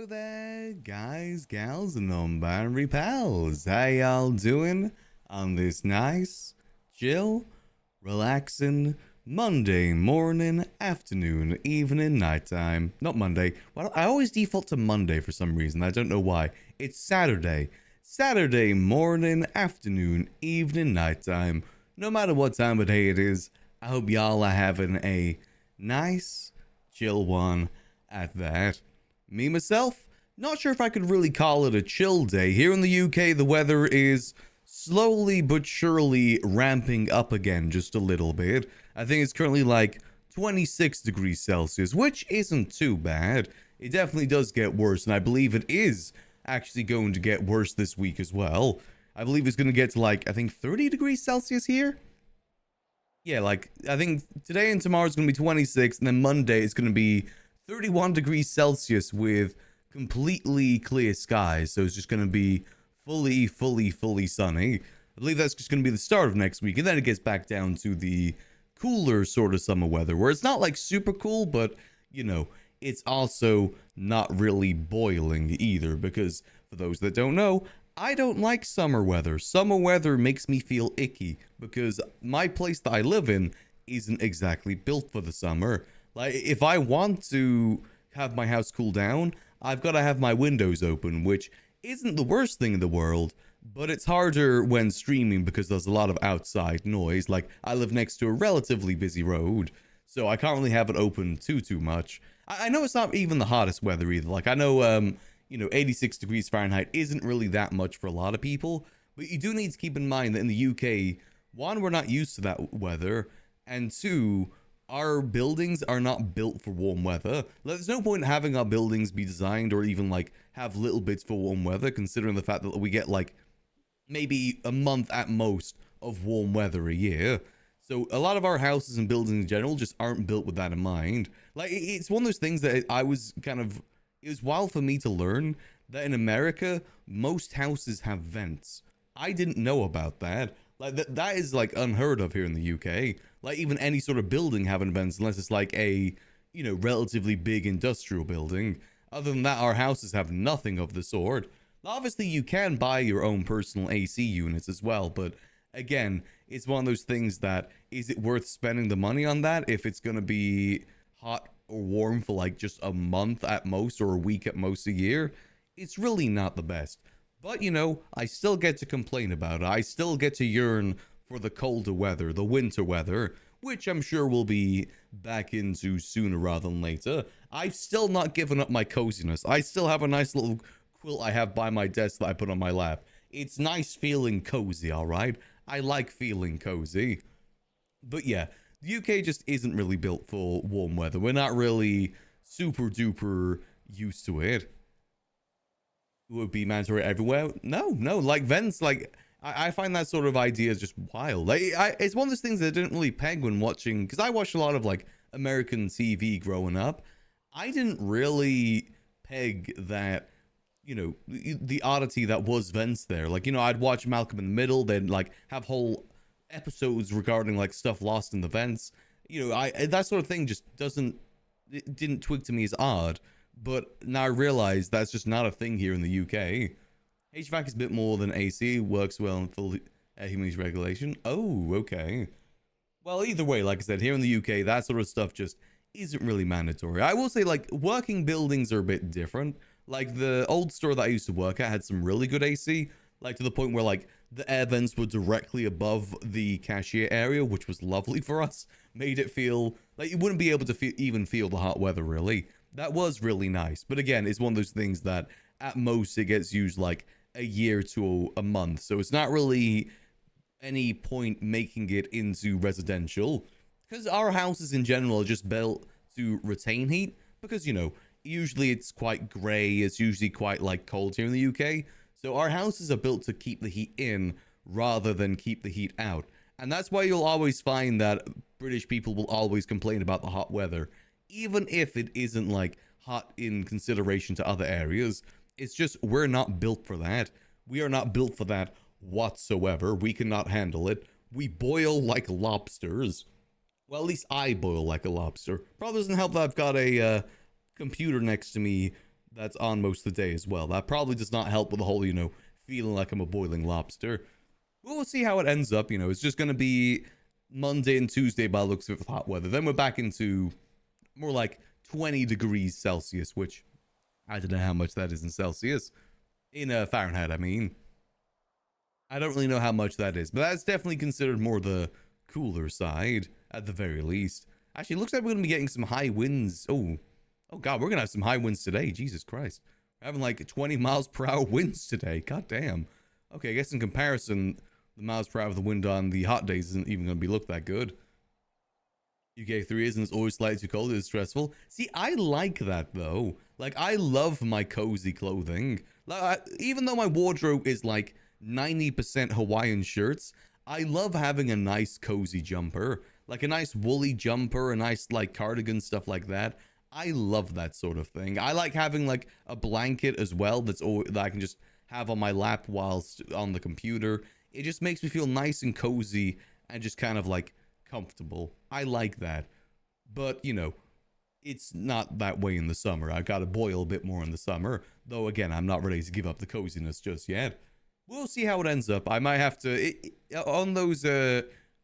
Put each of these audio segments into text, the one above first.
Hello there, guys, gals, and non-binary pals. How y'all doing on this nice, chill, relaxing Monday morning, afternoon, evening, nighttime? Not Monday. Well, I always default to Monday for some reason. I don't know why. It's Saturday. Saturday morning, afternoon, evening, nighttime. No matter what time of day it is, I hope y'all are having a nice, chill one at that. Me, myself, not sure if I could really call it a chill day. Here in the UK, the weather is slowly but surely ramping up again just a little bit. I think it's currently like 26 degrees Celsius, which isn't too bad. It definitely does get worse, and I believe it is actually going to get worse this week as well. I believe it's going to get to like, I think 30 degrees Celsius here. Yeah, like, I think today and tomorrow is going to be 26, and then Monday is going to be 31 degrees Celsius with completely clear skies. So it's just going to be fully sunny. I believe that's just going to be the start of next week. And then it gets back down to the cooler sort of summer weather where it's not like super cool, but you know, it's also not really boiling either. Because for those that don't know, I don't like summer weather. Summer weather makes me feel icky because my place that I live in isn't exactly built for the summer. Like, if I want to have my house cool down, I've got to have my windows open, which isn't the worst thing in the world, but it's harder when streaming because there's a lot of outside noise. Like, I live next to a relatively busy road, so I can't really have it open too much. I know it's not even the hottest weather either. Like, I know, 86 degrees Fahrenheit isn't really that much for a lot of people, but you do need to keep in mind that in the UK, one, we're not used to that weather, and two, our buildings are not built for warm weather. There's no point in having our buildings be designed or even like have little bits for warm weather, considering the fact that we get like maybe a month at most of warm weather a year. So a lot of our houses and buildings in general just aren't built with that in mind. Like, it's one of those things that I was kind of, it was wild for me to learn that in America, most houses have vents. I didn't know about that. Like, that is like unheard of here in the UK. Like, even any sort of building having vents, unless it's like a, relatively big industrial building. Other than that, our houses have nothing of the sort. Obviously, you can buy your own personal AC units as well, but again, it's one of those things that, is it worth spending the money on that if it's going to be hot or warm for like just a month at most or a week at most a year? It's really not the best. But, I still get to complain about it. I still get to yearn for the colder weather, the winter weather, which I'm sure we'll be back into sooner rather than later. I've still not given up my coziness. I still have a nice little quilt I have by my desk that I put on my lap. It's nice feeling cozy, alright? I like feeling cozy. But yeah, the UK just isn't really built for warm weather. We're not really super duper used to it. Would be mandatory everywhere? No, like vents, like I find that sort of idea just wild. Like, it's one of those things that I didn't really peg when watching, because I watched a lot of like American TV growing up. I didn't really peg that, the oddity that was vents there. Like, I'd watch Malcolm in the Middle, then like have whole episodes regarding like stuff lost in the vents. That sort of thing just it didn't twig to me as odd. But now I realize that's just not a thing here in the UK. HVAC is a bit more than AC, works well in full air humidity regulation. Oh, okay. Well, either way, like I said, here in the UK, that sort of stuff just isn't really mandatory. I will say, like, working buildings are a bit different. Like, the old store that I used to work at had some really good AC, like to the point where, like, the air vents were directly above the cashier area, which was lovely for us. Made it feel like you wouldn't be able to even feel the hot weather, really. That was really nice. But again, it's one of those things that at most it gets used like a year to a month. So it's not really any point making it into residential, because our houses in general are just built to retain heat, because, usually it's quite gray. It's usually quite like cold here in the UK. So our houses are built to keep the heat in rather than keep the heat out. And that's why you'll always find that British people will always complain about the hot weather. Even if it isn't like hot in consideration to other areas, it's just we're not built for that. We are not built for that whatsoever. We cannot handle it. We boil like lobsters. Well, at least I boil like a lobster. Probably doesn't help that I've got a computer next to me that's on most of the day as well. That probably does not help with the whole, feeling like I'm a boiling lobster. We'll see how it ends up. It's just going to be Monday and Tuesday by the looks of it with hot weather. Then we're back into more like 20 degrees Celsius, which I don't know how much that is in Celsius. In Fahrenheit, I mean. I don't really know how much that is, but that's definitely considered more the cooler side, at the very least. Actually, it looks like we're going to be getting some high winds. Oh God, we're going to have some high winds today. Jesus Christ. We're having like 20 miles per hour winds today. God damn. Okay, I guess in comparison, the miles per hour of the wind on the hot days isn't even going to be look that good. UK3 isn't always slightly too cold. It's stressful. See, I like that though. Like, I love my cozy clothing. Even though my wardrobe is like 90% Hawaiian shirts, I love having a nice cozy jumper. Like a nice woolly jumper, a nice like cardigan, stuff like that. I love that sort of thing. I like having like a blanket as well that I can just have on my lap whilst on the computer. It just makes me feel nice and cozy and just kind of like comfortable. I like that. But, it's not that way in the summer. I gotta boil a bit more in the summer. Though, again, I'm not ready to give up the coziness just yet. We'll see how it ends up. I might have to... on those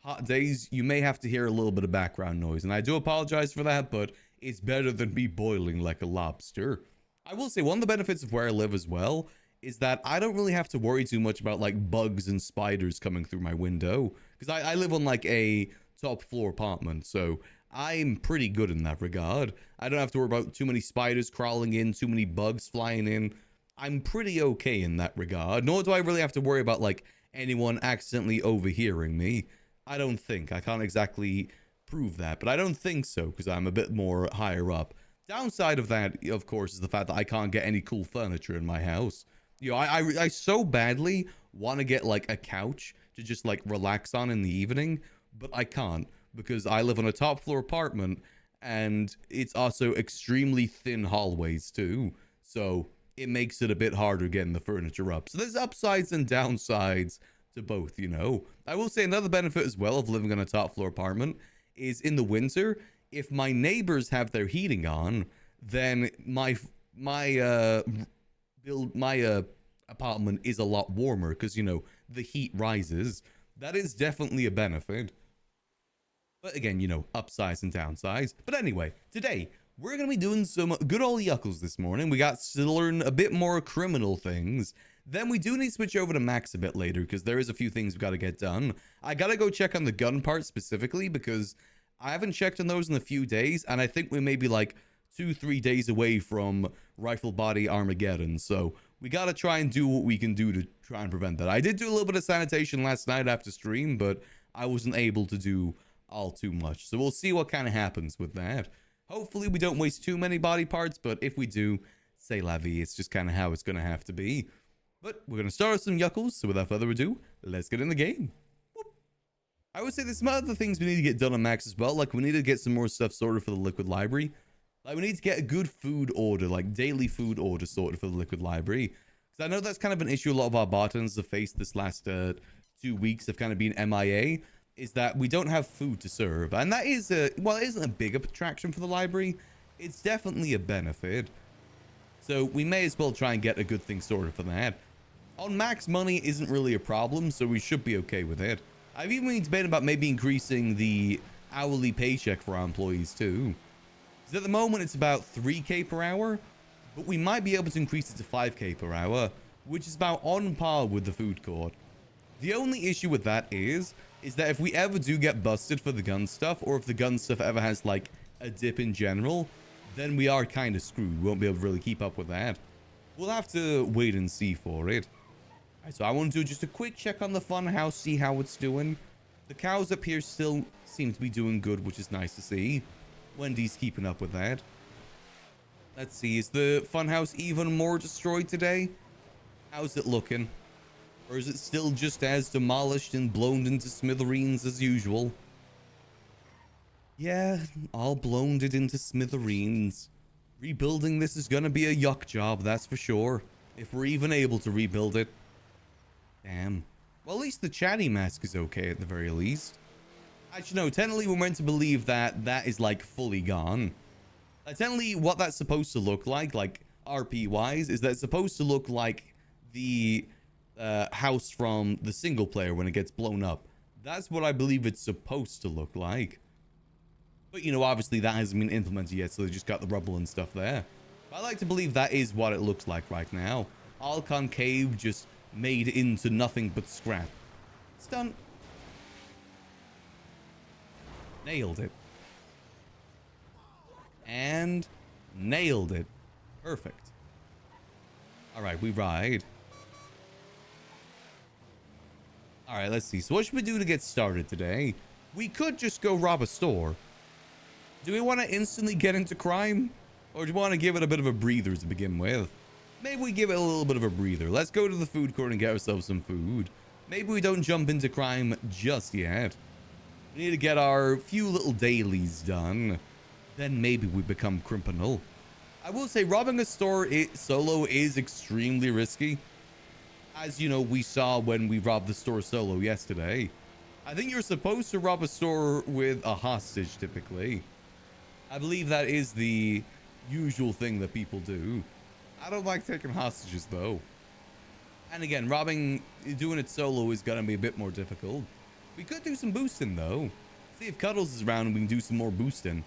hot days, you may have to hear a little bit of background noise. And I do apologize for that, but it's better than me boiling like a lobster. I will say, one of the benefits of where I live as well is that I don't really have to worry too much about like bugs and spiders coming through my window. Because I live on like a top floor apartment, so I'm pretty good in that regard. I don't have to worry about too many spiders crawling in, too many bugs flying in. I'm pretty okay in that regard. Nor do I really have to worry about like anyone accidentally overhearing me. I don't think. I can't exactly prove that, but I don't think so because I'm a bit more higher up. Downside of that, of course, is the fact that I can't get any cool furniture in my house. I so badly want to get like a couch to just like relax on in the evening, but I can't because I live on a top floor apartment and it's also extremely thin hallways too. So it makes it a bit harder getting the furniture up. So there's upsides and downsides to both, I will say another benefit as well of living on a top floor apartment is in the winter, if my neighbors have their heating on, then my apartment is a lot warmer because, the heat rises. That is definitely a benefit. But again, upsides and downsides. But anyway, today we're going to be doing some good old Yuckles this morning. We got to learn a bit more criminal things. Then we do need to switch over to Max a bit later because there is a few things we've got to get done. I got to go check on the gun part specifically because I haven't checked on those in a few days. And I think we may be like 2-3 days away from Rifle Body Armageddon. So we got to try and do what we can do to try and prevent that. I did do a little bit of sanitation last night after stream, but I wasn't able to do all too much. So we'll see what kind of happens with that. Hopefully we don't waste too many body parts, but if we do, c'est la vie. It's just kind of how it's going to have to be. But we're going to start with some Yuckles. So without further ado, let's get in the game. Whoop. I would say there's some other things we need to get done on Max as well. Like we need to get some more stuff sorted for the liquid library. Like we need to get a good food order, like daily food order sorted for the liquid library. Because I know that's kind of an issue a lot of our bartenders have faced this last 2 weeks have kind of been MIA. Is that we don't have food to serve. And that is well, it isn't a big attraction for the library. It's definitely a benefit. So we may as well try and get a good thing sorted for that. On Max, money isn't really a problem, so we should be okay with it. I've even been debating about maybe increasing the hourly paycheck for our employees too. Because at the moment it's about 3k per hour, but we might be able to increase it to 5k per hour, which is about on par with the food court. The only issue with that is that if we ever do get busted for the gun stuff, or if the gun stuff ever has like a dip in general, then we are kind of screwed. We won't be able to really keep up with that. We'll have to wait and see for it. Alright, so I want to do just a quick check on the fun house, see how it's doing. The cows up here still seem to be doing good, which is nice to see. Wendy's keeping up with that. Let's see, is the fun house even more destroyed today? How's it looking? Or is it still just as demolished and blown into smithereens as usual? Yeah, all blown it into smithereens. Rebuilding this is gonna be a yuck job, that's for sure. If we're even able to rebuild it. Damn. Well, at least the chatty mask is okay at the very least. Actually, no, technically we're meant to believe that that is like fully gone. Technically what that's supposed to look like RP wise, is that it's supposed to look like the house from the single player when it gets blown up. That's what I believe it's supposed to look like. But, you know, obviously that hasn't been implemented yet, so they just got the rubble and stuff there. But I like to believe that is what it looks like right now. All concave, just made into nothing but scrap. It's done. Nailed it. And nailed it. Perfect. Alright, we ride. Alright, let's see. So what should we do to get started today? We could just go rob a store. Do we want to instantly get into crime? Or do we want to give it a bit of a breather to begin with? Maybe we give it a little bit of a breather. Let's go to the food court and get ourselves some food. Maybe we don't jump into crime just yet. We need to get our few little dailies done. Then maybe we become criminal. I will say robbing a store solo is extremely risky. As you know, we saw when we robbed the store solo yesterday. I think you're supposed to rob a store with a hostage typically. I believe that is the usual thing that people do. I don't like taking hostages though. And again, doing it solo is gonna be a bit more difficult. We could do some boosting though. See if Cuddles is around and we can do some more boosting.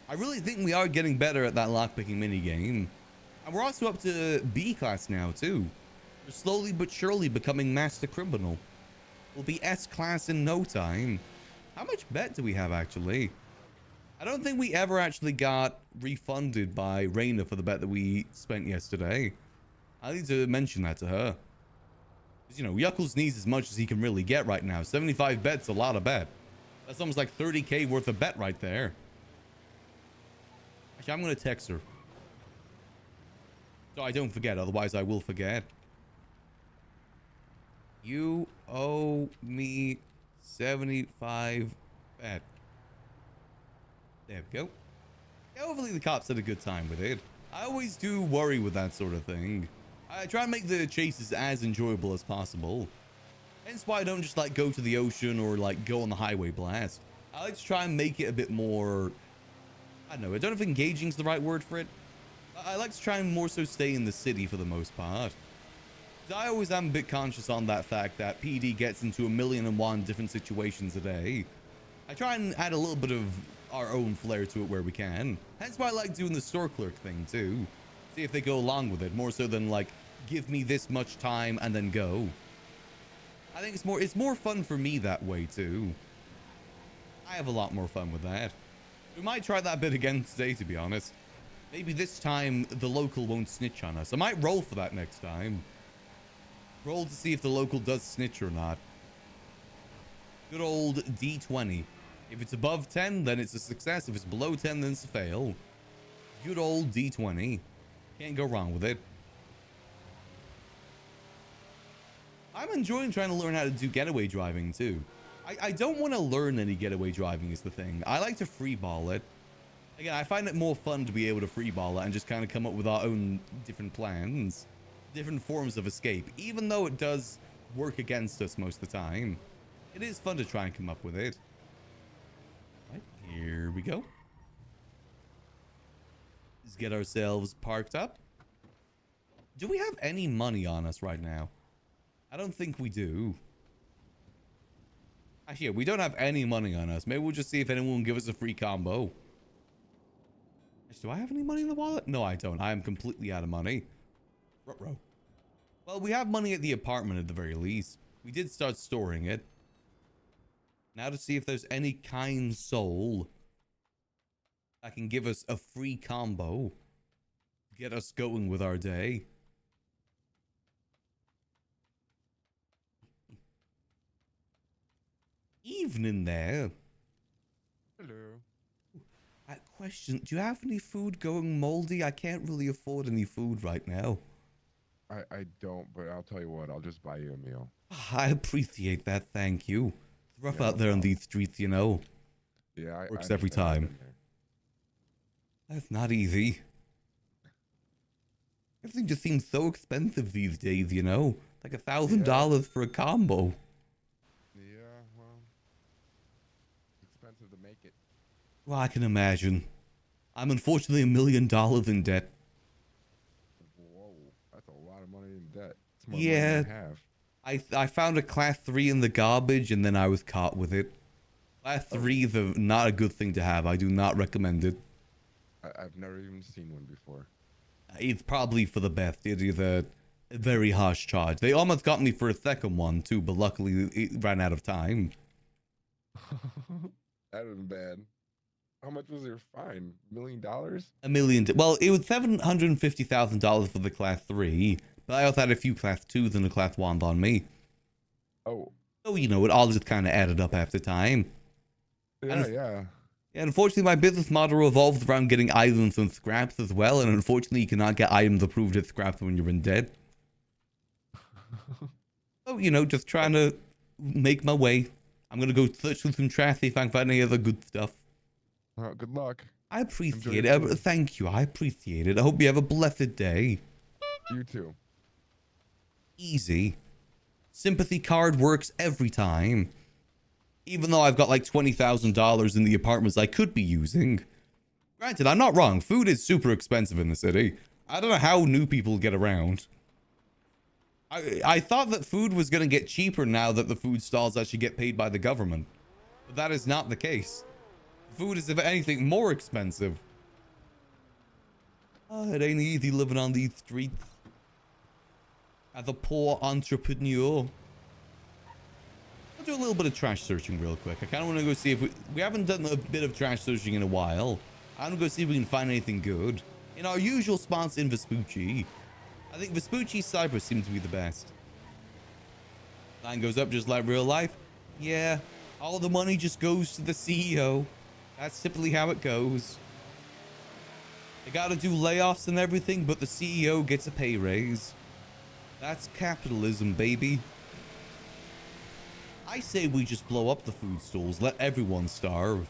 I really think we are getting better at that lockpicking minigame. And we're also up to B class now too. We're slowly but surely becoming master criminal. We'll be S class in no time. How much bet do we have actually? I don't think we ever actually got refunded by Raina for the bet that we spent yesterday. I need to mention that to her. Because, you know, Yuckles needs as much as he can really get right now. 75 bets, a lot of bet. That's almost like 30k worth of bet right there. Actually, I'm going to text her. So I don't forget, otherwise I will forget. You owe me 75 bet. There we go. Yeah, hopefully the cops had a good time with it. I always do worry with that sort of thing. I try and make the chases as enjoyable as possible. Hence why I don't just like go to the ocean or like go on the highway blast. I like to try and make it a bit more, I don't know, I don't know if engaging is the right word for it. I like to try and more so stay in the city for the most part. I always am a bit conscious on that fact that PD gets into 1,000,001 different situations a day. I try and add a little bit of our own flair to it where we can. Hence why I like doing the store clerk thing too. See if they go along with it more so than like give me this much time and then go. I think it's more fun for me that way too. I have a lot more fun with that. We might try that bit again today, to be honest. Maybe this time the local won't snitch on us. I might roll for that next time. Roll to see if the local does snitch or not. Good old D20. If it's above 10, then it's a success. If it's below 10, then it's a fail. Good old D20. Can't go wrong with it. I'm enjoying trying to learn how to do getaway driving too. I don't want to learn any getaway driving is the thing. I like to freeball it. Again, I find it more fun to be able to freeball it and just kind of come up with our own different plans. Different forms of escape. Even though it does work against us most of the time. It is fun to try and come up with it. Right, here we go. Let's get ourselves parked up. Do we have any money on us right now? I don't think we do. Actually, yeah, we don't have any money on us. Maybe we'll just see if anyone will give us a free combo. Do I have any money in the wallet? No, I don't. I am completely out of money. Ruh-roh. Well, we have money at the apartment at the very least. We did start storing it. Now to see if there's any kind soul that can give us a free combo. Get us going with our day. Evening there. Hello. Question, do you have any food going moldy? I can't really afford any food right now. I don't, but I'll tell you what, I'll just buy you a meal. I appreciate that, thank you. It's rough Yeah, out there on these streets, you know. Yeah, Works I every understand. I've time. been there. That's not easy. Everything just seems so expensive these days, you know? Like $1,000 for a combo. Yeah, well, it's expensive to make it. Well, I can imagine. I'm unfortunately $1,000,000 in debt. that. It's more money Yeah, than half. I found a class 3 in the garbage and then I was caught with it. Class Oh, 3 is not a good thing to have. I do not recommend it. I've never even seen one before. It's probably for the best. It is a very harsh charge. They almost got me for a second one too, but luckily it ran out of time. That would bad. How much was your fine? $1 million? A million. Well, it was $750,000 for the class 3, but I also had a few class 2s and a class 1 on me. Oh, So, you know, it all just kind of added up after time. yeah, And yeah. unfortunately, my business model revolves around getting items and scraps as well, and unfortunately, you cannot get items approved as scraps when you're in debt. So, you know, just trying to make my way. I'm gonna go search through some trash, see if I can find any other good stuff. Good luck. I Enjoy appreciate your it. food. Thank you. I appreciate it. I hope you have a blessed day. You too. Easy. Sympathy card works every time. Even though I've got like $20,000 in the apartments I could be using. Granted, I'm not wrong. Food is super expensive in the city. I don't know how new people get around. I thought that food was going to get cheaper now that the food stalls actually get paid by the government. But that is not the case. Food is, if anything, more expensive. It ain't easy living on these streets. As a poor entrepreneur. I'll do a little bit of trash searching real quick. I kind of want to go see if we haven't done a bit of trash searching in a while. I want to go see if we can find anything good. In our usual spots in Vespucci. I think Vespucci Cyprus seems to be the best. Line goes up just like real life. Yeah, all the money just goes to the CEO. That's typically how it goes. They gotta do layoffs and everything, but the CEO gets a pay raise. That's capitalism, baby. I say we just blow up the food stalls, let everyone starve.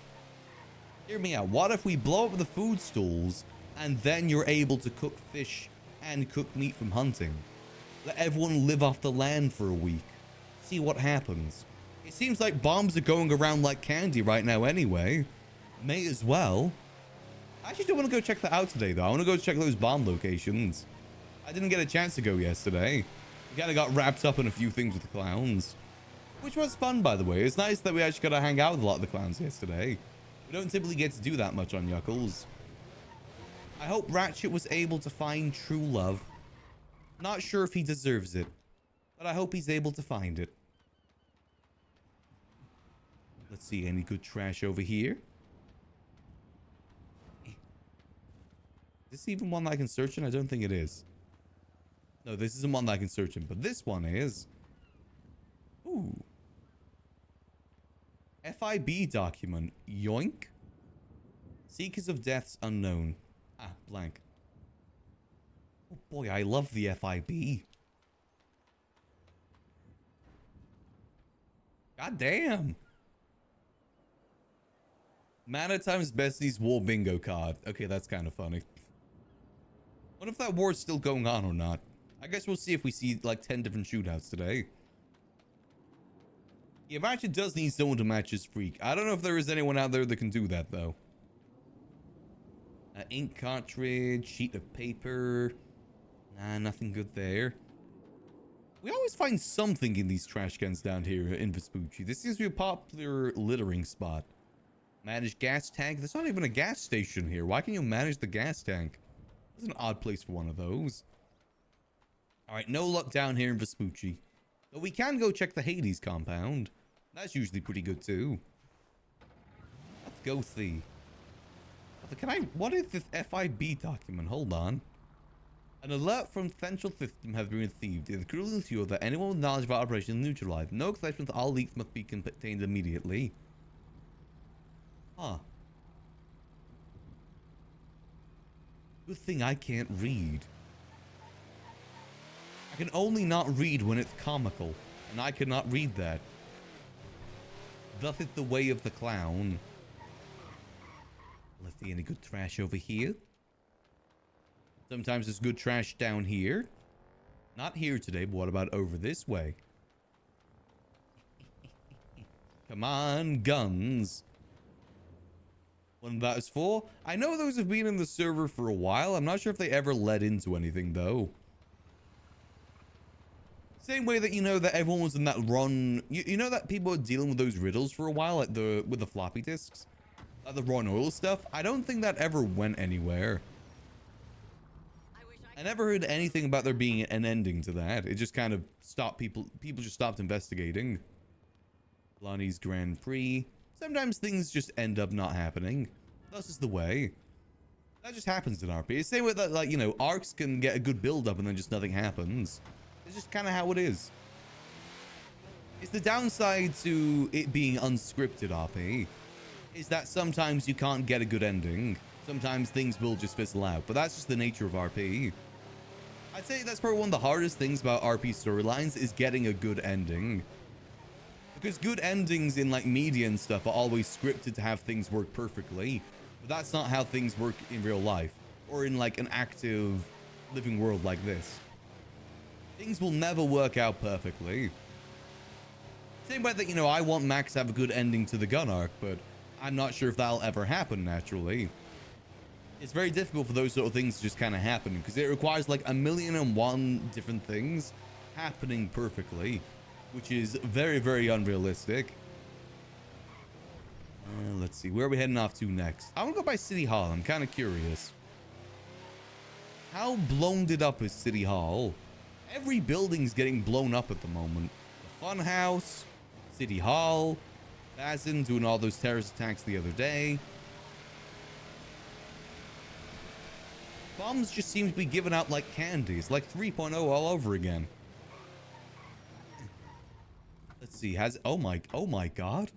Hear me out. What if we blow up the food stalls and then you're able to cook fish and cook meat from hunting? Let everyone live off the land for a week. See what happens. It seems like bombs are going around like candy right now anyway. May as well. I actually do want to go check that out today though. I want to go check those bomb locations. I didn't get a chance to go yesterday. We kind of got wrapped up in a few things with the clowns. Which was fun, by the way. It's nice that we actually got to hang out with a lot of the clowns yesterday. We don't typically get to do that much on Yuckles. I hope Ratchet was able to find true love. Not sure if he deserves it, but I hope he's able to find it. Let's see, any good trash over here? Is this even one that I can search in? I don't think it is. No, this isn't one that I can search in, but this one is. Ooh. FIB document. Yoink. Seekers of deaths unknown. Ah, blank. Oh boy, I love the FIB. God damn. Mana times Bestie's war bingo card. Okay, that's kind of funny. What if that war is still going on or not? I guess we'll see if we see like 10 different shootouts today. Yeah, Ratchet does need someone to match his freak. I don't know if there is anyone out there that can do that though. Ink cartridge, sheet of paper. Nah, nothing good there. We always find something in these trash cans down here in Vespucci. This seems to be a popular littering spot. Manage gas tank. There's not even a gas station here. Why can't you manage the gas tank? That's an odd place for one of those. Alright, no luck down here in Vespucci. But we can go check the Hades compound. That's usually pretty good too. Let's go see. What is this FIB document? Hold on. An alert from Central System has been received. It is crucial ensure that anyone with knowledge of our operation is neutralized. No exceptions, all leaks must be contained immediately. Huh. Good thing I can't read. I can only not read when it's comical, and I cannot read that. Thus is the way of the clown. Let's see any good trash over here. Sometimes there's good trash down here. Not here today, but what about over this way? Come on, guns. What that is for? I know those have been in the server for a while. I'm not sure if they ever led into anything, though. Same way that you know that everyone was in that run. You know that people were dealing with those riddles for a while, like with the floppy disks, like the raw oil stuff. I don't think that ever went anywhere. I never heard anything about there being an ending to that. It just kind of stopped people. People just stopped investigating. Lonnie's Grand Prix. Sometimes things just end up not happening. That's just the way. That just happens in RP. It's the same with that, like, you know, arcs can get a good build up and then just nothing happens. It's just kind of how it is. It's the downside to it being unscripted RP. Is that sometimes you can't get a good ending. Sometimes things will just fizzle out. But that's just the nature of RP. I'd say that's probably one of the hardest things about RP storylines is getting a good ending. Because good endings in like media and stuff are always scripted to have things work perfectly. But that's not how things work in real life. Or in like an active living world like this. Things will never work out perfectly. Same way that, you know, I want Max to have a good ending to the gun arc, but I'm not sure if that'll ever happen naturally. It's very difficult for those sort of things to just kind of happen because it requires like 1,000,001 different things happening perfectly, which is very, very unrealistic. Let's see, where are we heading off to next? I want to go by City Hall. I'm kind of curious. How blown it up is City Hall? Every building's getting blown up at the moment. The Funhouse, City Hall, Bazin doing all those terrorist attacks the other day. Bombs just seem to be given out like candy. It's like 3.0 all over again. Let's see, oh my god.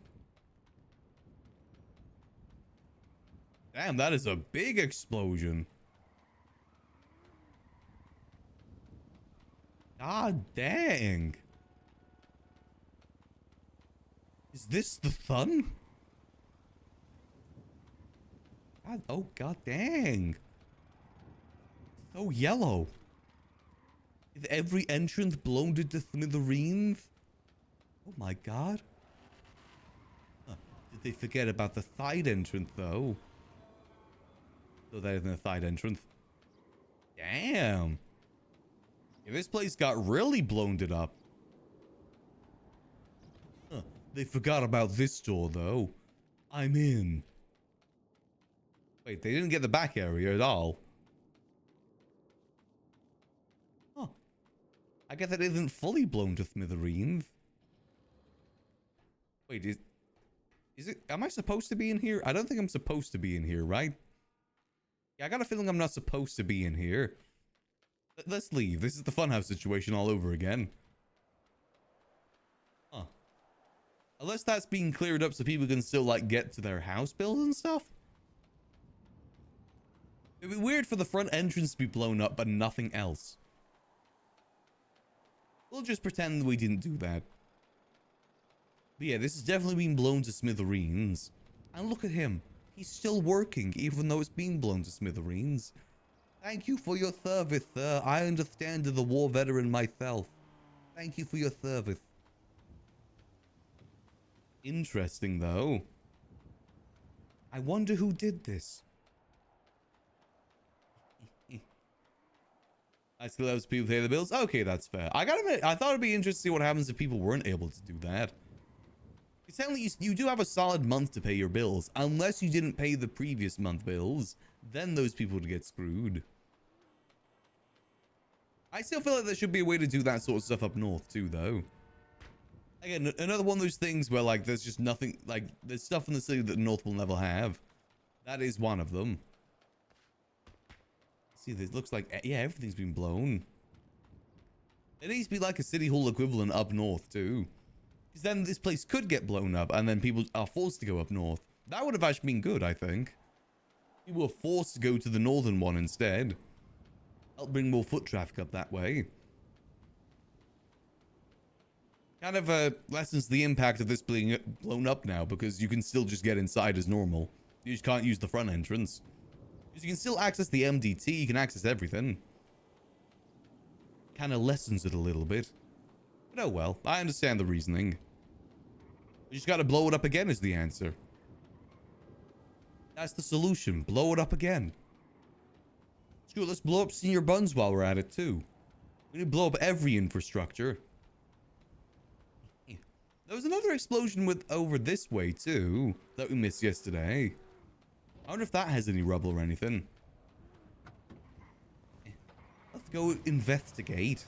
Damn, that is a big explosion. God dang. Is this the fun? God, oh god dang. So yellow. Is every entrance blown to smithereens? Oh my god. Huh. Did they forget about the side entrance though? So that isn't a side entrance. Damn. Yeah, this place got really blown it up. Huh. They forgot about this door though. I'm in. Wait, they didn't get the back area at all. Huh. I guess it isn't fully blown to smithereens. Wait, is it? Am I supposed to be in here? I don't think I'm supposed to be in here, right? Yeah, I got a feeling I'm not supposed to be in here. Let's leave. This is the funhouse situation all over again. Huh. Unless that's being cleared up so people can still, like, get to their house builds and stuff. It'd be weird for the front entrance to be blown up, but nothing else. We'll just pretend we didn't do that. But yeah, this has definitely been blown to smithereens. And look at him. He's still working, even though it's been blown to smithereens. Thank you for your service, sir. I understand as a war veteran myself. Thank you for your service. Interesting, though. I wonder who did this. I still have people pay the bills. Okay, that's fair. I gotta admit, I thought it'd be interesting to see what happens if people weren't able to do that. It's only you do have a solid month to pay your bills, unless you didn't pay the previous month bills. Then those people would get screwed. I still feel like there should be a way to do that sort of stuff up north too, though. Again, another one of those things where like there's just nothing, like there's stuff in the city that the north will never have. That is one of them. See, this looks like, yeah, everything's been blown. It needs to be like a city hall equivalent up north too. Because then this place could get blown up and then people are forced to go up north. That would have actually been good, I think. People were forced to go to the northern one instead. Help bring more foot traffic up that way. Kind of lessens the impact of this being blown up now because you can still just get inside as normal. You just can't use the front entrance. Because you can still access the MDT, you can access everything. Kind of lessens it a little bit. But oh well, I understand the reasoning. You just gotta blow it up again is the answer. That's the solution. Blow it up again. Screw it, let's blow up Senior Buns while we're at it too. We need to blow up every infrastructure. There was another explosion with over this way too that we missed yesterday. I wonder if that has any rubble or anything. Let's go investigate.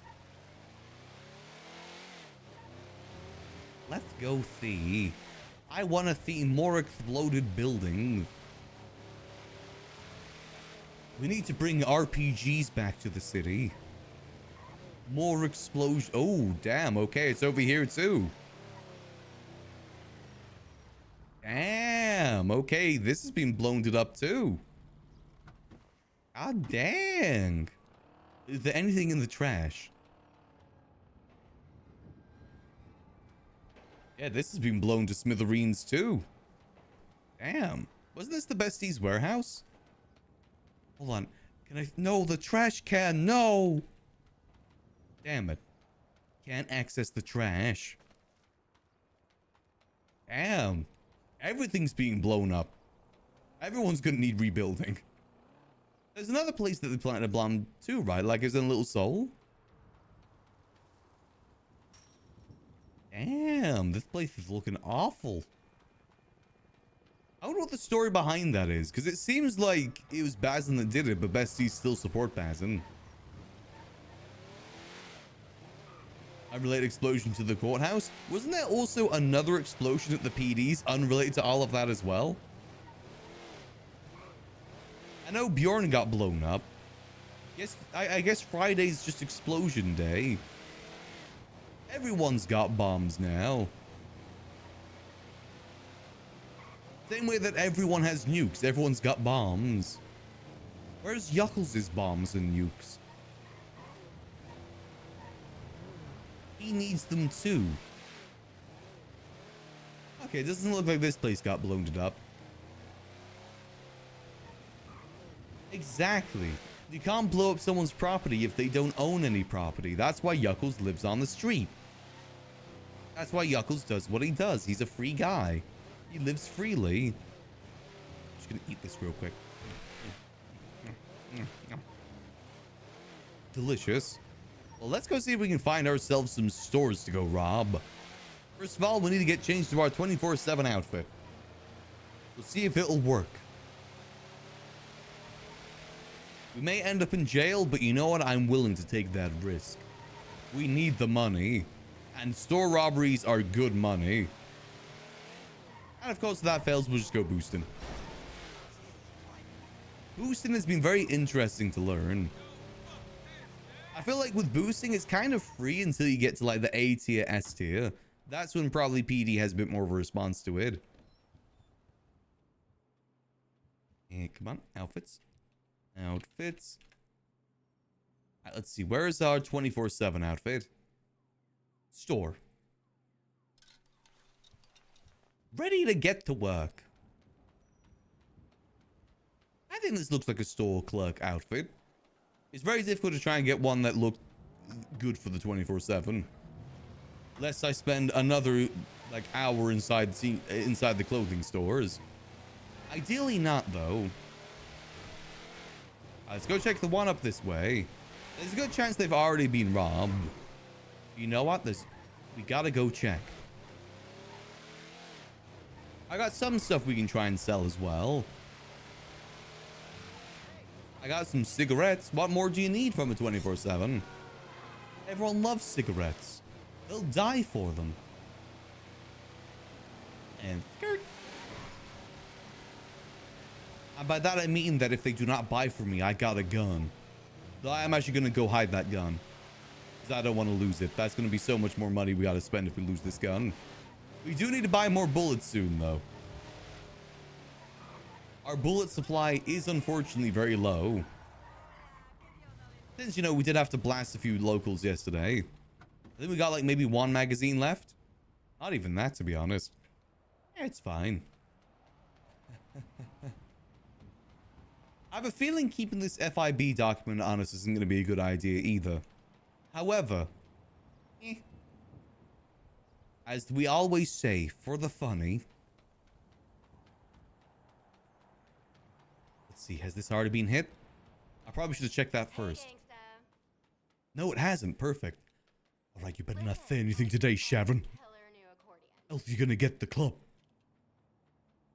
Let's go see. I want to see more exploded buildings. We need to bring RPGs back to the city. More explosion. Oh, damn. Okay, it's over here too. Damn. Okay, this has been blown it up too. God dang. Is there anything in the trash? Yeah, this has been blown to smithereens too. Damn. Wasn't this the Bestie's warehouse? Hold on. Can I? No, the trash can. No. Damn it. Can't access the trash. Damn. Everything's being blown up. Everyone's gonna need rebuilding. There's another place that they planted a bomb too, right? Like it's in Little Seoul. Damn, this place is looking awful. I wonder what the story behind that is, because it seems like it was Bazin that did it, but besties still support Bazin. Unrelated explosion to the courthouse. Wasn't there also another explosion at the PDs unrelated to all of that as well? I know Bjorn got blown up. Yes, I guess Friday's just explosion day. Everyone's got bombs now. Same way that everyone has nukes. Everyone's got bombs. Where's Yuckles' bombs and nukes? He needs them too. Okay, it doesn't look like this place got blown up. Exactly. You can't blow up someone's property if they don't own any property. That's why Yuckles lives on the street. That's why Yuckles does what he does. He's a free guy. He lives freely. Just gonna eat this real quick. Delicious. Well, let's go see if we can find ourselves some stores to go rob. First of all, we need to get changed to our 24/7 outfit. We'll see if it'll work. We may end up in jail, but you know what? I'm willing to take that risk. We need the money. And store robberies are good money. And of course, if that fails, we'll just go boosting. Boosting has been very interesting to learn. I feel like with boosting, it's kind of free until you get to like the A tier, S tier. That's when probably PD has a bit more of a response to it. And come on, outfits. Outfits. All right, let's see. Where is our 24/7 outfit? Store. Ready to get to work. I think this looks like a store clerk outfit. It's very difficult to try and get one that looked good for the 24/7. Lest I spend another like hour inside the clothing stores. Ideally not though. Let's go check the one up this way. There's a good chance they've already been robbed. You know what? We gotta go check. I got some stuff we can try and sell as well. I got some cigarettes. What more do you need from a 24/7? Everyone loves cigarettes. They'll die for them. And skirt. And by that I mean that if they do not buy from me, I got a gun. So I am actually going to go hide that gun. Because I don't want to lose it. That's going to be so much more money we got to spend if we lose this gun. We do need to buy more bullets soon, though. Our bullet supply is unfortunately very low. Since, you know, we did have to blast a few locals yesterday. I think we got like maybe one magazine left. Not even that, to be honest. Yeah, it's fine. I have a feeling keeping this FIB document on us isn't going to be a good idea either. However, as we always say, for the funny. Let's see, has this already been hit? I probably should have checked that first. No, it hasn't. Perfect. All right, you better not say anything today, Sharon. Else you're gonna get the club.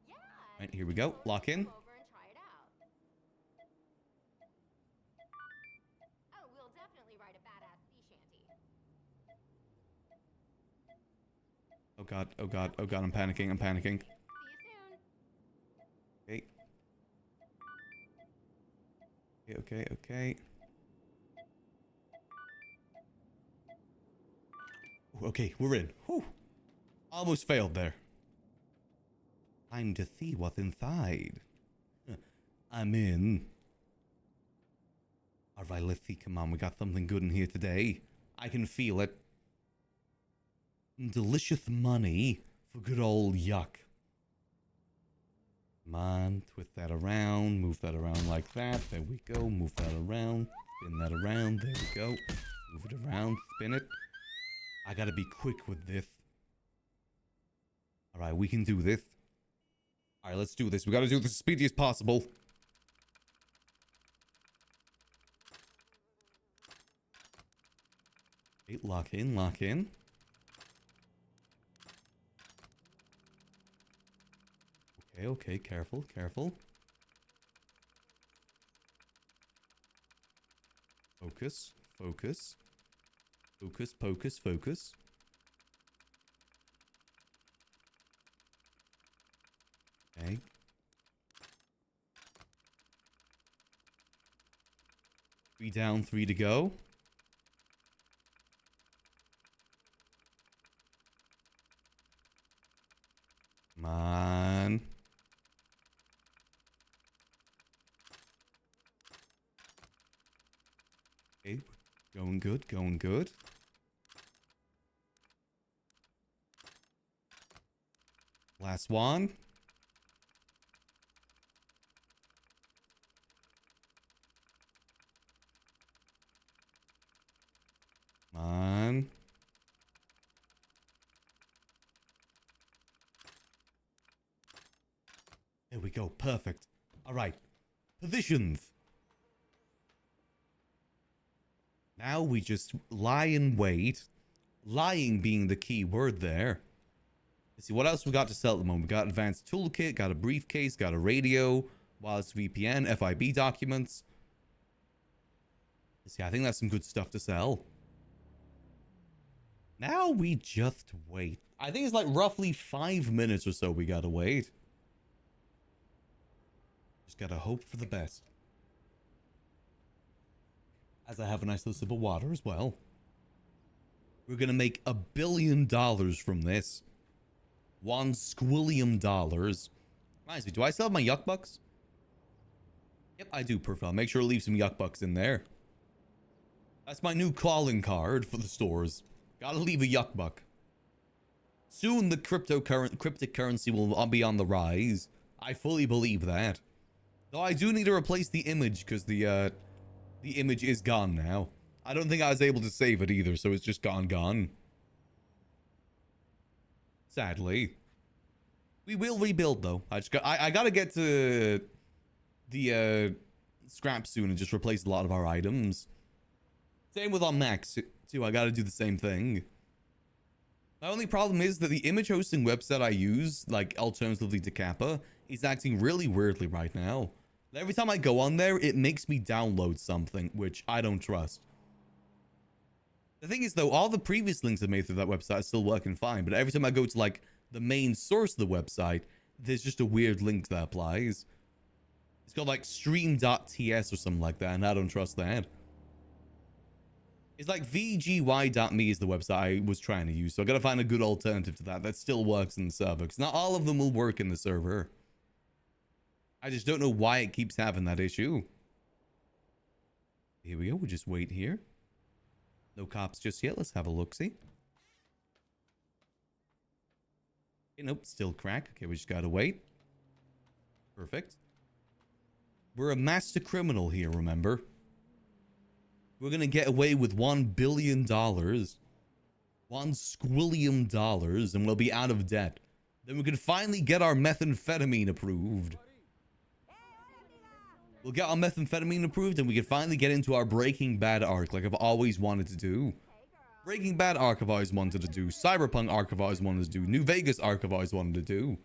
Yeah. Right, here we go. Lock in. Come over and try it out. Oh, we'll definitely write a badass sea shanty. Oh god, oh god, oh god, I'm panicking, I'm panicking. See you soon. Okay. Okay, okay. Okay, we're in. Whew. Almost failed there. Time to see what's inside. I'm in. Alright, let's see. Come on, we got something good in here today. I can feel it. Delicious money for good old Yuck. Come on, twist that around, move that around like that. There we go. Move that around, spin that around. There we go. Move it around, spin it. I gotta be quick with this. Alright, we can do this. Alright, let's do this. We gotta do this as speedy as possible. Okay, lock in, lock in. Okay, okay, careful, careful. Focus, focus. Focus, focus, focus. Okay. 3 down, 3 to go. Come on. Okay, going good, going good. Last one. Come on. There we go. Perfect. All right. Positions. Now we just lie in wait. Lying being the key word there. Let's see, what else we got to sell at the moment? We got advanced toolkit, got a briefcase, got a radio, wireless VPN, FIB documents. Let's see, I think that's some good stuff to sell. Now we just wait. I think it's like roughly 5 minutes or so we gotta wait. Just gotta hope for the best. As I have a nice little sip of water as well. We're gonna make $1 billion from this. $1 squillion. Reminds me, do I still have my Yuck Bucks? Yep, I do, perfect. I'll make sure to leave some Yuck Bucks in there. That's my new calling card for the stores. Gotta leave a Yuck Buck. Soon the cryptic currency will be on the rise. I fully believe that. Though I do need to replace the image because the image is gone now. I don't think I was able to save it either, so it's just gone. Sadly. We will rebuild though. I gotta get to the scrap soon and just replace a lot of our items. Same with on Max too. I gotta do the same thing. My only problem is that the image hosting website I use, like alternatively to Kappa, is acting really weirdly right now. Every time I go on there, it makes me download something, which I don't trust. The thing is, though, all the previous links I made through that website are still working fine, but every time I go to, like, the main source of the website, there's just a weird link that applies. It's called, like, stream.ts or something like that, and I don't trust that. It's like vgy.me is the website I was trying to use, so I gotta find a good alternative to that still works in the server, because not all of them will work in the server. I just don't know why it keeps having that issue. Here we go. We'll just wait here. No cops just yet. Let's have a look-see. Okay, nope. Still crack. Okay, we just gotta wait. Perfect. We're a master criminal here, remember? We're gonna get away with $1 billion. $1 squillion, and we'll be out of debt. Then we can finally get our methamphetamine approved. We'll get our methamphetamine approved and we can finally get into our Breaking Bad arc like I've always wanted to do. Hey, girl. Breaking Bad arc I've always wanted to do. Cyberpunk arc I've always wanted to do. New Vegas arc I've always wanted to do.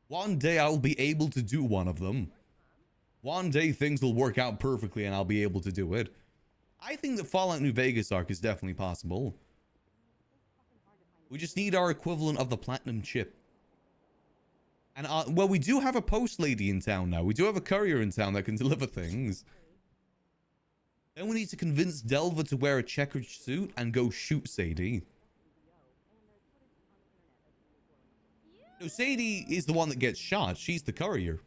One day I'll be able to do one of them. One day things will work out perfectly and I'll be able to do it. I think the Fallout New Vegas arc is definitely possible. We just need our equivalent of the platinum chip. And, well, we do have a post lady in town now. We do have a courier in town that can deliver things. Then we need to convince Delver to wear a checkered suit and go shoot Sadie. No, Sadie is the one that gets shot. She's the courier.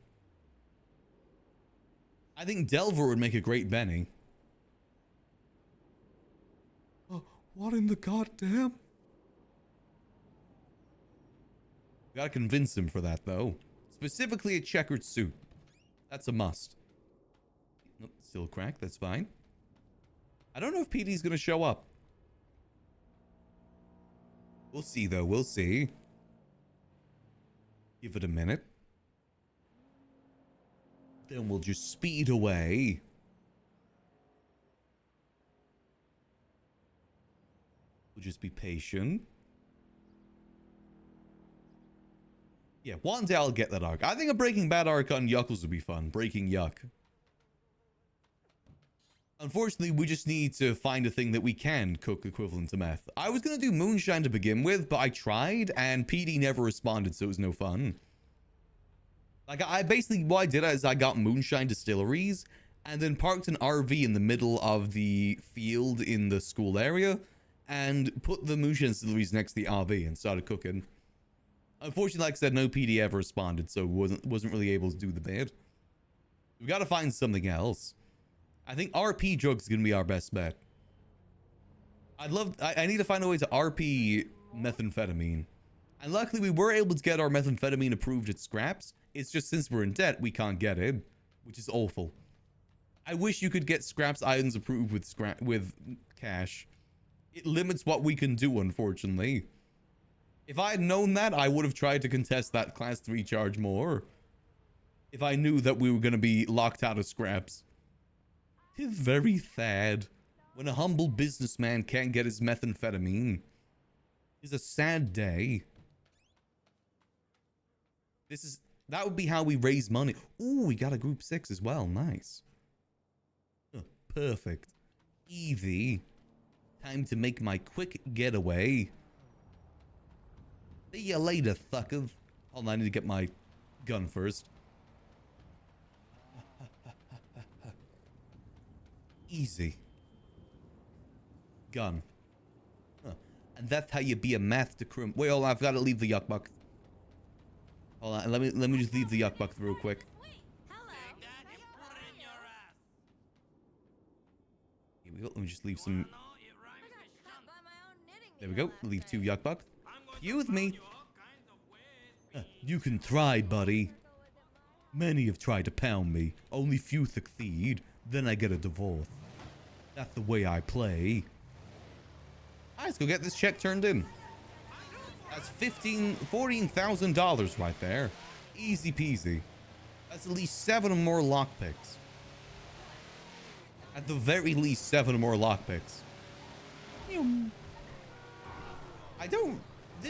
I think Delver would make a great Benny. Oh, what in the goddamn? We gotta convince him for that, though. Specifically a checkered suit. That's a must. Nope, still cracked. That's fine. I don't know if PD's gonna show up. We'll see, though. We'll see. Give it a minute. Then we'll just speed away. We'll just be patient. Yeah, one day I'll get that arc. I think a Breaking Bad arc on Yuckles would be fun. Breaking Yuck. Unfortunately, we just need to find a thing that we can cook equivalent to meth. I was going to do moonshine to begin with, but I tried, and PD never responded, so it was no fun. Like, I basically, what I did is I got moonshine distilleries, and then parked an RV in the middle of the field in the school area, and put the moonshine distilleries next to the RV and started cooking. Unfortunately, like I said, no PD ever responded, so wasn't really able to do the bid. We've got to find something else. I think RP drugs is going to be our best bet. I need to find a way to RP methamphetamine. And luckily, we were able to get our methamphetamine approved at Scraps. It's just since we're in debt, we can't get it, which is awful. I wish you could get Scraps items approved with cash. It limits what we can do, unfortunately. If I had known that, I would have tried to contest that class 3 charge more. If I knew that we were going to be locked out of Scraps. It's very sad when a humble businessman can't get his methamphetamine. It's a sad day. That would be how we raise money. Ooh, we got a group 6 as well. Nice. Oh, perfect. Easy. Time to make my quick getaway. See you later, suckers. Hold on, I need to get my gun first. Easy. Gun. Huh. And that's how you be a master criminal. Wait, hold on, I've got to leave the yuck buck. Hold on, let me just leave the yuck buck real quick. Here we go. Let me just leave some. There we go. Leave 2 yuck bucks. You with me? You can try, buddy. Many have tried to pound me. Only few succeed. Then I get a divorce. That's the way I play. Alright, let's go get this check turned in. That's $14,000 right there. Easy peasy. That's at least 7 more lockpicks. At the very least, 7 more lockpicks. Did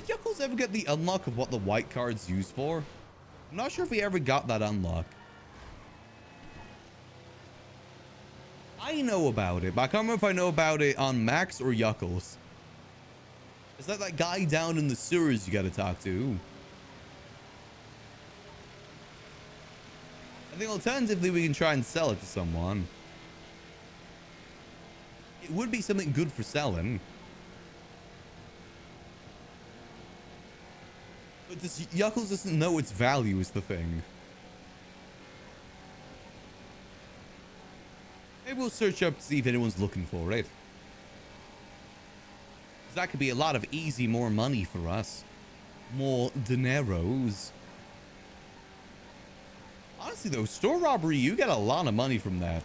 Yuckles ever get the unlock of what the white card's used for? I'm not sure if we ever got that unlock. I know about it, but I can't remember if I know about it on Max or Yuckles. Is that guy down in the sewers you gotta talk to? I think alternatively we can try and sell it to someone. It would be something good for selling. But Yuckles doesn't know its value is the thing. Maybe we'll search up to see if anyone's looking for it. That could be a lot of easy, more money for us. More dineros. Honestly though, store robbery, you get a lot of money from that.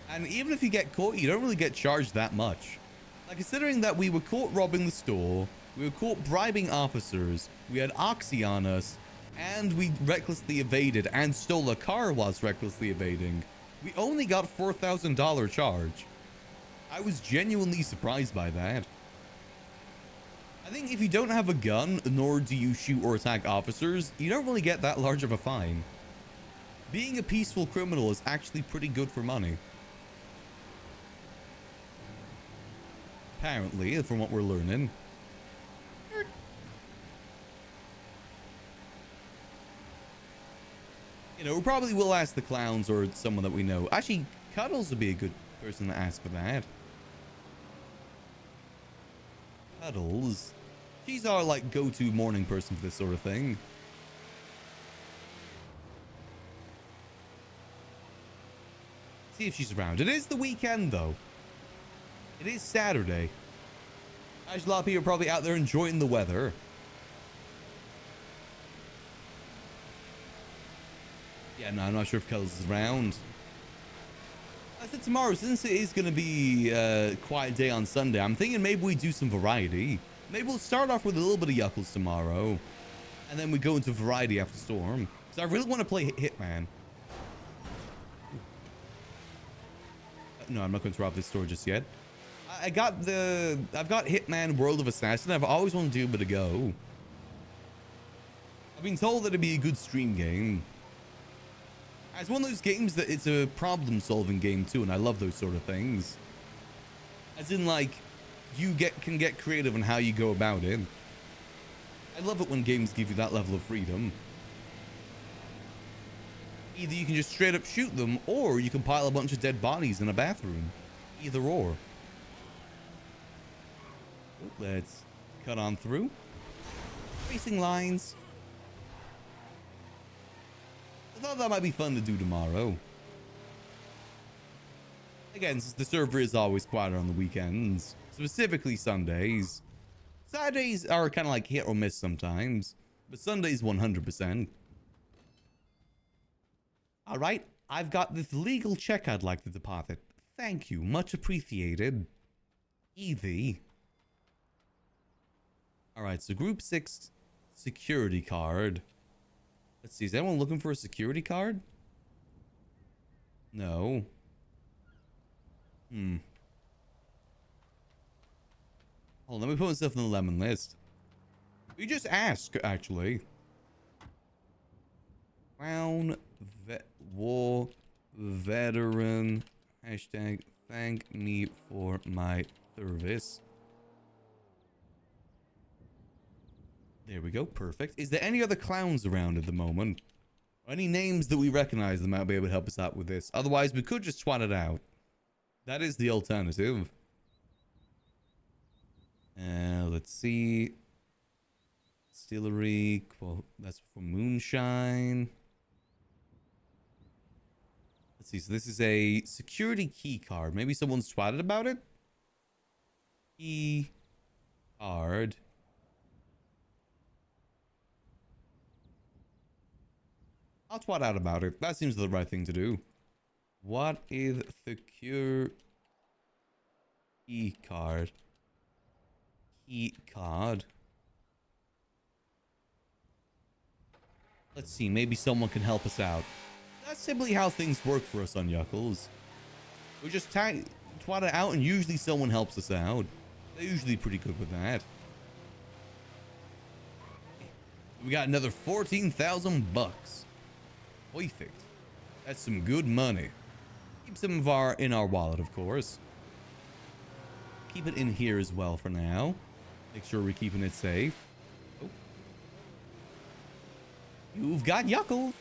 And even if you get caught, you don't really get charged that much. Like, considering that we were caught robbing the store, we were caught bribing officers, we had Oxy on us, and we recklessly evaded and stole a car whilst recklessly evading. We only got $4,000 charge. I was genuinely surprised by that. I think if you don't have a gun, nor do you shoot or attack officers, you don't really get that large of a fine. Being a peaceful criminal is actually pretty good for money. Apparently, from what we're learning. You know, we probably will ask the clowns or someone that we know. Actually, Cuddles would be a good person to ask for that. Cuddles. She's our, like, go-to morning person for this sort of thing. See if she's around. It is the weekend, though. It is Saturday. Actually, a lot of people are probably out there enjoying the weather. Yeah, no, I'm not sure if Cuddles is around. I said tomorrow, since it is going to be a quiet day on Sunday, I'm thinking maybe we do some variety. Maybe we'll start off with a little bit of Yuckles tomorrow. And then we go into variety after Storm. So I really want to play Hitman. No, I'm not going to rob this store just yet. I've got Hitman World of Assassin. I've always wanted to give it a go. I've been told that it'd be a good stream game. It's one of those games that it's a problem-solving game too, and I love those sort of things. As in, like, you can get creative in how you go about it. I love it when games give you that level of freedom. Either you can just straight up shoot them, or you can pile a bunch of dead bodies in a bathroom. Either or. Let's cut on through. Racing lines. I thought that might be fun to do tomorrow. Again, since the server is always quieter on the weekends, specifically Sundays. Saturdays are kind of like hit or miss sometimes, but Sundays 100%. All right, I've got this legal check I'd like to deposit. Thank you, much appreciated. Evie. All right, so group 6 security card. Let's see, is anyone looking for a security card? No. Hold on, let me put myself in the lemon list. We just ask, actually. Crown War Veteran. Hashtag thank me for my service. There we go, perfect. Is there any other clowns around at the moment? Or any names that we recognize that might be able to help us out with this? Otherwise, we could just swat it out. That is the alternative. Let's see. Distillery. Well, that's for moonshine. Let's see. So this is a security key card. Maybe someone's twatted about it. Key card. I'll twat out about it. That seems the right thing to do. What is secure key card? Key card. Let's see. Maybe someone can help us out. That's simply how things work for us on Yuckles. We just twat it out, and usually someone helps us out. They're usually pretty good with that. We got another 14,000 bucks. Perfect. That's some good money. Keep some of in our wallet, of course. Keep it in here as well for now. Make sure we're keeping it safe. Oh. You've got Yuckles.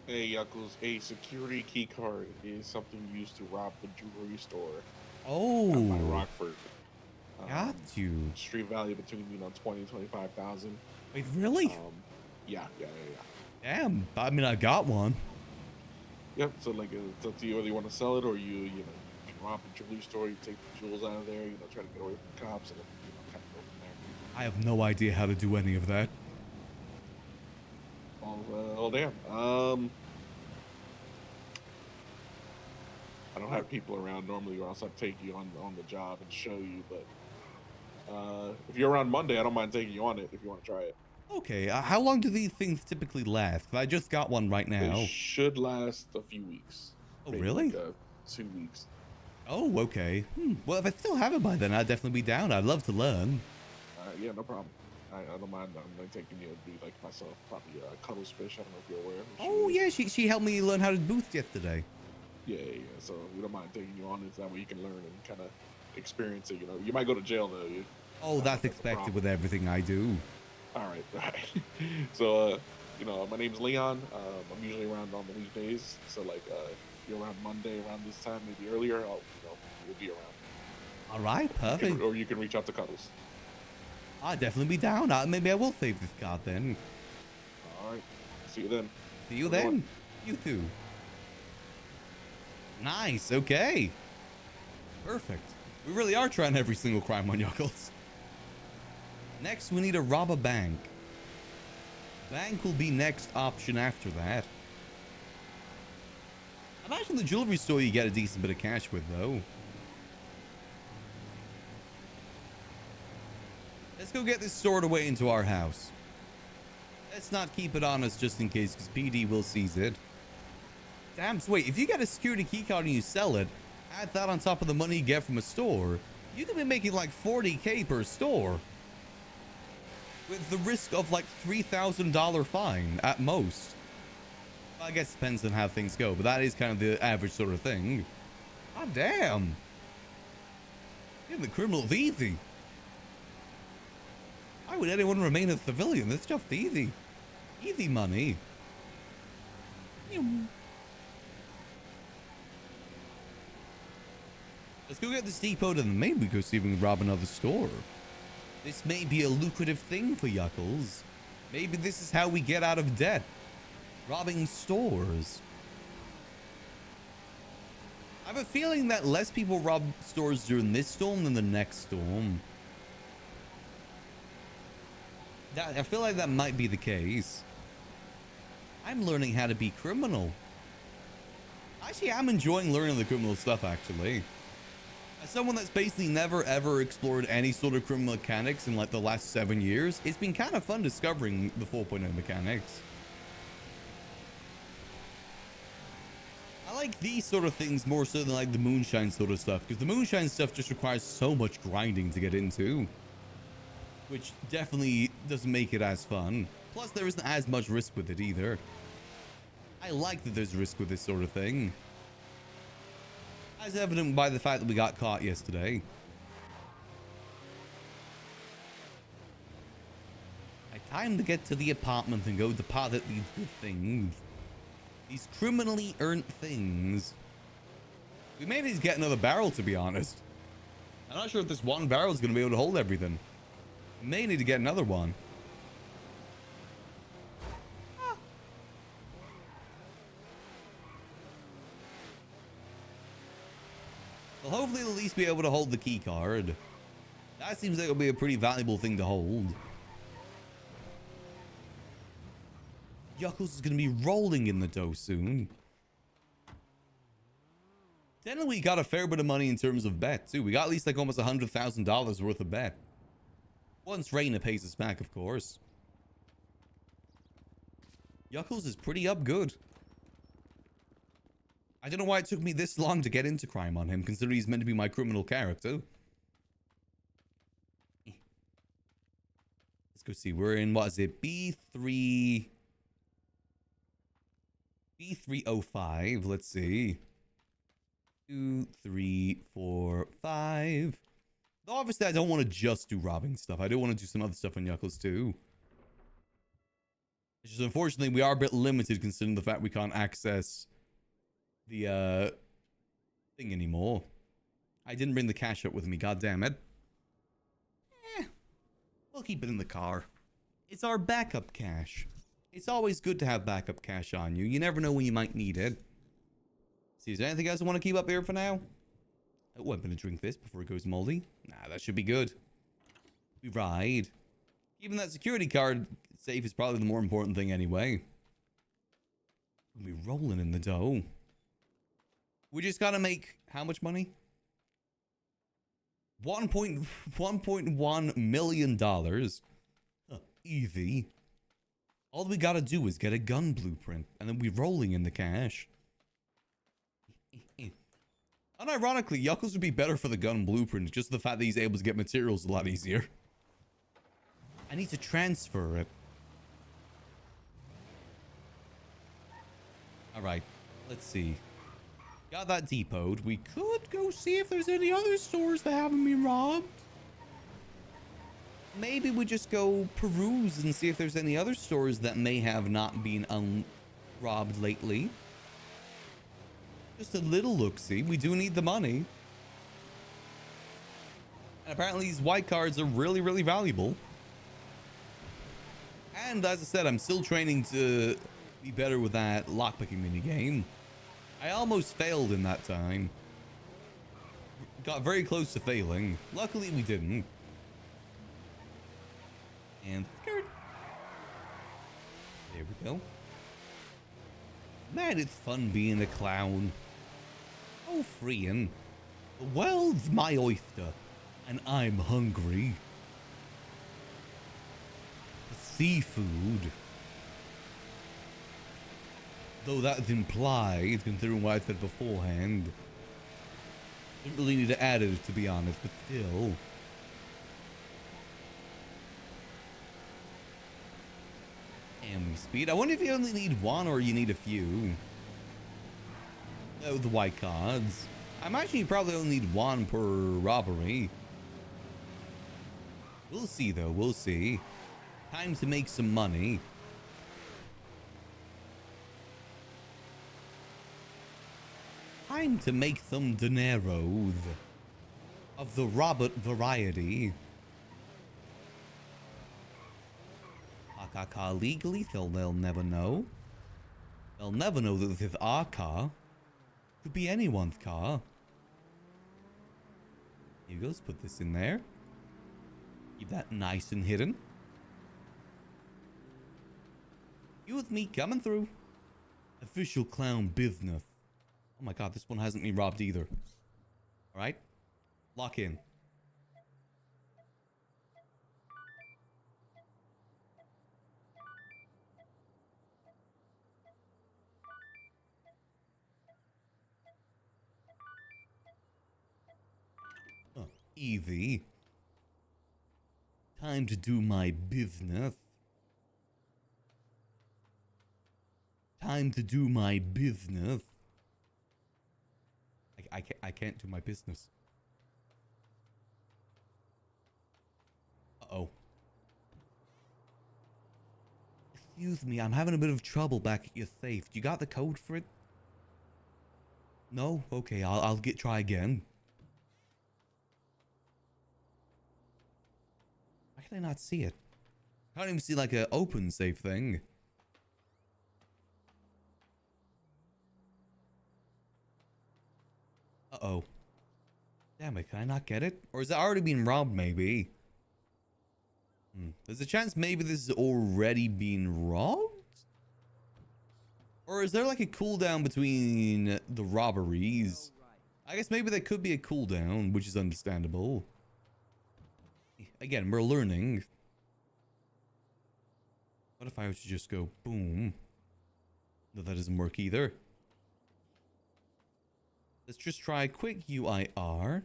Hey, Yuckles, a security key card is something used to rob the jewelry store. Oh. By Rockford. Got you. Street value between, 20 and 25,000. Wait, really? Yeah. Damn. I mean, I got one. Yep. So like, it's up to you whether you want to sell it or you can rob the jewelry store. You take the jewels out of there. Try to get away from the cops and kind of go from there. I have no idea how to do any of that. Oh damn. I don't have people around normally, or else I'd take you on the job and show you. But if you're around Monday, I don't mind taking you on it if you want to try it. Okay. How long do these things typically last? 'Cause I just got one right now. It should last a few weeks. Oh, Maybe really? Like, 2 weeks. Oh, okay. Well, if I still have it by then, I'd definitely be down. I'd love to learn. Yeah, no problem. I don't mind. I'm like taking you to be like myself. Probably Cuddles Fish. I don't know if you're aware who Oh, she is. yeah, she helped me learn how to booth yesterday. Yeah. So we don't mind taking you on it. That way you can learn and kind of experience it. You know, you might go to jail though. If, Oh, I don't know if that's that's a expected problem. with everything I do. All right, all right. So, you know, my name's Leon. I'm usually around on the weekdays. So, like, if you're around Monday around this time, maybe earlier, we'll be around. All right, perfect. Or you can reach out to Cuddles. I'll definitely be down. Maybe I will save this card then. All right. See you then. See you Have a good one. then. You too. Nice. Okay. Perfect. We really are trying every single crime on Yuckles. Next, we need to rob a bank. Bank will be next option after that. I imagine the jewelry store you get a decent bit of cash with, though. Let's go get this stored away into our house. Let's not keep it on us just in case, because PD will seize it. Damn, so wait, if you get a security key card and you sell it, add that on top of the money you get from a store, you could be making like 40K per store. With the risk of like $3,000 fine at most. Well, I guess it depends on how things go, but that is kind of the average sort of thing. God damn. Even the criminal's easy. Why would anyone remain a civilian? That's just easy. Easy money. Let's go get this depot and then maybe go see if we can rob another store. This may be a lucrative thing for Yuckles. Maybe this is how we get out of debt. Robbing stores. I have a feeling that less people rob stores during this storm than the next storm. I feel like that might be the case. I'm learning how to be criminal. Actually, I'm enjoying learning the criminal stuff, actually. As someone that's basically never ever explored any sort of criminal mechanics in like the last 7 years, it's been kind of fun discovering the 4.0 mechanics. I like these sort of things more so than like the moonshine sort of stuff, because the moonshine stuff just requires so much grinding to get into, which definitely doesn't make it as fun. Plus, there isn't as much risk with it either. I like that there's risk with this sort of thing. As evident by the fact that we got caught yesterday. Time to get to the apartment and go deposit these good things. These criminally earned things. We may need to get another barrel, to be honest. I'm not sure if this one barrel is going to be able to hold everything. We may need to get another one. Well, hopefully it'll at least be able to hold the key card. That seems like it'll be a pretty valuable thing to hold. Yuckles is going to be rolling in the dough soon. Then we got a fair bit of money in terms of bet too. We got at least like almost $100,000 worth of bet. Once Reina pays us back, of course. Yuckles is pretty up good. I don't know why it took me this long to get into crime on him, considering he's meant to be my criminal character. Let's go see. We're in, what is it? B305. Let's see. 2, 3, 4, 5. Obviously, I don't want to just do robbing stuff. I do want to do some other stuff on Yuckles too. It's just unfortunately, we are a bit limited considering the fact we can't access the thing anymore. I didn't bring the cash up with me, god damn it. We'll keep it in the car. It's our backup cash. It's always good to have backup cash on you. You never know when you might need it. See, is there anything else I want to keep up here for now? Oh, I'm gonna drink this before it goes moldy. Nah, that should be good. We ride. Even that security card safe is probably the more important thing anyway. We'll be rolling in the dough. We just gotta make how much money? $1.1 million. Easy. All we gotta do is get a gun blueprint, and then we're rolling in the cash. Unironically, Yuckles would be better for the gun blueprint, just the fact that he's able to get materials a lot easier. I need to transfer it. All right, let's see. Got that depoted. We could go see if there's any other stores that haven't been robbed. Maybe we just go peruse and see if there's any other stores that may have not been robbed lately. Just a little look-see. We do need the money. And apparently these white cards are really, really valuable. And as I said, I'm still training to be better with that lockpicking minigame. I almost failed in that time. Got very close to failing. Luckily we didn't. And skirt. There we go. Man, it's fun being a clown. Oh, freeing. The world's my oyster, and I'm hungry. The seafood. Though that's implied, considering what I said beforehand. Didn't really need to add it, to be honest, but still. And we speed. I wonder if you only need one or you need a few. Oh, the white cards. I imagine you probably only need one per robbery. We'll see though, we'll see. Time to make some money. Time to make some dineros of the Robert variety. Park our car legally, so they'll never know. They'll never know that this is our car. Could be anyone's car. Here goes, put this in there. Keep that nice and hidden. You with me coming through. Official clown business. Oh my god, this one hasn't been robbed either. Alright. Lock in. Oh, easy. Time to do my business. Time to do my business. I can't do my business. Uh-oh. Excuse me, I'm having a bit of trouble back at your safe. You got the code for it? No? Okay, I'll try again. Why can I not see it? I can't even see like a open safe thing. Uh-oh. Damn it, can I not get it? Or is it already been robbed, maybe? There's a chance maybe this is already been robbed? Or is there like a cooldown between the robberies? I guess maybe there could be a cooldown, which is understandable. Again, we're learning. What if I were to just go boom? No, that doesn't work either. Let's just try quick UIR.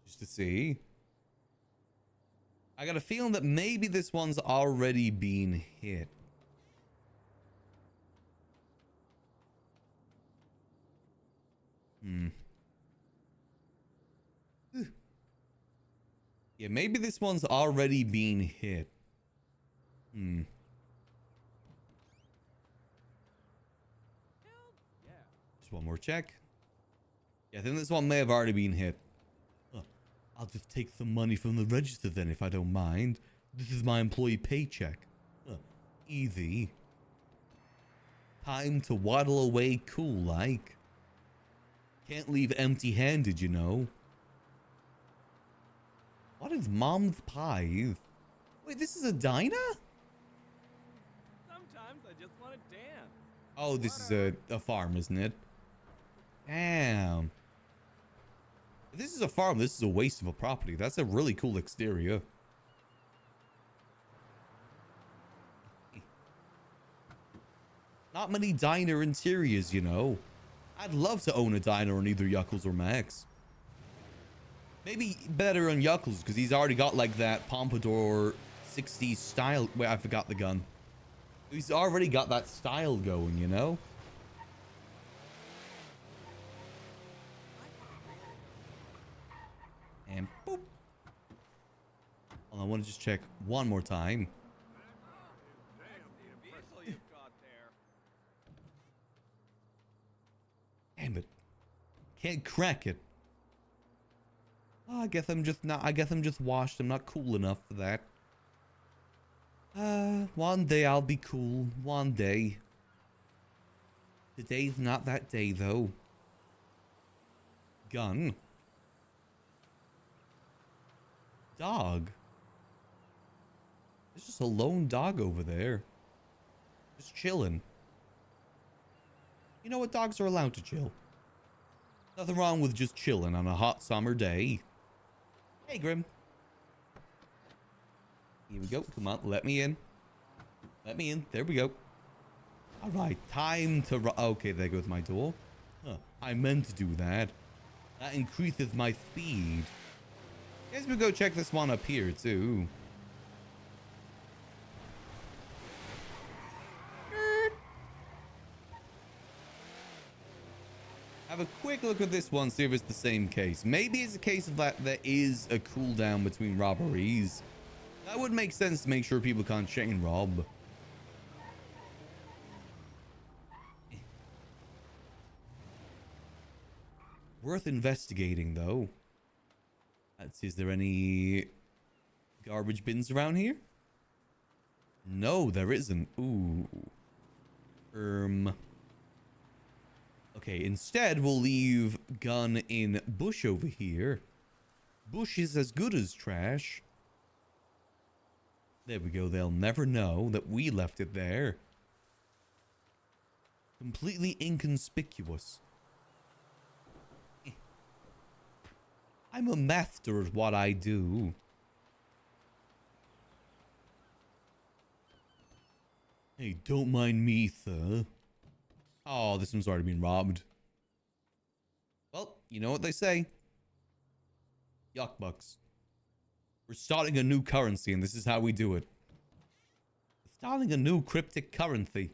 Just to see. I got a feeling that maybe this one's already been hit. Yeah, maybe this one's already been hit. Just one more check. Yeah, I think this one may have already been hit. I'll just take some money from the register then, if I don't mind. This is my employee paycheck. Easy. Time to waddle away cool like. Can't leave empty-handed, you know. What is Mom's Pies? Wait, this is a diner? Sometimes I just want to dance. Oh, this is a farm, isn't it? Damn. If this is a farm, this is a waste of a property. That's a really cool exterior. Not many diner interiors, you know. I'd love to own a diner on either Yuckles or Max. Maybe better on Yuckles because he's already got like that pompadour 60s style. Wait, I forgot the gun. He's already got that style going, you know? And boop. Hold on, I want to just check one more time. Damn, the vehicle you've got there. Damn it. Can't crack it. Oh, I guess I'm just washed. I'm not cool enough for that. One day I'll be cool. One day. Today's not that day, though. Gun. Dog. There's just a lone dog over there. Just chilling. You know what? Dogs are allowed to chill. Nothing wrong with just chilling on a hot summer day. Hey, Grim. Here we go. Come on, let me in. Let me in. There we go. All right, time to... Okay, there goes my door. Huh, I meant to do that. That increases my speed. Guess we'll go check this one up here, too. Have a quick look at this one, see if it's the same case. Maybe it's a case of that there is a cooldown between robberies. That would make sense to make sure people can't chain rob. Worth investigating, though. Let's see, is there any garbage bins around here? No, there isn't. Ooh. Okay, instead we'll leave gun in bush over here. Bush is as good as trash. There we go. They'll never know that we left it there. Completely inconspicuous. I'm a master at what I do. Hey, don't mind me, sir. Oh, this one's already been robbed. Well, you know what they say. Yuck bucks. We're starting a new currency, and this is how we do it. We're starting a new cryptic currency.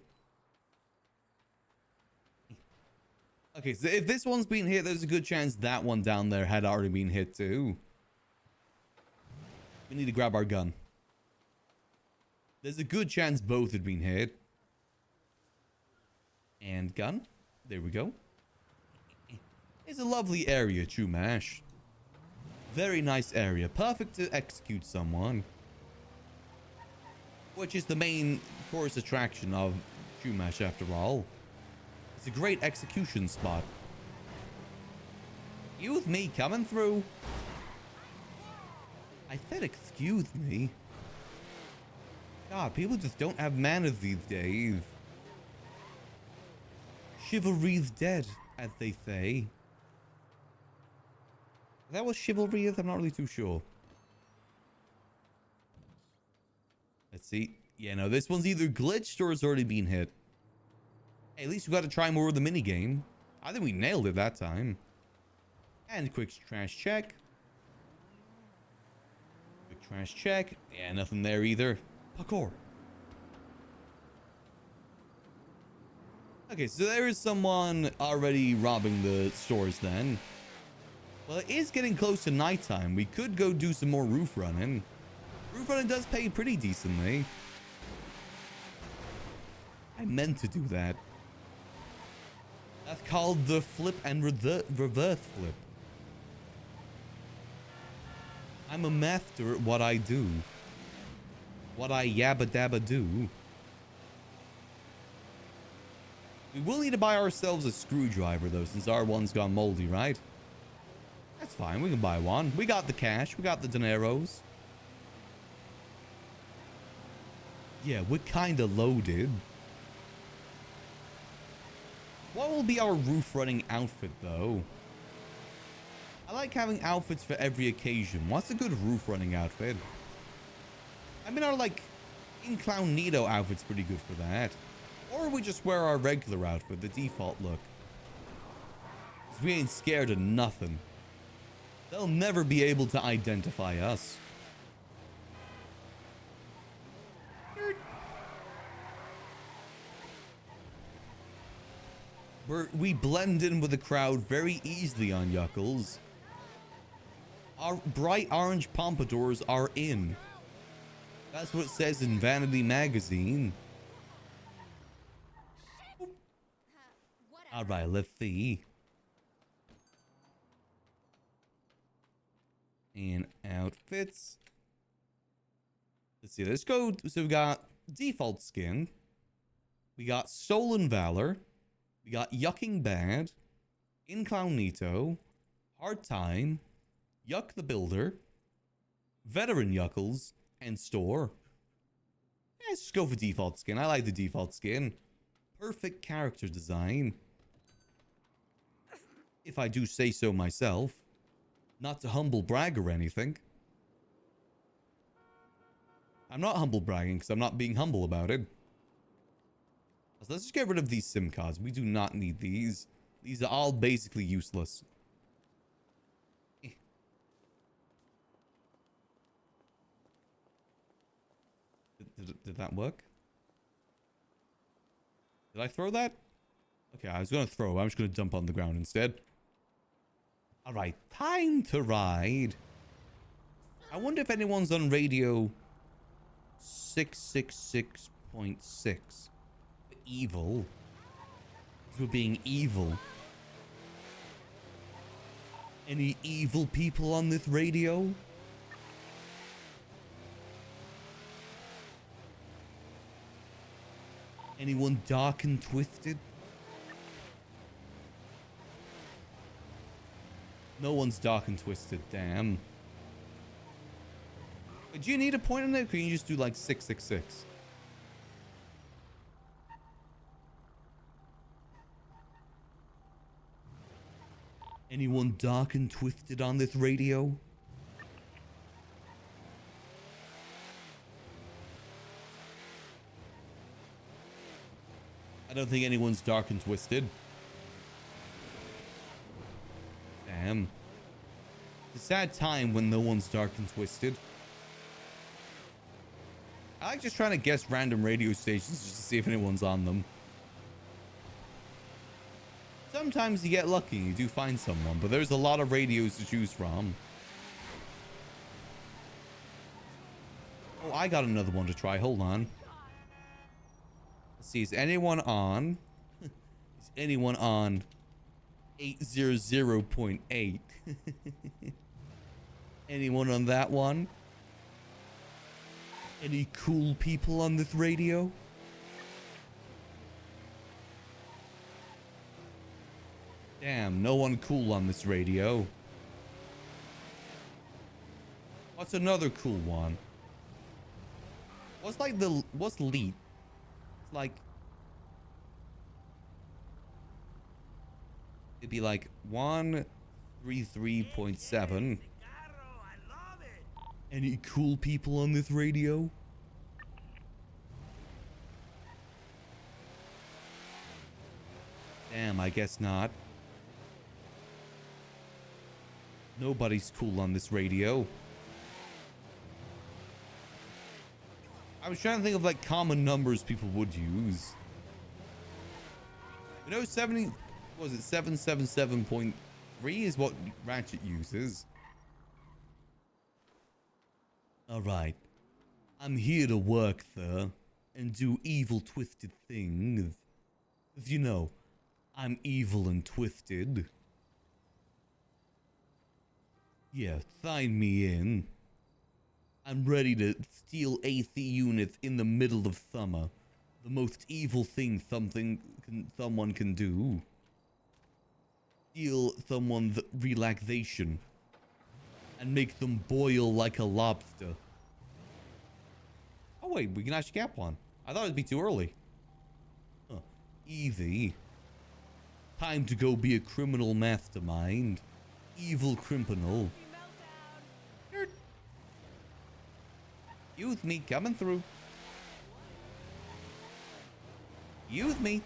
Okay, so if this one's been hit, there's a good chance that one down there had already been hit too. We need to grab our gun. There's a good chance both had been hit. And gun. There we go. It's a lovely area, Chumash. Very nice area. Perfect to execute someone. Which is the main tourist attraction of Chumash, after all. It's a great execution spot. Excuse me coming through. I said excuse me. God, people just don't have manners these days. Chivalry's dead, as they say. Is that what chivalry is? I'm not really too sure. Let's see. Yeah, no, this one's either glitched or it's already been hit. Hey, at least we got to try more of the minigame. I think we nailed it that time. And quick trash check. Quick trash check. Yeah, nothing there either. Parkour. Okay, so there is someone already robbing the stores then. Well, it is getting close to nighttime. We could go do some more roof running. Roof running does pay pretty decently. I meant to do that. That's called the flip and reverse flip. I'm a master at what I do. What I yabba dabba do. We will need to buy ourselves a screwdriver though, since our one's gone moldy, right? That's fine, we can buy one. We got the cash, we got the dineros. Yeah, we're kinda loaded. What will be our roof running outfit though? I like having outfits for every occasion. What's a good roof running outfit? I mean, our like Inclownito outfit's pretty good for that. Or we just wear our regular outfit, the default look. 'Cause we ain't scared of nothing. They'll never be able to identify us. We blend in with the crowd very easily on Yuckles. Our bright orange pompadours are in. That's what it says in Vanity Magazine. Whatever. Alright, let's see. And outfits. Let's see, let's go. So we got default skin. We got Stolen Valor. We got Yucking Bad. Incognito. Hard Time. Yuck the Builder. Veteran Yuckles. And Store. Yeah, let's just go for default skin. I like the default skin. Perfect character design. If I do say so myself. Not to humble brag or anything. I'm not humble bragging because I'm not being humble about it. So let's just get rid of these SIM cards. We do not need these. These are all basically useless. Did that work? Did I throw that? Okay, I was going to throw. I'm just going to dump on the ground instead. Alright, time to ride. I wonder if anyone's on radio 666.6. Evil. We're being evil. Any evil people on this radio? Anyone dark and twisted? No one's dark and twisted, damn. Do you need a point on it? Or can you just do like 666? Anyone dark and twisted on this radio? I don't think anyone's dark and twisted. Damn. It's a sad time when no one's dark and twisted. I like just trying to guess random radio stations just to see if anyone's on them. Sometimes you get lucky and you do find someone, but there's a lot of radios to choose from. Oh, I got another one to try. Hold on. Let's see. Is anyone on? Is anyone on 800.8? Anyone on that one? Any cool people on this radio? Damn, no one cool on this radio. What's another cool one? What's lead? It's like it'd be like 133.7. Any cool people on this radio? Damn, I guess not. Nobody's cool on this radio. I was trying to think of like common numbers people would use. You know, 777.3 is what Ratchet uses. Alright. I'm here to work, sir, and do evil, twisted things. As you know, I'm evil and twisted. Yeah, sign me in. I'm ready to steal AC units in the middle of summer. The most evil thing someone can do. Steal someone's relaxation. And make them boil like a lobster. Oh wait, we can actually get one. I thought it'd be too early. Huh. Easy. Time to go be a criminal mastermind. Evil criminal. Excuse me, coming through. Excuse me.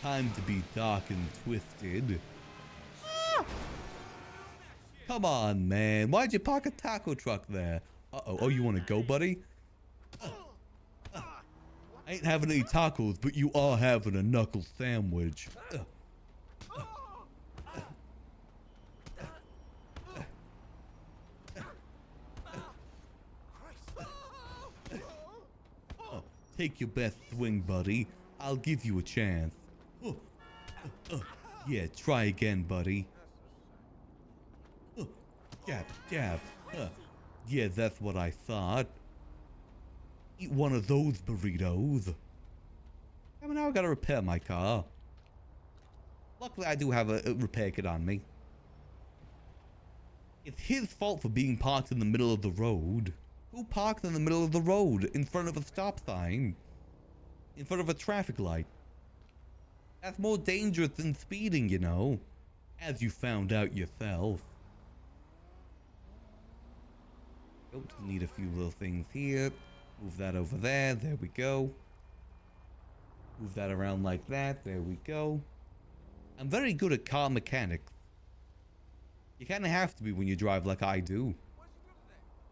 Time to be dark and twisted. Ah! Come on, man. Why'd you park a taco truck there? Uh-oh. Oh, you want to go, buddy? I ain't having any tacos, but you are having a knuckle sandwich. Take your best swing, buddy. I'll give you a chance. Yeah, try again, buddy. Jab, jab. Yeah, that's what I thought. Eat one of those burritos. I mean, now I gotta repair my car. Luckily, I do have a repair kit on me. It's his fault for being parked in the middle of the road. Who parked in the middle of the road in front of a stop sign? In front of a traffic light? That's more dangerous than speeding, you know. As you found out yourself. Oh, need a few little things here. Move that over there. There we go. Move that around like that. There we go. I'm very good at car mechanics. You kind of have to be when you drive like I do.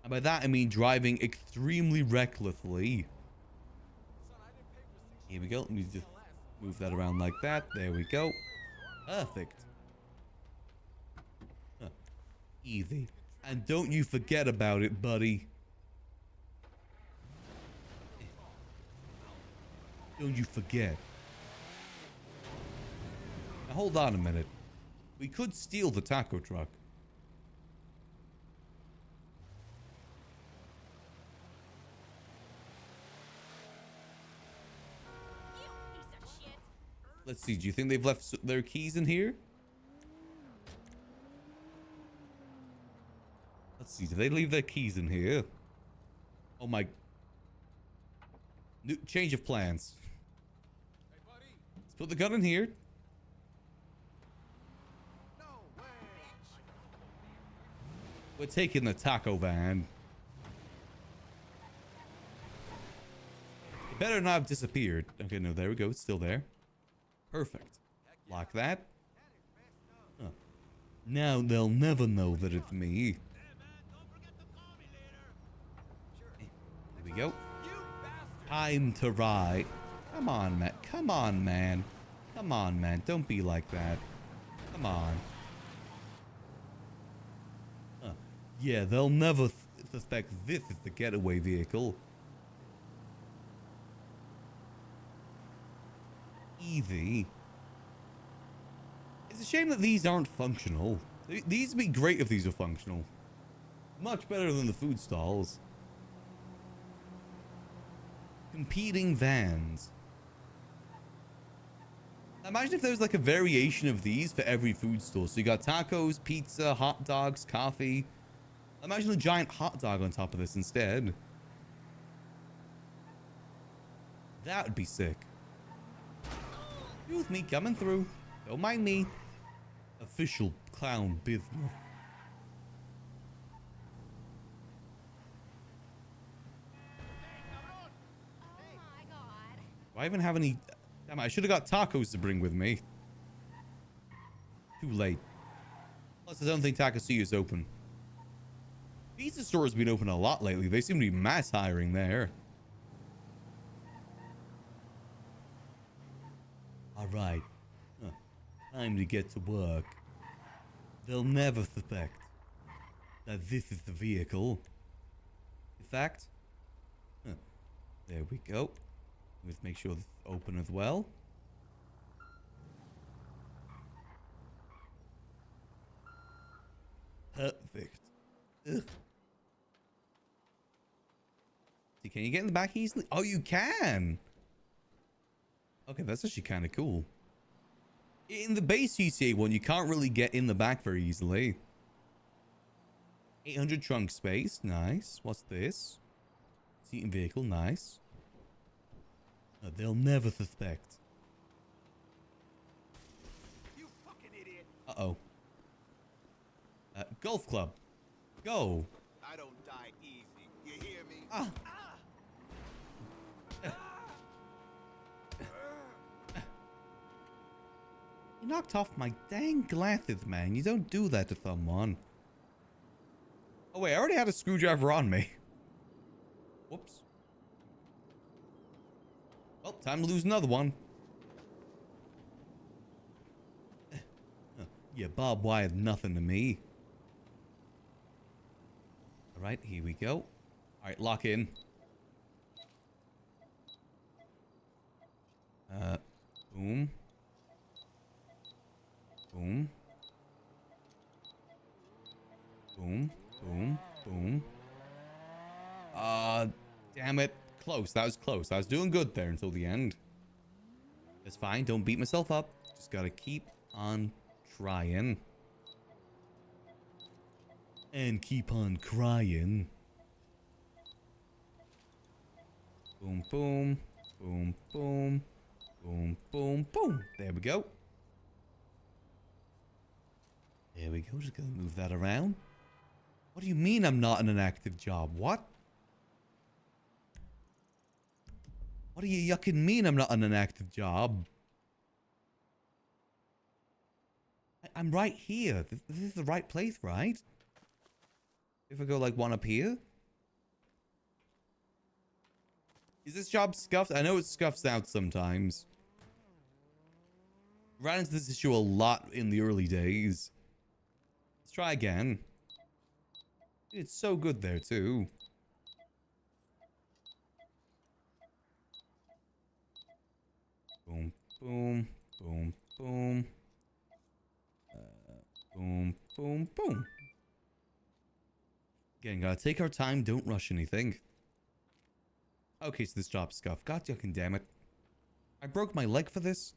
And by that I mean driving extremely recklessly. Here we go. Let me just move that around like that. There we go. Perfect. Easy. And don't you forget about it, buddy. Don't you forget. Now hold on a minute. We could steal the taco truck. You piece of shit. Let's see. Do you think they've left their keys in here? Let's see. Do they leave their keys in here? Oh my. New change of plans. Hey, buddy. Let's put the gun in here. No way. We're taking the taco van. It better not have disappeared. Okay, no, there we go. It's still there. Perfect. Lock that. Huh. Now they'll never know that it's me. Here we go. Time to ride. Come on, man. Come on, man. Come on, man. Don't be like that. Come on. Yeah, they'll never suspect this is the getaway vehicle. Easy. It's a shame that these aren't functional. These would be great if these were functional. Much better than the food stalls. Competing vans. Imagine if there was like a variation of these for every food store. So you got tacos, pizza, hot dogs, coffee. Imagine a giant hot dog on top of this instead. That would be sick. Excuse me, coming through. Don't mind me. Official clown business. Oh my god. Do I even have any? Damn it, I should have got tacos to bring with me. Too late. Plus, I don't think Tacosia is open. Pizza store has been open a lot lately. They seem to be mass hiring there. Alright. Time to get to work. They'll never suspect that this is the vehicle. In fact, there we go. Let's make sure this is open as well. Perfect. Ugh. See, can you get in the back easily? Oh, you can! Okay, that's actually kind of cool. In the base GTA one, you can't really get in the back very easily. 800 trunk space. Nice. What's this? Seating vehicle. Nice. They'll never suspect. You fucking idiot. Uh-oh. Golf club. Go. I don't die easy. You hear me? Ah. You knocked off my dang glasses, man. You don't do that to someone. Oh, wait. I already had a screwdriver on me. Whoops. Oh, time to lose another one. Yeah, barbed wire, nothing to me. All right, here we go. All right, lock in. Boom. Boom. Boom. Boom. Boom. Damn it. Close. That was close. I was doing good there until the end. That's fine. Don't beat myself up. Just gotta keep on trying. And keep on crying. Boom, boom. Boom, boom. Boom, boom, boom. There we go. There we go. Just gonna move that around. What do you mean I'm not in an active job? What? What do you yucking mean I'm not in an active job? I'm right here. This is the right place, right? If I go like one up here? Is this job scuffed? I know it scuffs out sometimes. Ran into this issue a lot in the early days. Let's try again. It's so good there too. Boom, boom, boom, boom. Boom, boom, boom. Again, gotta take our time, don't rush anything. Okay, so this job's scuffed. God yucking damn it. I broke my leg for this.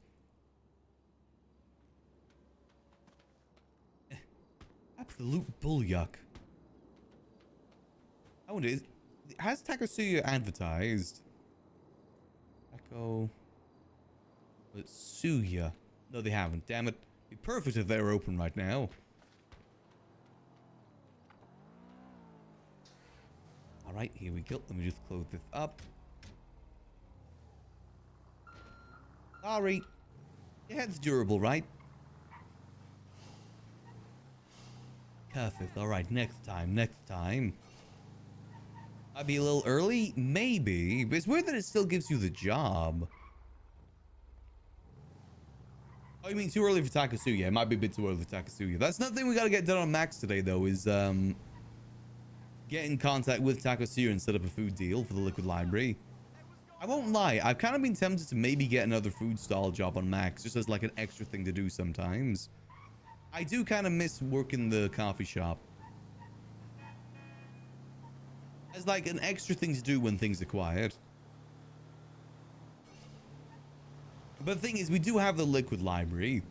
Absolute bull yuck. I wonder, has Takasuya advertised? Taco... But Suya. No, they haven't. Damn it. It'd be perfect if they were open right now. Alright, here we go. Let me just close this up. Sorry. Yeah, it's durable, right? Perfect. Alright, next time, next time. I'd be a little early? Maybe. But it's weird that it still gives you the job. Oh, you mean too early for Takasuya? It might be a bit too early for Takasuya. That's another thing we gotta get done on Max today, though, is get in contact with Takasuya and set up a food deal for the Liquid Library. I won't lie, I've kind of been tempted to maybe get another food stall job on Max, just as like an extra thing to do sometimes. I do kind of miss working the coffee shop. As like an extra thing to do when things are quiet. But the thing is, we do have the Liquid Library.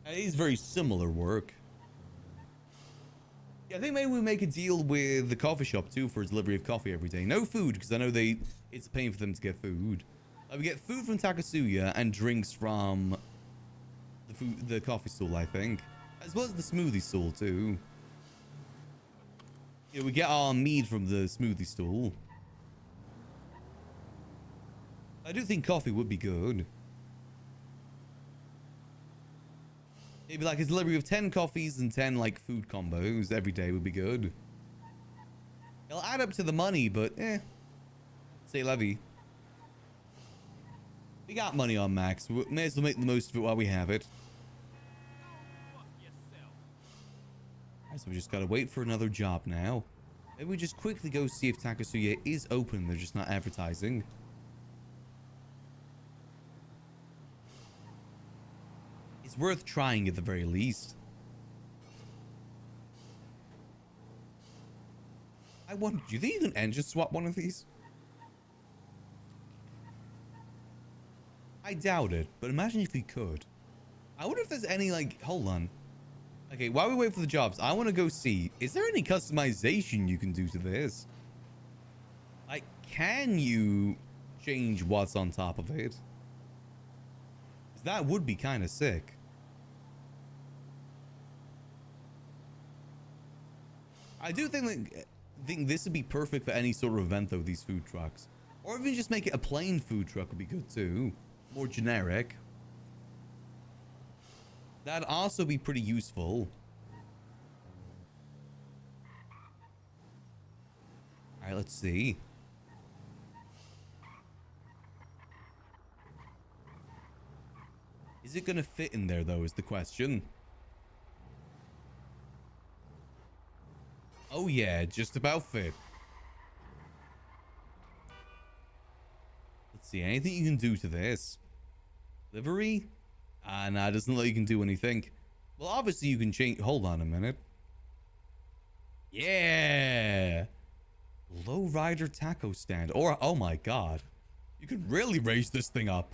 It is very similar work. Yeah, I think maybe we make a deal with the coffee shop too for delivery of coffee every day. No food, because I know it's a pain for them to get food. We get food from Takasuya and drinks from the coffee stall, I think. As well as the smoothie stall too. Yeah, we get our mead from the smoothie stall. I do think coffee would be good. Maybe like a delivery of 10 coffees and 10 like food combos every day would be good. It'll add up to the money, but say levy. We got money on Max. We may as well make the most of it while we have it. Alright, so we just gotta wait for another job now. Maybe we just quickly go see if Takasuya is open. They're just not advertising. It's worth trying at the very least. I wonder, do you think you can engine swap one of these? I doubt it, but imagine if you could. I wonder if there's any, like, hold on. Okay, while we wait for the jobs, I want to go see, is there any customization you can do to this? Like, can you change what's on top of it? 'Cause that would be kind of sick. I do think this would be perfect for any sort of event, though, these food trucks. Or even just make it a plain food truck would be good, too. More generic. That'd also be pretty useful. Alright, let's see. Is it gonna fit in there though, is the question. Oh yeah, just about fit. Let's see, anything you can do to this? Livery? Ah, nah, it doesn't look like you can do anything. Well, obviously you can change. Hold on a minute. Yeah! Lowrider taco stand. Or, oh my god. You could really raise this thing up.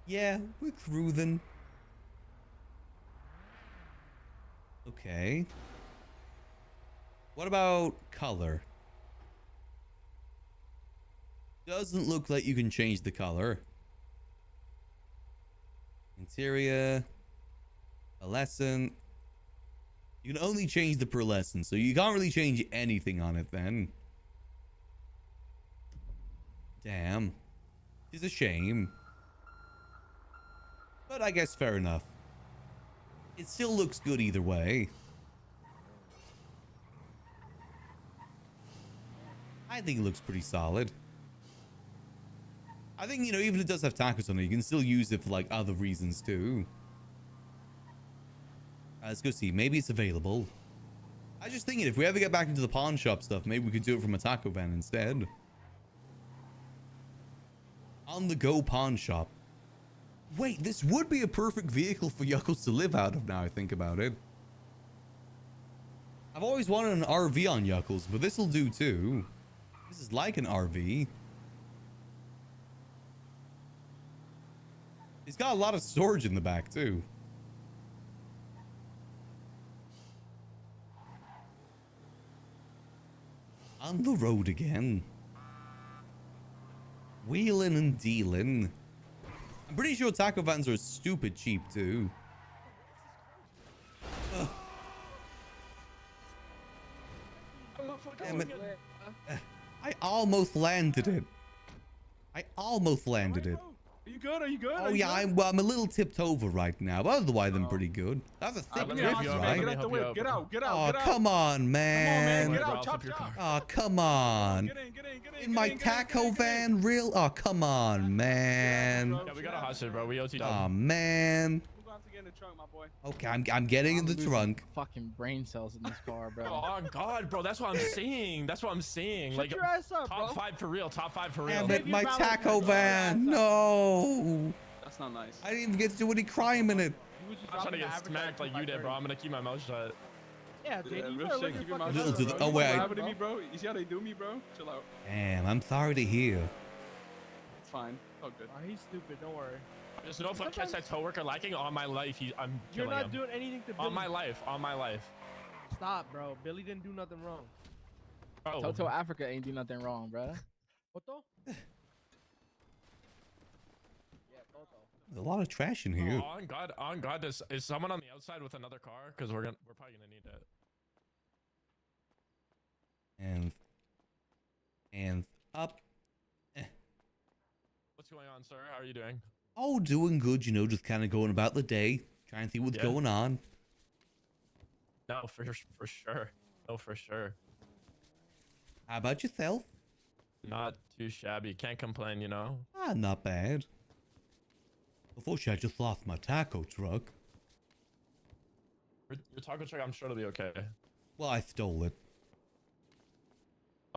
Yeah, we're cruising. Okay. What about color? Doesn't look like you can change the color. Interior. Pearlescent. You can only change the pearlescent, so you can't really change anything on it then. Damn. It's a shame. But I guess fair enough. It still looks good either way. I think it looks pretty solid. I think, you know, even if it does have tacos on it, you can still use it for like other reasons too. Let's go see. Maybe it's available. I was just thinking, if we ever get back into the pawn shop stuff, maybe we could do it from a taco van instead. On the go pawn shop. Wait, this would be a perfect vehicle for Yuckles to live out of now I think about it. I've always wanted an RV on Yuckles, but this will do too. This is like an RV. It's got a lot of storage in the back too. On the road again. Wheeling and dealing. I'm pretty sure taco vans are stupid cheap too. Ugh. Damn it. I almost landed it. I almost landed it. Are you good? Are you good? Oh yeah, I'm a little tipped over right now, but otherwise I'm pretty good. That's a thick Get drift, out, right? get out the whip. Get out. Get out. Oh, Get out. come on, man. Get out. Chop, chop. Oh, come on. Get in. In my taco van, real? Oh, come on, man. Yeah, we got a hostage, bro. We OT Oh, man. We're going to get in the trunk, my boy. Okay, I'm getting in the losing trunk. Fucking brain cells in this car, bro. Oh God, bro, that's what I'm seeing. That's what I'm seeing. Shut Like your ass up, top bro. 5 for real. Top 5 for real. Damn it, Maybe my probably taco could. van. No. That's not nice. I didn't even get to do any crime in it. I'm trying to get smacked like you did, bro. I'm gonna keep my mouth shut. Yeah, Yeah, dude, you real better shit. look Keep your your mouth fucking Little shut, to bro. the- oh, You see wait, what I- happened to me, bro? You see how they do me, bro? Chill out. Damn, I'm sorry to hear. It's fine. Oh, good. Oh, he's stupid. Don't worry. There's no fuck catch that toe worker lacking on my life. I'm You're killing not him. doing anything to Billy. On my life. On my life. Stop, bro. Billy didn't do nothing wrong. Bro. Toto Africa ain't do nothing wrong, bro. What though? Yeah, Toto. There's a lot of trash in here. On God, is someone on the outside with another car? Because we're probably gonna need it. And up. What's going on, sir? How are you doing? Oh, doing good, you know, just kind of going about the day, trying to see what's Yeah. going on. No, for sure. No, for sure. How about yourself? Not too shabby. Can't complain, you know. Ah, not bad. Unfortunately, I just lost my taco truck. Your taco truck, I'm sure it'll be okay. Well, I stole it.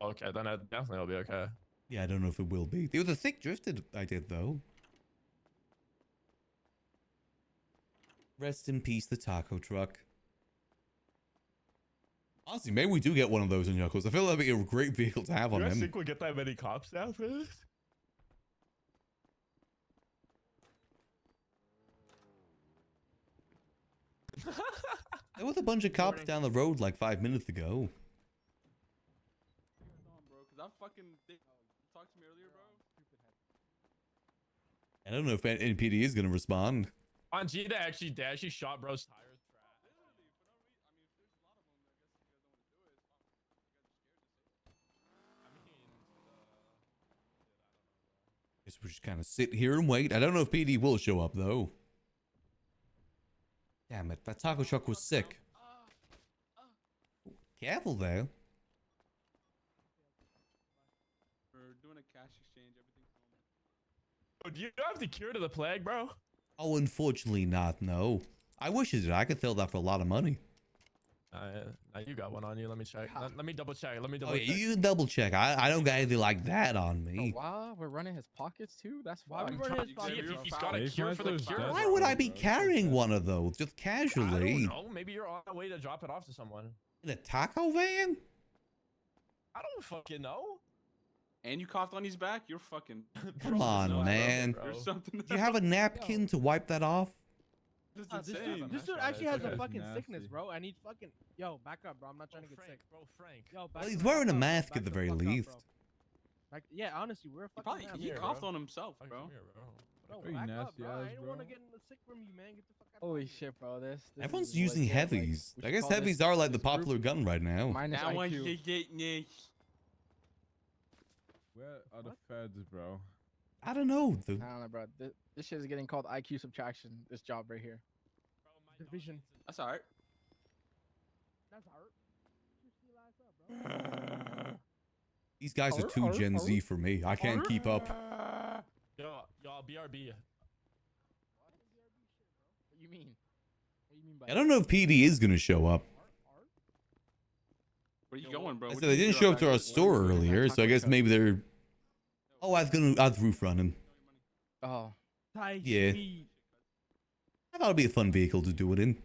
Okay, then it definitely will be okay. Yeah, I don't know if it will be. There was a thick drifted I did, though. Rest in peace, the taco truck. Honestly, maybe we do get one of those in Yuckles. I feel that'd be a great vehicle to have on You guys him. think we'll get that many cops now for this? There was a bunch of cops down the road like 5 minutes ago. Bro, because I fucking... They talked to me earlier, bro. I don't know if NPD is going to respond. On G, they actually shot bro's tires. Guess we'll just kind of sit here and wait. I don't know if PD will show up, though. Damn it, that taco truck was sick. Careful, though. We're doing a cash exchange. Everything's normal. Oh, do you have the cure to the plague, bro? Oh, unfortunately not, no. I wish it did. I could sell that for a lot of money. Now you got one on you. Let me check. Let me double check. Let me Oh, double yeah, check. you can double check. I don't got anything like that on Oh, me. wow, we're running his pockets too. That's Why fine. we I'm running trying his to see pockets, if bro? He's got a Safe cure for the Master's cure. dead, Why bro. would I be Bro, carrying so one of those? Just I casually. don't know. Maybe you're on the way to drop it off to someone. In a taco van? I don't fucking know. And you coughed on his back? You're fucking. Come on, Bro, man. bro. You're something. Do you have a napkin to wipe that off? That's This insane. dude, I'm this not dude sure. actually It's has a okay. fucking Nasty. sickness, bro. I need fucking. Yo, back up, bro. I'm not trying to get sick. Bro, Frank. Yo, back Well, he's the wearing a fuck up, bro. mask Back at the very fuck up, least. bro. Yeah, honestly, we're a He fucking. probably family, he here, coughed bro. on himself, Fucking bro. come here, bro. Bro, Very back up, nasty bro. I ass, didn't bro. want to get sick from you, man. Get the fuck out. Holy shit, bro. This Everyone's is using legit, like, heavies. we I should guess call this- heavies are like the this group popular gun right now. Minus That one IQ. you get nice. Where are the feds, bro? I don't know. I don't know, bro. This shit is getting called IQ subtraction. This job right here. Division. That's alright. That's hurt. Just relax up, bro. These guys are Arr, too arr, Gen arr. Z for me. I can't keep up. Yo, BRB. What you mean? What do you mean by I don't know if PD is going to show up. Where you going, bro? I What said they you didn't do show out up to back our there? store doing? earlier, so I guess maybe they're... Oh, I was roof running. Oh, Tai Yeah. Chi. I thought it'd be a fun vehicle to do it in.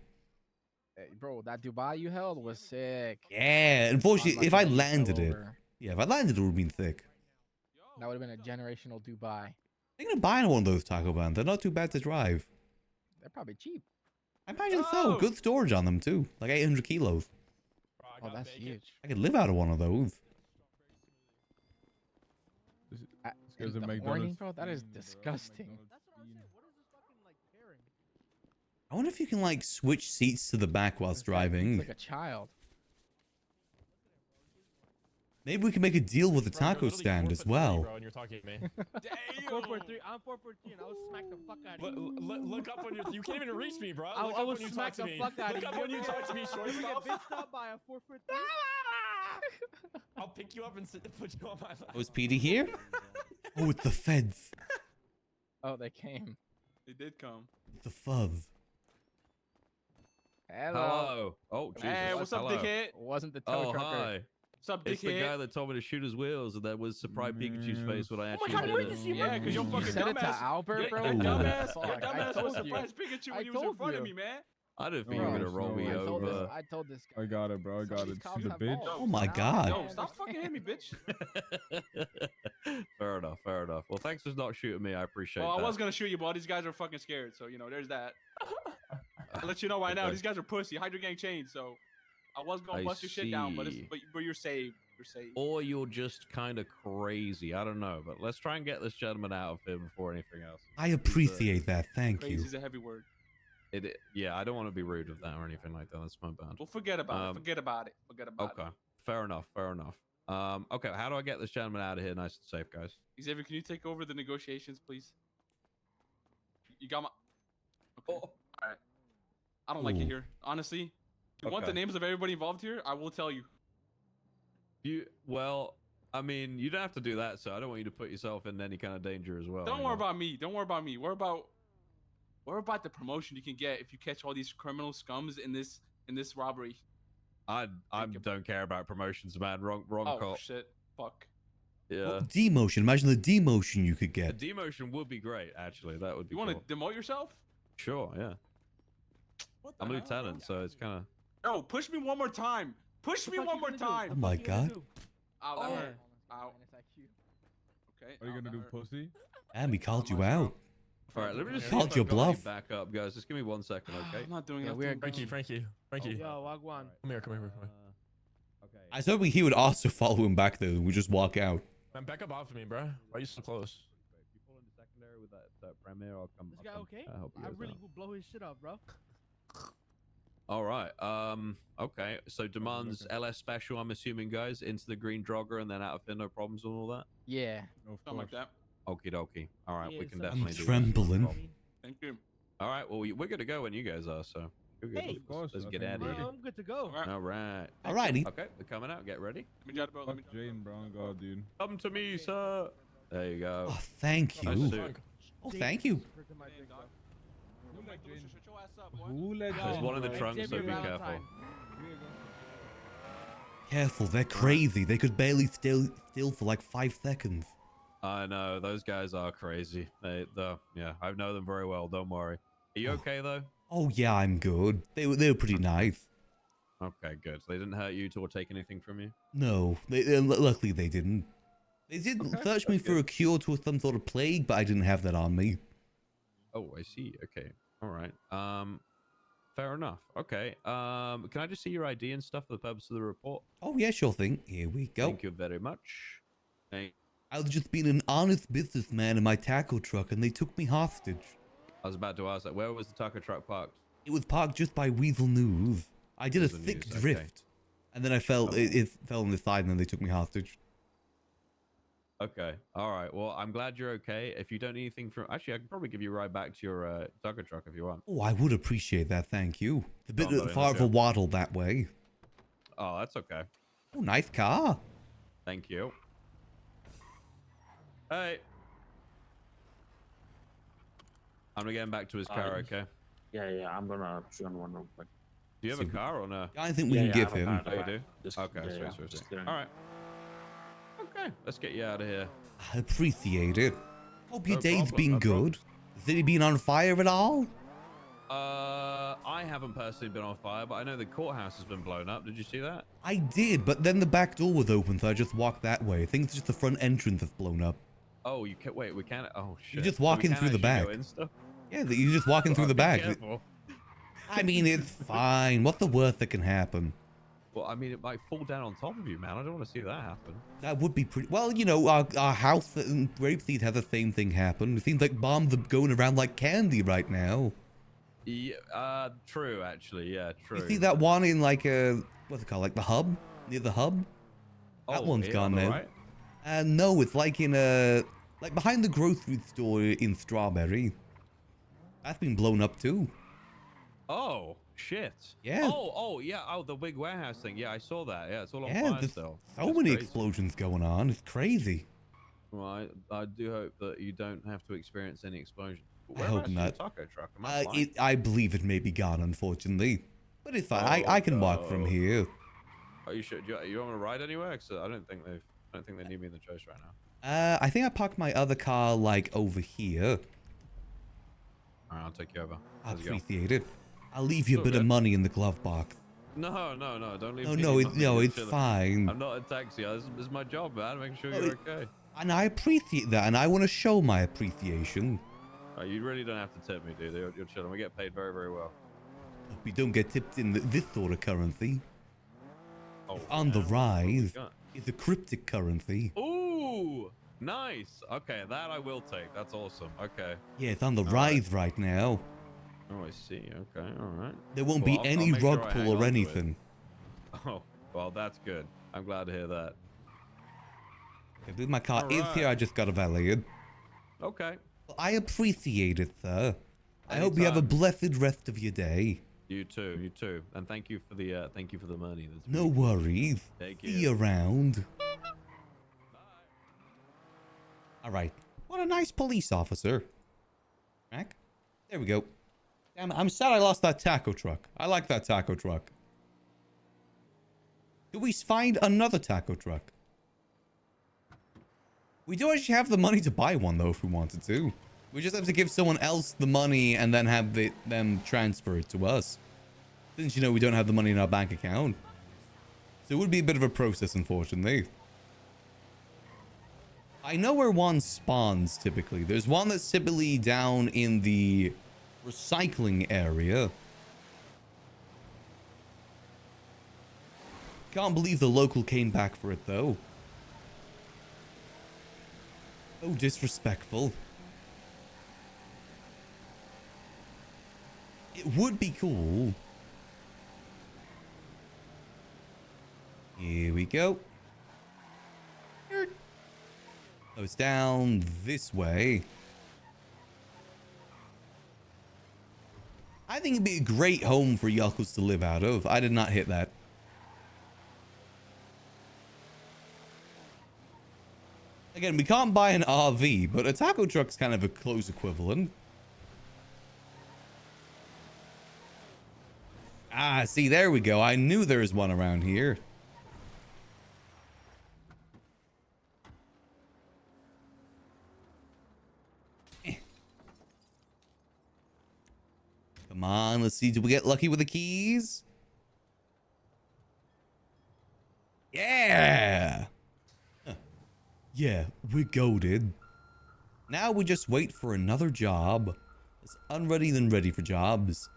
hey, bro, that Dubai you held was sick. Yeah, unfortunately, if Unlucky I that you fell landed it... over. Yeah, if I landed it, it would have been thick. That would have been a generational Dubai. Thinking of buying one of those taco vans. They're not too bad to drive. They're probably cheap. I imagine so. Oh! Good storage on them, too. Like 800 kilos. Bro, I Oh, got that's bacon. huge. I could live out of one of those. This guy's a In the McDonald's morning, bro, that is fiend, bro. disgusting. McDonald's That's what I'm fiend. saying. What is this fucking like pairing? I wonder if you can, like, switch seats to the back whilst This guy eats driving. like a child. Maybe we can make a deal with the Bro, you're taco literally stand 4'3", as well. Bro, and you're talking to me. Damn. 443. I'm 443, and I will smack the fuck out of you. Look up when you can't even reach me, bro. I Look will up when you smack talk to the me. fuck out of Look you. up when you talk to me, short You get stuff. bitched up by a 443. I'll pick you up and put you on my lap. Oh, is PD here? Oh, it's the feds. Oh, they came. They did come. The fuzz. Hello. Oh, Jesus. Hey, what's up, Hello. dickhead? Wasn't the tow Oh, trucker. hi. What's up, It's the guy dickhead? that told me to shoot his wheels, and that was surprise Pikachu's Mm. face when I Oh my actually God, did where'd it. you see Yeah, because your You fucking said it to dumbass. Albert, Your, bro? your Ooh. dumbass, Fuck, your I dumbass told was you. surprised Pikachu I when he was in told front of you. me, man. I didn't think Oh, you were gonna it's roll no me way. over. I told this guy. I got it, bro. I Some got of these it. cops She's a have bitch. balls. Oh my Now I God. Yo, understand stop this fucking shit. hitting me, bitch. Fair enough. Fair enough. Well, thanks for not shooting me. I appreciate Well, that. I was gonna shoot you, but all these guys are fucking scared. So there's that. I'll let you know right now. Okay. These guys are pussy. Hydro gang chained. So I was gonna I bust your shit down, but see. but you're saved. You're saved. Or you're just kind of crazy. I don't know. But let's try and get this gentleman out of here before anything else. I appreciate that. Thank Crazy you. is a heavy word. Yeah, I don't want to be rude with that or anything like that. That's my bad. Well, forget about it. Um, Forget about it. Forget about Okay. it. Fair enough. Fair enough. Okay. How do I get this gentleman out of here nice and safe, guys? Xavier, can you take over the negotiations, please? You got my. Okay. All right. I don't like it Ooh. here. Honestly, if you want the Okay. names of everybody involved here, I will tell you. Well, I mean, you don't have to do that, so I don't want you to put yourself in any kind of danger as well. Don't you worry know? about me. Don't worry about me. Worry about the promotion you can get if you catch all these criminal scums in this robbery. I Think about- don't care about promotions, man. Wrong Oh call. shit! Fuck. Yeah. What demotion? Imagine the demotion you could A get. demotion would be great, actually. That would be You want cool. to demote yourself? Sure, yeah. What the I'm hell? lieutenant, so it's kind of. No, push me one more time. Push me one more time. Oh my God. Ow, that hurt. Ow. Minus IQ. Okay. What are you ow, gonna that do, hurt. pussy? And we called you much, bro. out. All right, let me just see Called if your I've got any bluff. backup, guys. Just give me 1 second, okay? I'm not doing Yeah, nothing. we're- Frankie. Yo, Wagwan. Come here, come here. Okay. I was hoping he would also follow him back though. We just walk out. Man, back up off of me, bro. Why are you so close? If you fall into secondary with that premier, I'll come. This I'll guy come, okay? help you I guys really out. will blow his shit up, bro. All right. Okay. So demands LS special. I'm assuming, guys, into the green jogger and then out of here, no problems and all that. Yeah. Of Something like course. that. Okie dokie. All right, Yeah, we can so- I'm definitely do trembling. that. No problem. Thank you. All right. Well, we're gonna go when you guys are. So. You're good. Hey. Of course, Let's I get think out of we're here. ready. I'm good to go. All right. All right. Alrighty. Okay, we're coming out. Get ready. Let me jot about. Let me. Fuck Jane, bro. God, dude. Come to me, sir. There you go. Oh, thank Nice you. suit. Oh, thank you. There's one in the trunk, so be careful. Careful, they're crazy. They could barely still for like 5 seconds. I know, those guys are crazy. Yeah, I know them very well, don't worry. Are you okay, though? Oh yeah, I'm good. They were pretty nice. Okay, good. So they didn't hurt you or take anything from you? No, luckily they didn't. They did search me for a cure to some sort of plague, but I didn't have that on me. Oh, I see. Okay. All right. Fair enough. Okay. Can I just see your ID and stuff for the purpose of the report? Oh yeah, sure thing. Here we go. Thank you very much. Hey. I was just being an honest businessman in my taco truck, and they took me hostage. I was about to ask that. Where was the taco truck parked? It was parked just by Weasel News. I did a thick drift, and then I fell. It fell on the side, and then they took me hostage. Okay. All right. Well, I'm glad you're okay. If you don't need anything from... Actually, I can probably give you a ride back to your taco truck if you want. Oh, I would appreciate that. Thank you. It's a bit buddy, far let's of a go. waddle that way. Oh, that's okay. Oh, nice car. Thank you. Hey. I'm gonna get him back to his car, okay? Yeah, I'm gonna show him one real quick. Do you have a car or no? I think we can give him. Oh, you do? Just, Okay, yeah, sweet. All right. Okay, let's get you out of here. I appreciate it. Hope your No day's problem, been no good. problem. The city been on fire at all? I haven't personally been on fire, but I know the courthouse has been blown up. Did you see that? I did, but then the back door was open, so I just walked that way. I think it's just the front entrance that's blown up. Oh, you can't wait. We can't. Oh shit. You just So we walk in can't through the actually back. go in stuff? Yeah, you're just walking through the Be back. careful. I mean, it's fine. What's the worst that can happen? Well, I mean, it might fall down on top of you, man. I don't want to see that happen. That would be pretty... Well, you know, our house in Grapeseed had the same thing happen. It seems like bombs are going around like candy right now. Yeah, true, actually. Yeah, true. You see that one in like what's it called? Like the hub? Near the hub? That one's here gone on the now. right? No, it's like in like behind the grocery store in Strawberry. That's been blown up too. Oh, shit. Yeah. Oh, yeah. Oh, the big warehouse thing. Yeah, I saw that. Yeah, it's all on Yeah, fire there's still. so That's many crazy. explosions going on. It's crazy. Well, I do hope that you don't have to experience any explosions. But I where hope else is not. your taco truck? Am I blind? I believe it may be gone, unfortunately. But it's fine. I can walk from here. Are you sure? Do you want me to ride anywhere? 'Cause I don't think they need me in the chase right now. I think I parked my other car like over here. All right, I'll take you over. I Let's go. appreciate it. I'll leave you a It's all bit of good. money in the glove box. No, don't leave No, me. no, any it's money. no, You're it's chilling. fine. I'm not a taxi. This is my job, man. Making sure Oh, you're okay. And I appreciate that, and I want to show my appreciation. You really don't have to tip me, dude. You're chilling. We get paid very, very well. We don't get tipped in this sort of currency. Oh, It's on the yeah. What have we rise. got? It's a cryptic currency. Ooh, nice. Okay, that I will take. That's awesome. Okay. Yeah, it's on the All rise right now. Oh, I see. Okay, all right. There won't Well, be I'll any make sure rug I hang pull on or to it. anything. Oh, well, that's good. I'm glad to hear that. If my car is Alright. here, I just got to valet it. Okay. Well, I appreciate it, sir. I hope you have a Anytime. blessed rest of your day. You too. And thank you for the money. That's No really- worries. Thank See you you. around. Alright. What a nice police officer. Back. There we go. Damn it, I'm sad I lost that taco truck. I like that taco truck. Do we find another taco truck? We do actually have the money to buy one, though, if we wanted to. We just have to give someone else the money and then have them transfer it to us. Since, you know, we don't have the money in our bank account. So it would be a bit of a process, unfortunately. I know where one spawns, typically. There's one that's typically down in the recycling area. Can't believe the local came back for it, though. Oh, disrespectful. It would be cool. Here we go. So it's down this way. I think it'd be a great home for Yuckles to live out of. I did not hit that. Again, we can't buy an RV, but a taco truck's kind of a close equivalent. Ah, see, there we go. I knew there was one around here. Come on, let's see. Did we get lucky with the keys? Yeah. Huh. Yeah, we're goated. Now we just wait for another job. It's unready than ready for jobs.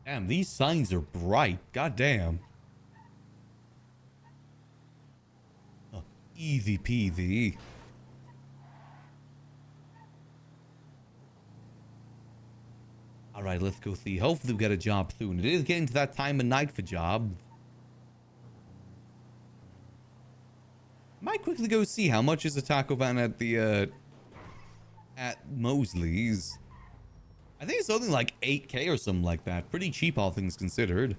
Damn, these signs are bright. God damn. Oh, easy peasy. Alright, let's go see. Hopefully we get a job soon. It is getting to that time of night for jobs. Might quickly go see how much is a taco van at the at Mosley's. I think it's something like 8K or something like that. Pretty cheap, all things considered.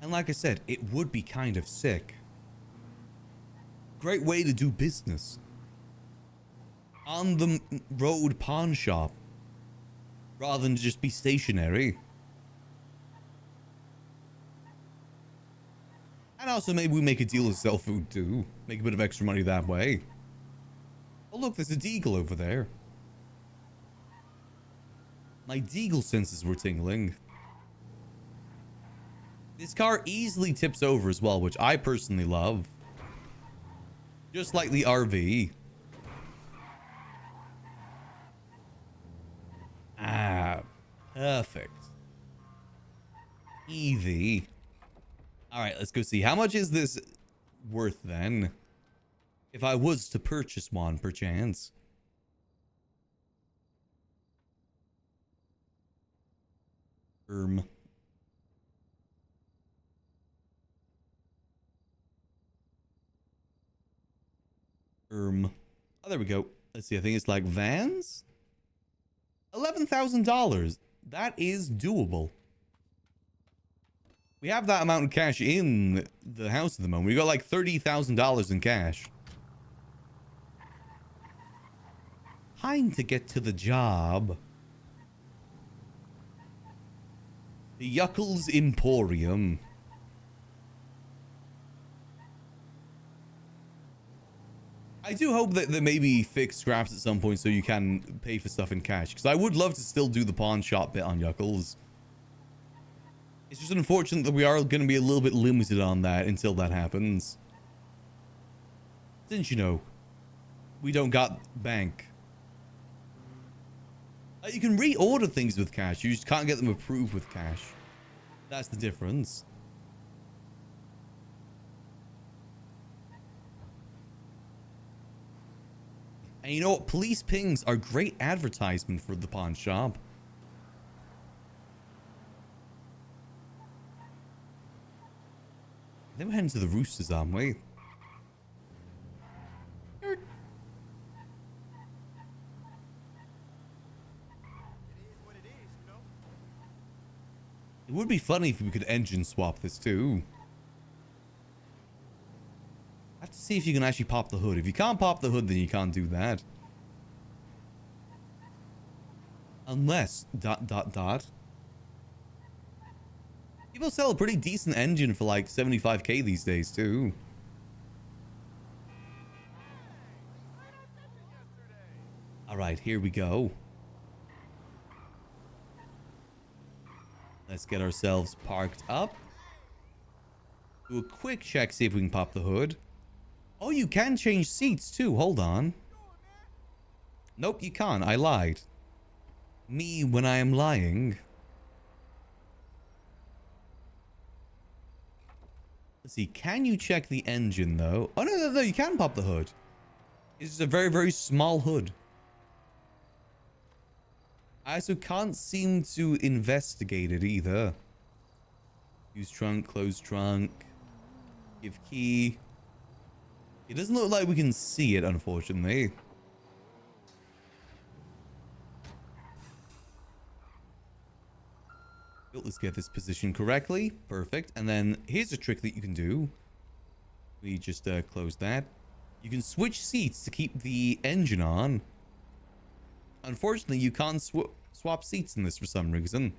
And like I said, it would be kind of sick. Great way to do business. On the road pawn shop. Rather than just be stationary. And also maybe we make a deal to sell food too. Make a bit of extra money that way. Oh look, there's a deagle over there. My deagle senses were tingling. This car easily tips over as well, which I personally love. Just like the RV. Ah, perfect. Easy. All right, let's go see. How much is this worth then? If I was to purchase one, perchance. Oh, there we go. Let's see. I think it's like vans. $11,000. That is doable. We have that amount of cash in the house at the moment. We got like $30,000 in cash. Time to get to the job. The Yuckles Emporium. I do hope that they maybe fix scraps at some point so you can pay for stuff in cash. Because I would love to still do the pawn shop bit on Yuckles. It's just unfortunate that we are going to be a little bit limited on that until that happens. Since, you know, we don't got bank. You can reorder things with cash. You just can't get them approved with cash. That's the difference. And you know what? Police pings are great advertisement for the pawn shop. Then we're heading to the Roosters, aren't we? It would be funny if we could engine swap this too. I have to see if you can actually pop the hood. If you can't pop the hood, then you can't do that. Unless... ... People sell a pretty decent engine for like 75k these days too. Alright, here we go. Let's get ourselves parked up. Do a quick check, see if we can pop the hood. Oh, you can change seats too. Hold on. Nope, you can't. I lied. Me when I am lying. Let's see. Can you check the engine though? Oh, no, you can pop the hood. It's just a very, very small hood. I also can't seem to investigate it either. Use trunk, close trunk. Give key. It doesn't look like we can see it, unfortunately. Let's get this positioned correctly. Perfect. And then here's a trick that you can do. We just close that. You can switch seats to keep the engine on. Unfortunately, you can't swap seats in this for some reason.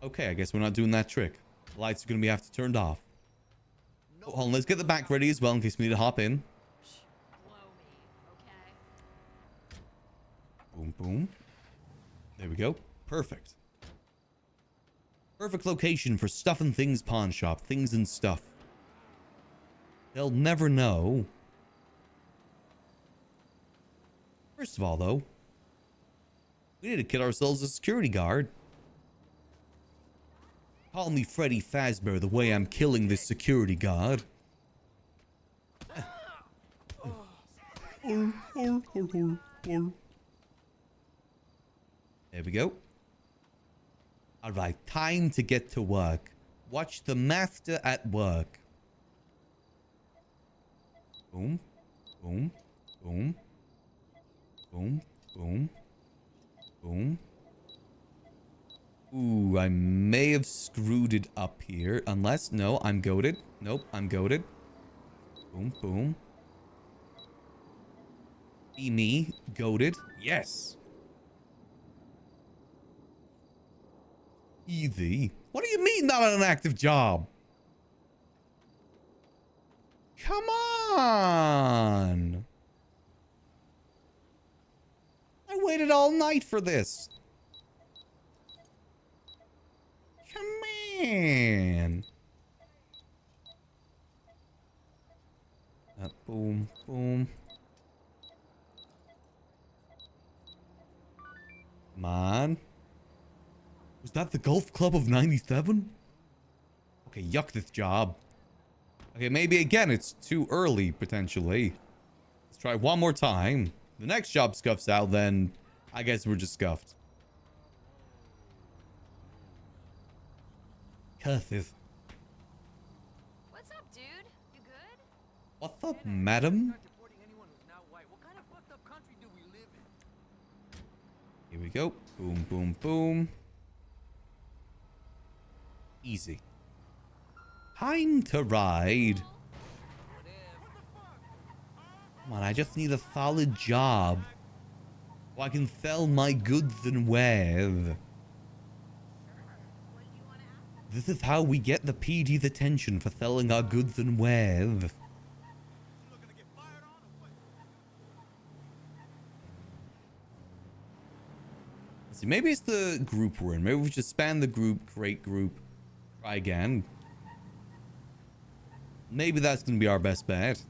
Okay, I guess we're not doing that trick. The lights are going to have to be turned off. Oh, hold on, let's get the back ready as well in case we need to hop in. Blow me, okay? Boom, boom. There we go. Perfect. Perfect location for Stuff and Things pawn shop. Things and stuff. They'll never know. First of all, though, we need to kit ourselves a security guard. Call me Freddy Fazbear the way I'm killing this security guard. There we go. Alright, time to get to work. Watch the master at work. Boom, boom, boom, boom, boom, boom. Ooh, I may have screwed it up here. Unless, no, I'm goated. Nope, I'm goated. Boom, boom. Be me, goated. Yes. Easy. What do you mean not on an active job? Come on. I waited all night for this. Come on. Boom, boom. Come on. Was that the golf club of 97? Okay, yuck this job. Okay, maybe again it's too early, potentially. Let's try one more time. The next job scuffs out, then I guess we're just scuffed. Curses. What's up, dude? You good? What's up, madam? Here we go. Boom, boom, boom. Easy. Time to ride. Come on, I just need a solid job. So I can sell my goods and wares. This is how we get the PD's attention for selling our goods and wares. Let's see, maybe it's the group we're in. Maybe we should span the group, create group, try again. Maybe that's going to be our best bet.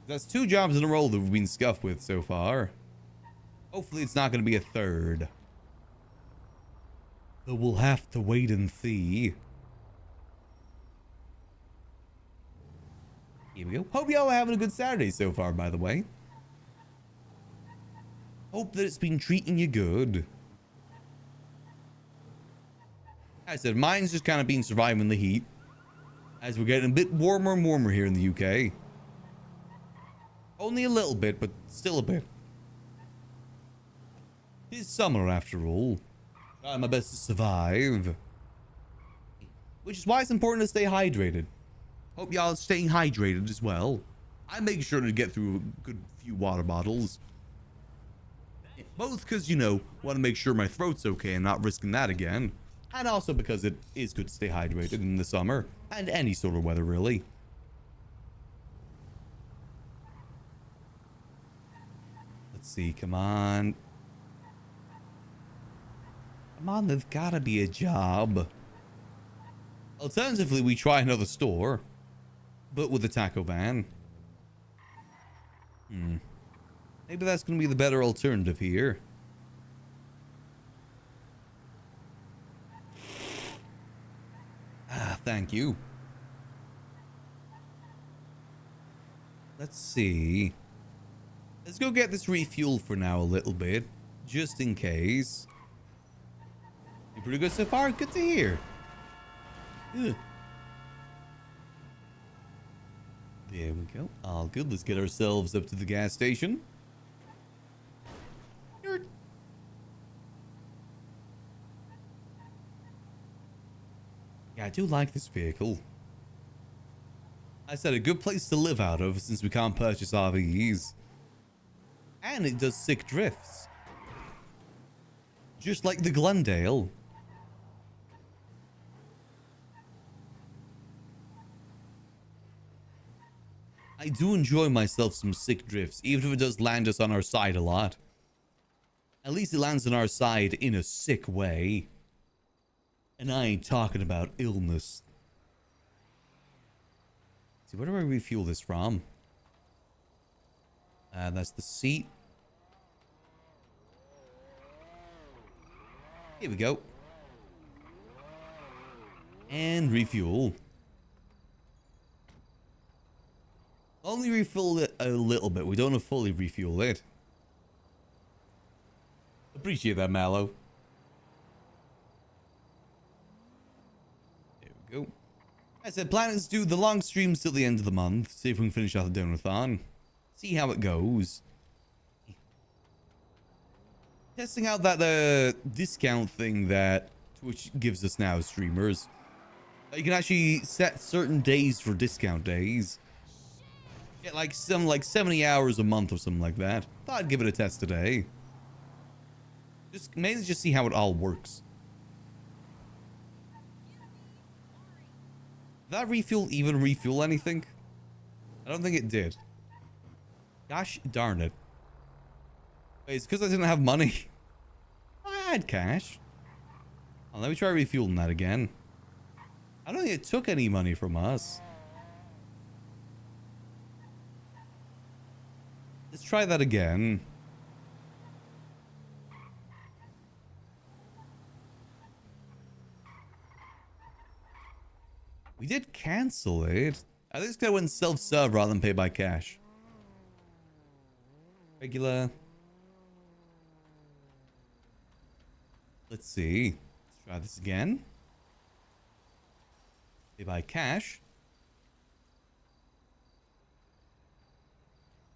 That's 2 jobs in a row that we've been scuffed with so far. Hopefully it's not going to be a third. But we'll have to wait and see. Here we go. Hope y'all are having a good Saturday so far, by the way. Hope that it's been treating you good. As I said, mine's just kind of been surviving the heat. As we're getting a bit warmer and warmer here in the UK. Only a little bit, but still a bit. It's summer after all. Trying my best to survive. Which is why it's important to stay hydrated. Hope y'all are staying hydrated as well. I make sure to get through a good few water bottles. Both because, you know, want to make sure my throat's okay and not risking that again. And also because it is good to stay hydrated in the summer. And any sort of weather, really. Let's see, come on. Come on, there's gotta be a job. Alternatively, we try another store. But with a taco van. Maybe that's gonna be the better alternative here. Ah, thank you. Let's see. Let's go get this refueled for now a little bit. Just in case. You're pretty good so far. Good to hear. Ugh. There we go. All good. Let's get ourselves up to the gas station. Yeah, I do like this vehicle. I said a good place to live out of since we can't purchase RVs. And it does sick drifts. Just like the Glendale. I do enjoy myself some sick drifts, even if it does land us on our side a lot. At least it lands on our side in a sick way. And I ain't talking about illness. See, where do I refuel this from? That's the seat. Here we go. And refuel. Only refuel it a little bit. We don't have to fully refuel it. Appreciate that, Mallow. There we go. I said planners do the long streams till the end of the month. See if we can finish off the donathon. See how it goes. Testing out that discount thing that Twitch gives us now, streamers. You can actually set certain days for discount days. Get like 70 hours a month or something like that. Thought I'd give it a test today. Mainly just see how it all works. Did that refuel even refuel anything? I don't think it did. Gosh darn it. Wait, it's because I didn't have money. I had cash. Oh, let me try refueling that again. I don't think it took any money from us. Let's try that again. We did cancel it. I think it's gonna win self-serve rather than pay by cash. Regular. Let's see. Let's try this again. Pay by cash.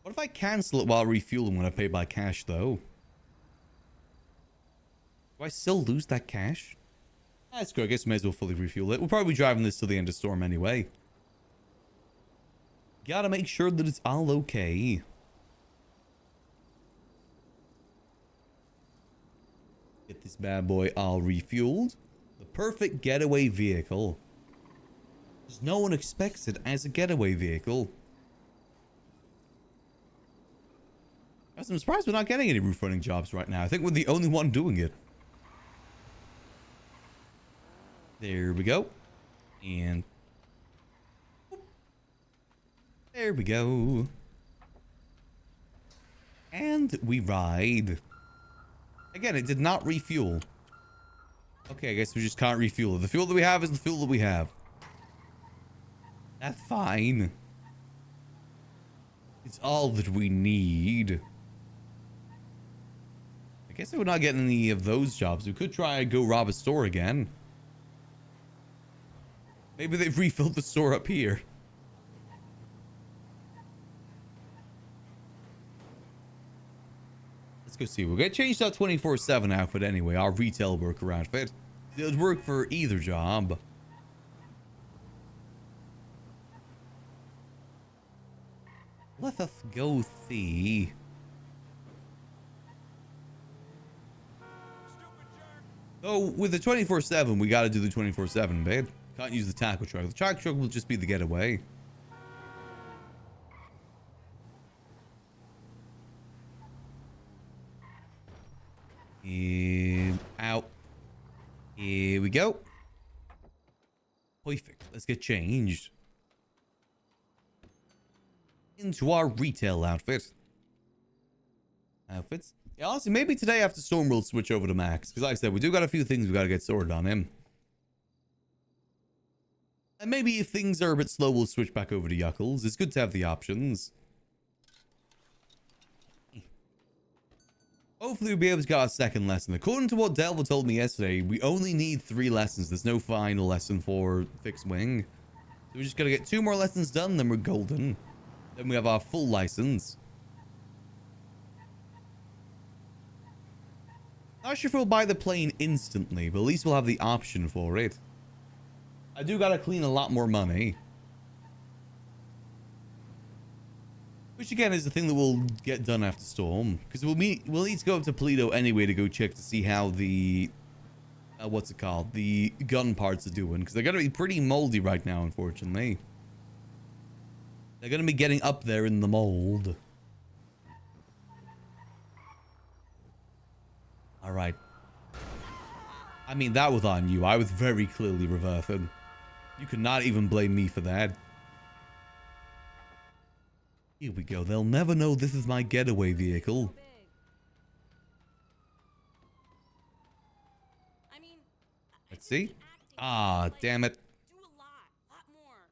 What if I cancel it while refueling when I pay by cash, though? Do I still lose that cash? That's good. I guess we may as well fully refuel it. We'll probably be driving this till the end of storm anyway. Gotta make sure that it's all okay. Get this bad boy all refueled. The perfect getaway vehicle. Because no one expects it as a getaway vehicle. I'm surprised we're not getting any roof running jobs right now. I think we're the only one doing it. There we go. And there we go. And we ride. Again, it did not refuel. Okay, I guess we just can't refuel it. The fuel that we have is the fuel that we have. That's fine. It's all that we need. I guess if we're not getting any of those jobs, we could try and go rob a store again. Maybe they've refilled the store up here. Let's go see. We'll get changed out 24/7 outfit anyway. Our retail worker outfit. It would work for either job. Let us go see. Oh, with the 24/7, we gotta do the 24/7, babe. Can't use the taco truck. The taco truck will just be the getaway. And out. Here we go. Perfect. Let's get changed into our retail outfits. Yeah, honestly, maybe today after Storm we'll switch over to Max. Because like I said, we do got a few things we got to get sorted on him. And maybe if things are a bit slow, we'll switch back over to Yuckles. It's good to have the options. Hopefully we'll be able to get our second lesson. According to what Delva told me yesterday, we only need 3 lessons. There's no final lesson for fixed wing. So we just got to get 2 more lessons done, then we're golden. Then we have our full license. Not sure if we'll buy the plane instantly, but at least we'll have the option for it. I do gotta clean a lot more money. Which again is the thing that will get done after Storm. Because we'll need to go up to Polito anyway to go check to see how the... what's it called? The gun parts are doing. Because they're gonna be pretty moldy right now, unfortunately. They're gonna be getting up there in the mold. Alright. I mean, that was on you. I was very clearly reversing. You could not even blame me for that. Here we go. They'll never know this is my getaway vehicle. I mean, Let's see. Ah, damn it. do a lot more.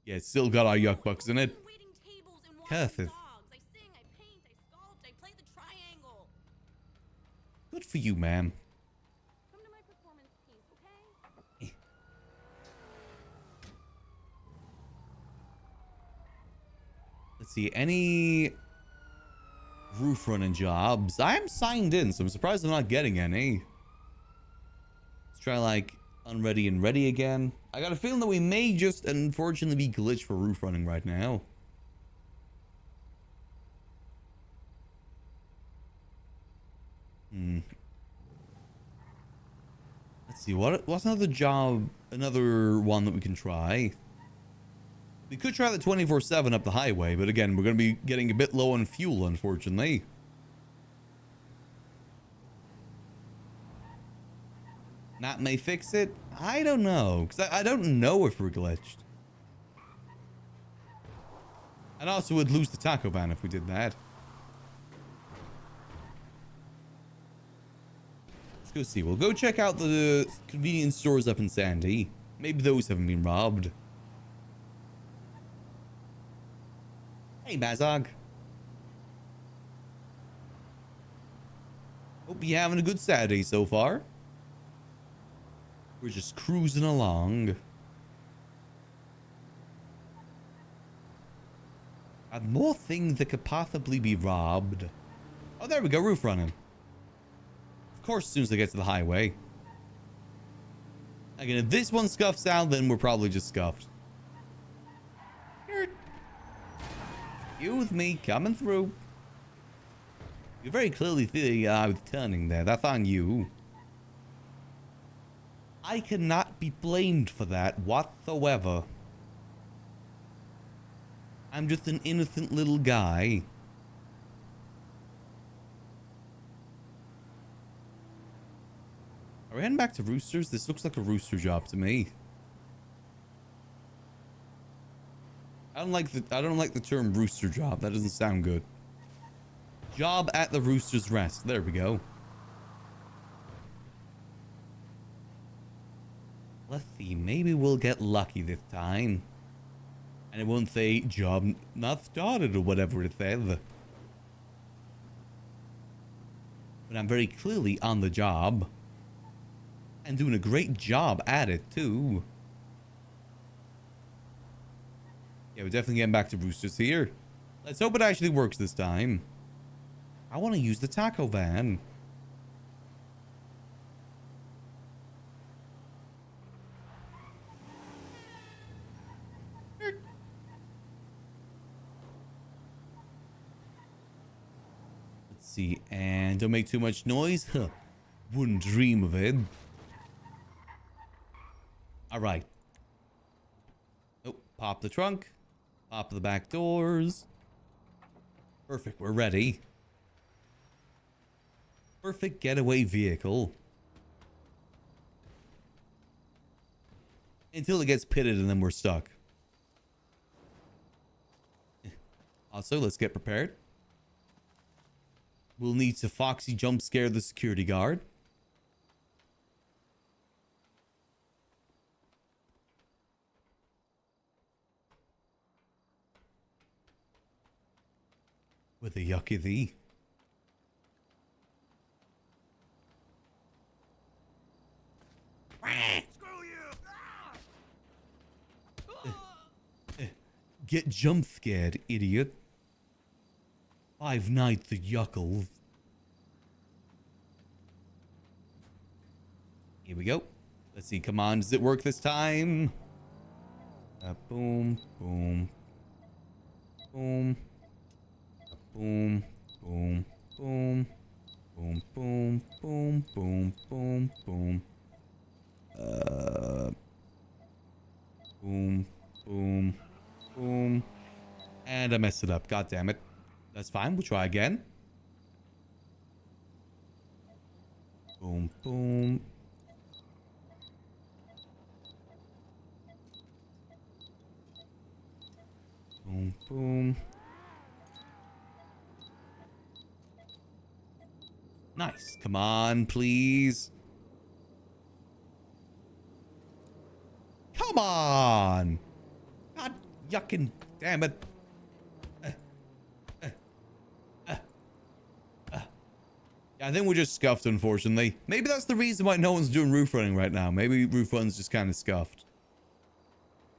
Yeah, it's still got our yuck bucks in it. Waiting tables and walking Perfect. dogs. I sing, I paint, I sculpt, I play the triangle. Good for you, ma'am. Come to my performance piece, okay? Let's see. Any roof running jobs? I'm signed in, so I'm surprised I'm not getting any. Let's try like unready and ready again. I got a feeling that we may just unfortunately be glitched for roof running right now. Let's see, what's another job, another one that we can try? We could try the 24/7 up the highway, but again, we're going to be getting a bit low on fuel, unfortunately. That may fix it? I don't know, because I don't know if we're glitched. And also would lose the taco van if we did that. Let's go see. We'll go check out the convenience stores up in Sandy. Maybe those haven't been robbed. Hey, Mazog. Hope you're having a good Saturday so far. We're just cruising along. And more things that could possibly be robbed. Oh, there we go. Roof running. Of course, as soon as I get to the highway. Again, if this one scuffs out, then we're probably just scuffed. Excuse me, coming through. You very clearly see I was turning there. That's on you. I cannot be blamed for that whatsoever. I'm just an innocent little guy. Are we heading back to Roosters? This looks like a rooster job to me. I don't like the term rooster job. That doesn't sound good. Job at the Rooster's Rest. There we go. Let's see. Maybe we'll get lucky this time. And it won't say job not started or whatever it says. But I'm very clearly on the job. And doing a great job at it too. Yeah, we're definitely getting back to Roosters here. Let's hope it actually works this time. I want to use the taco van. Let's see. And don't make too much noise. Huh. Wouldn't dream of it. All right. Oh, pop the trunk. Pop the back doors. Perfect. We're ready. Perfect getaway vehicle. Until it gets pitted and then we're stuck. Also, let's get prepared. We'll need to Foxy jump scare the security guard. With a yucky thee. Screw you! Get jump scared, idiot. 5 Nights at Yuckles. Here we go. Let's see. Come on. Does it work this time? Boom, boom, boom, boom, boom, boom, boom, boom, boom, boom, boom, boom. Boom, boom, boom. And I messed it up. God damn it. That's fine. We'll try again. Boom, boom. Boom, boom. Nice. Come on, please. Come on. God yucking damn it. Yeah, I think we're just scuffed, unfortunately. Maybe that's the reason why no one's doing roof running right now. Maybe roof run's just kind of scuffed.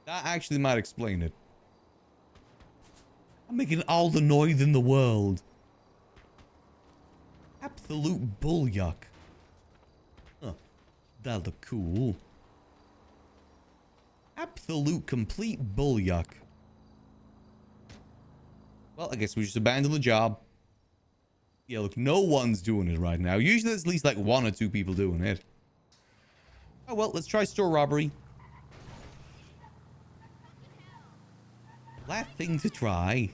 That actually might explain it. I'm making all the noise in the world. Absolute bull yuck. Huh. That look cool. Absolute complete bull yuck. Well, I guess we just abandon the job. Yeah, look, no one's doing it right now. Usually there's at least like 1 or 2 people doing it. Oh well, let's try store robbery. Last thing to try.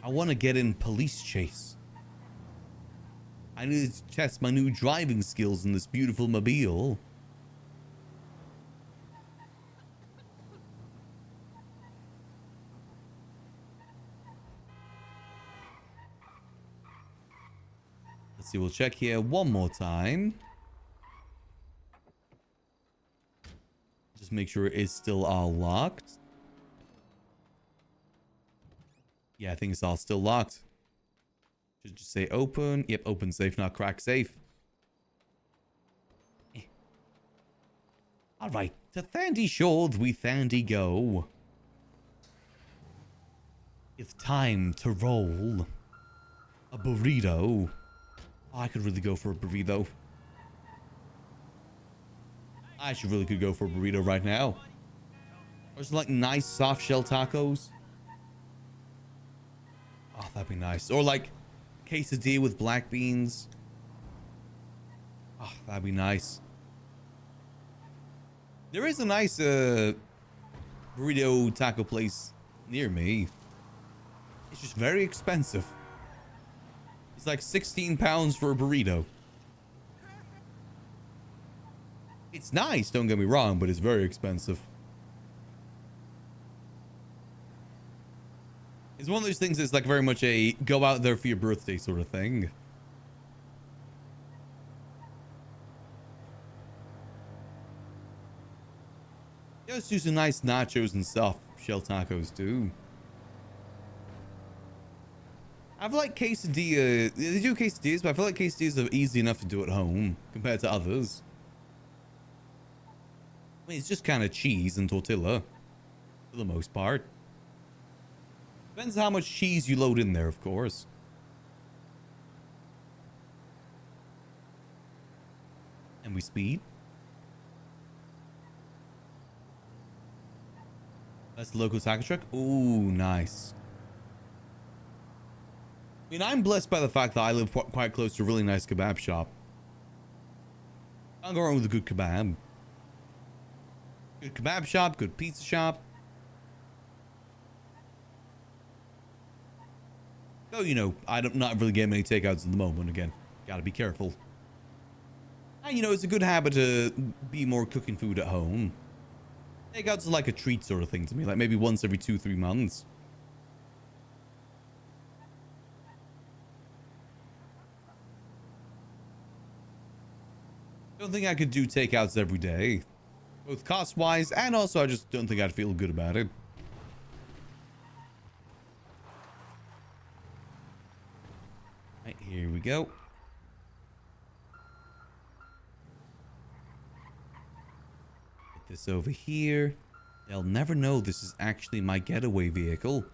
I want to get in police chase. I need to test my new driving skills in this beautiful mobile. Let's see, we'll check here one more time. Just make sure it is still all locked. Yeah, I think it's all still locked. Should just say open. Yep, open safe, not crack safe. Alright, to Thandy Shores we Thandy go. It's time to roll a burrito. Oh, I could really go for a burrito. I actually really could go for a burrito right now. Or some like nice soft shell tacos. Oh, that'd be nice. Or like quesadilla with black beans. Oh, that'd be nice. There is a nice burrito taco place near me. It's just very expensive. It's like 16 pounds for a burrito. It's nice, don't get me wrong, but it's very expensive. It's one of those things that's like very much a go out there for your birthday sort of thing. Yeah, let's do some nice nachos and soft shell tacos too. I feel like quesadilla, they do quesadillas, but I feel like quesadillas are easy enough to do at home compared to others. I mean, it's just kind of cheese and tortilla for the most part. Depends how much cheese you load in there, of course. And we speed. That's the local taco truck. Ooh, nice. I mean, I'm blessed by the fact that I live quite close to a really nice kebab shop. Can't go wrong with a good kebab. Good kebab shop, good pizza shop. Oh, you know, I'm not really getting many takeouts at the moment. Again, gotta be careful. And, you know, it's a good habit to be more cooking food at home. Takeouts are like a treat sort of thing to me. Like maybe once every 2-3 months. Don't think I could do takeouts every day. Both cost-wise, and also I just don't think I'd feel good about it. Right, here we go. Get this over here. They'll never know this is actually my getaway vehicle.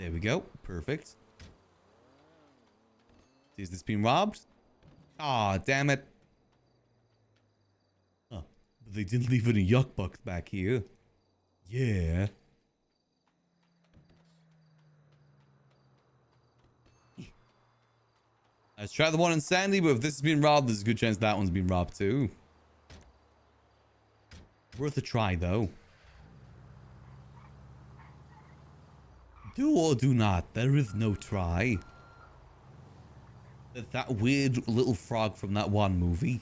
There we go. Perfect. Is this being robbed? Aw, damn it. Huh. But they didn't leave any yuck bucks back here. Yeah. Let's try the one in Sandy, but if this has been robbed, there's a good chance that one's been robbed too. Worth a try, though. Do or do not. There is no try. That weird little frog from that one movie.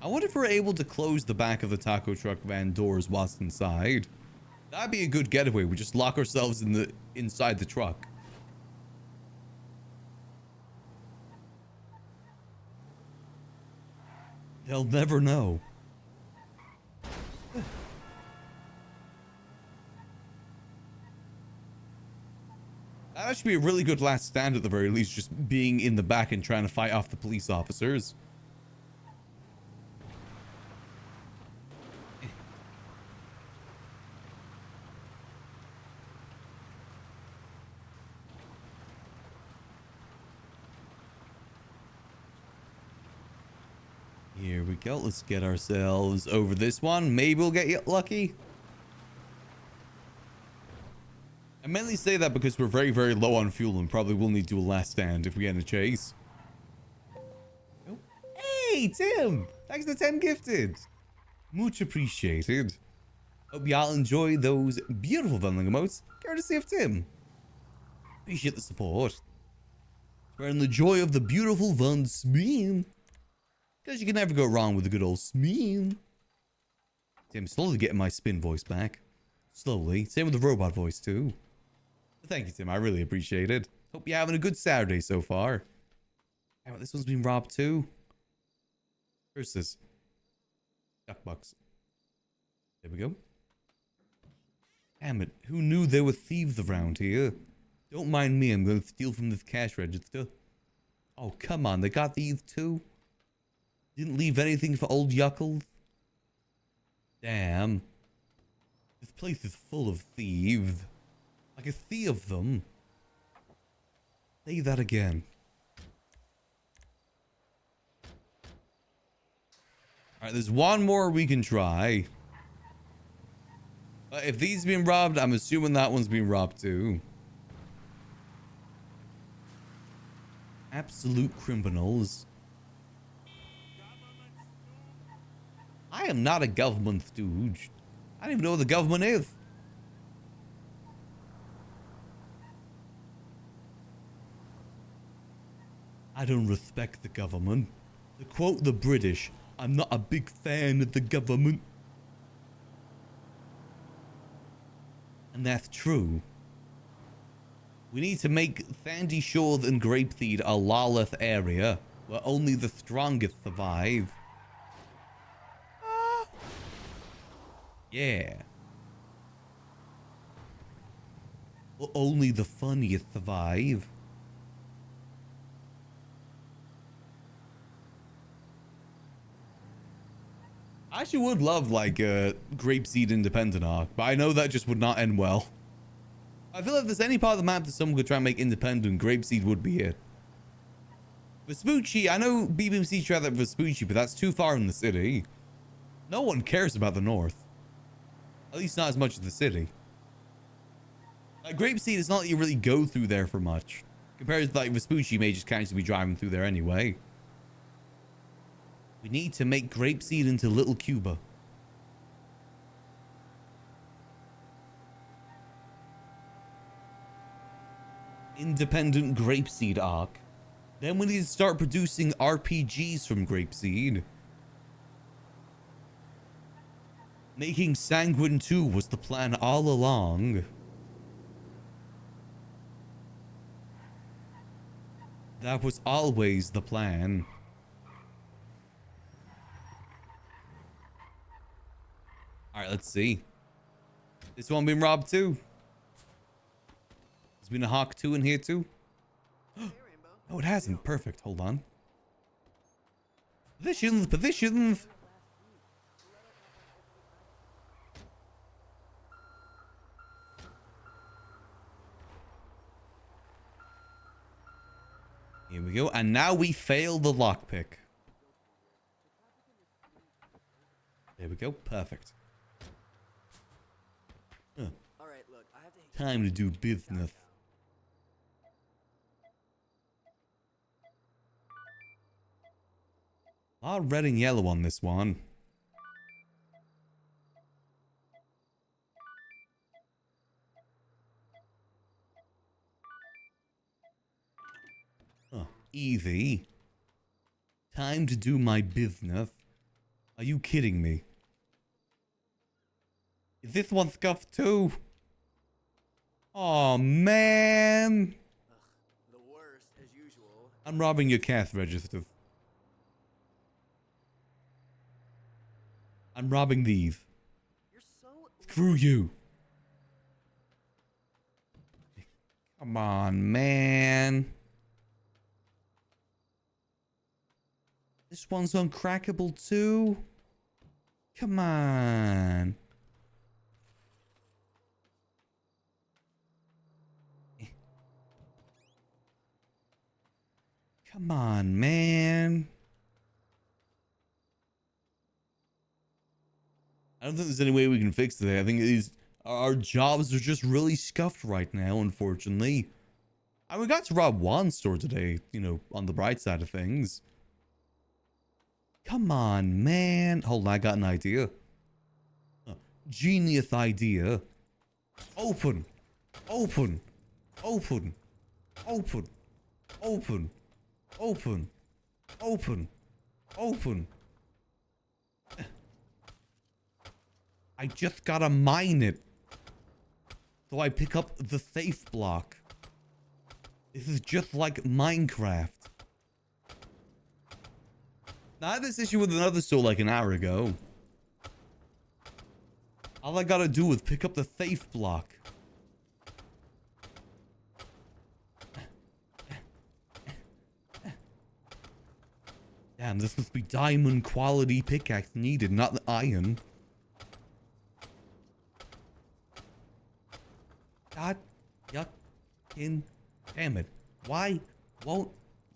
I wonder if we're able to close the back of the taco truck van doors whilst inside. That'd be a good getaway. We just lock ourselves inside the truck. They'll never know. That'd actually be a really good last stand at the very least, just being in the back and trying to fight off the police officers. Here we go. Let's get ourselves over this one. Maybe we'll get lucky. I mainly say that because we're very, very low on fuel and probably will need to do a last stand if we get in a chase. Oh. Hey, Tim! Thanks for the 10 gifted. Much appreciated. Hope y'all enjoy those beautiful vending emotes, courtesy of Tim. Appreciate the support. Spreading the joy of the beautiful Von Smeen. Because you can never go wrong with a good old Smeen. Tim, slowly getting my spin voice back. Slowly. Same with the robot voice, too. Thank you, Tim. I really appreciate it. Hope you're having a good Saturday so far. Damn it, this one's been robbed, too. Where's this? Duck bucks. There we go. Damn it. Who knew there were thieves around here? Don't mind me. I'm going to steal from this cash register. Oh, come on. They got these, too? Didn't leave anything for old Yuckles? Damn. This place is full of thieves. Like a sea of them. Say that again. Alright, there's one more we can try. If these been robbed, I'm assuming that one's been robbed too. Absolute criminals. I am not a government stooge. I don't even know what the government is. I don't respect the government. To quote the British, I'm not a big fan of the government. And that's true. We need to make Sandy Shores and Grapeseed a lawless area where only the strongest survive. Yeah. Where only the funniest survive. I actually would love like a Grapeseed independent arc, but I know that just would not end well. I feel like if there's any part of the map that someone could try and make independent, Grapeseed would be it. Vespucci, I know BBMC tried that Vespucci, but that's too far in the city. No one cares about the north. At least not as much as the city. Like Grapeseed is not that you really go through there for much. Compared to like Vespucci, you may just kind of be driving through there anyway. We need to make Grapeseed into Little Cuba. Independent Grapeseed arc. Then we need to start producing RPGs from Grapeseed. Making Sanguine 2 was the plan all along. That was always the plan. Alright, let's see. This one been robbed too. There's been a Hawk 2 in here too. Oh, it hasn't. Perfect. Hold on. Positions, positions. Here we go. And now we fail the lockpick. There we go. Perfect. Huh. All right, look, I have to. Time to do business. A lot of red and yellow on this one. Huh. Easy. Time to do my business. Are you kidding me? Is this one scuffed too? Oh man. The worst, as usual. I'm robbing your cash register. I'm robbing these. You're so. Screw you. Come on, man. This one's uncrackable too. Come on. Come on, man. I don't think there's any way we can fix it. I think these our jobs are just really scuffed right now, unfortunately. And we got to rob one store today, you know, on the bright side of things. Come on, man. Hold on, I got an idea. Genius idea. Open. Open. Open. Open. Open. Open. Open. Open. I just gotta mine it. So I pick up the safe block. This is just like Minecraft. Now I had this issue with another store like an hour ago. All I gotta do is pick up the safe block. Damn, this must be diamond quality pickaxe needed, not the iron. God, yuckin, damn it. Why won't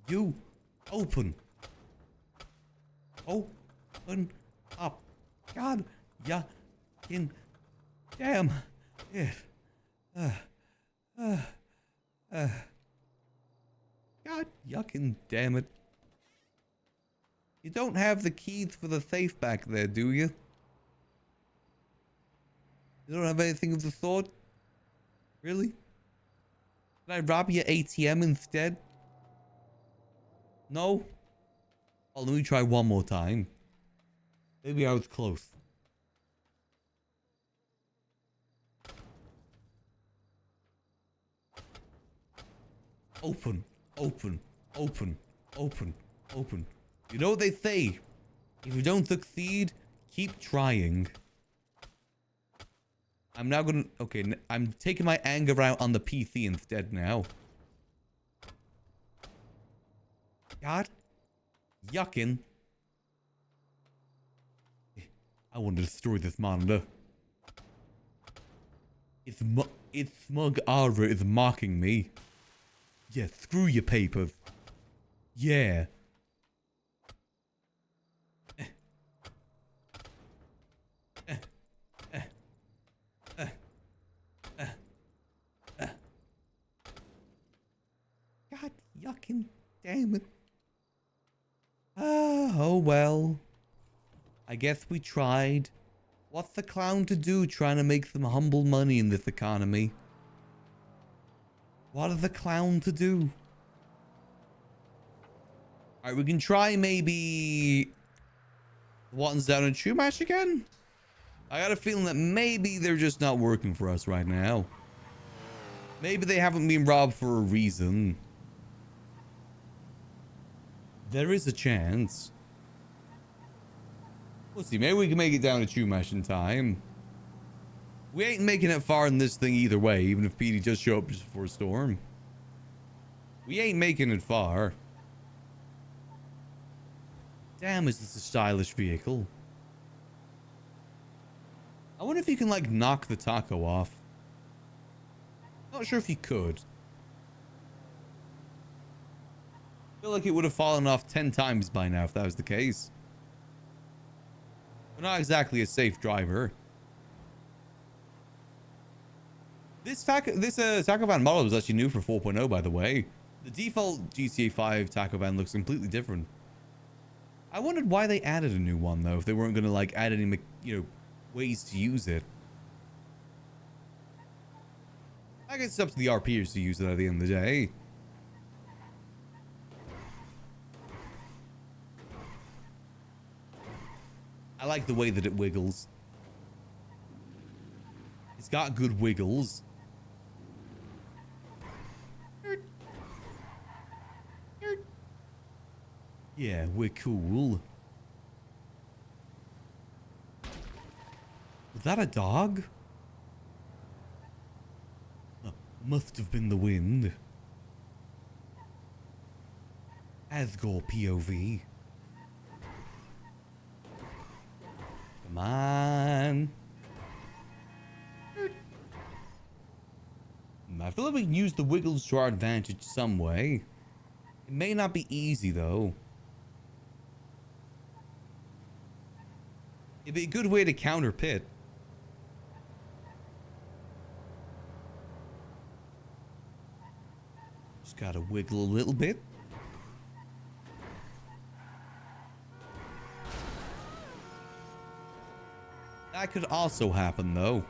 you open? Open up. God, yuckin, damn it. God, yuckin, damn it. You don't have the keys for the safe back there, do you? You don't have anything of the sort? Really? Can I rob your ATM instead? No? Oh, let me try one more time. Maybe I was close. Open, open, open, open, open. You know what they say? If you don't succeed, keep trying. I'm now gonna... Okay, I'm taking my anger out on the PC instead now. God. Yuckin. I want to destroy this monitor. Its smug aura is mocking me. Yeah, screw your papers. Yeah. God, yuckin' damn it. Oh well. I guess we tried. What's the clown to do trying to make some humble money in this economy? What is the clown to do? Alright, we can try maybe... One's down in Chumash again? I got a feeling that maybe they're just not working for us right now. Maybe they haven't been robbed for a reason. There is a chance. We'll see. Maybe we can make it down to Chumash in time. We ain't making it far in this thing either way, even if Petey just show up just before Storm. We ain't making it far. Damn, is this a stylish vehicle? I wonder if you can, like, knock the taco off. Not sure if you could. feel like it would have fallen off 10 times by now if that was the case. We're not exactly a safe driver. This taco van model was actually new for 4.0, by the way. The default GTA 5 taco van looks completely different. I wondered why they added a new one, though, if they weren't going to, like, add any, ways to use it. I guess it's up to the RPers to use it at the end of the day. I like the way that it wiggles. It's got good wiggles. Yeah, we're cool. Was that a dog? Must have been the wind. Asgore POV. Come on. I feel like we can use the wiggles to our advantage some way. It may not be easy, though. It'd be a good way to counter Pit. Just gotta wiggle a little bit. That could also happen, though.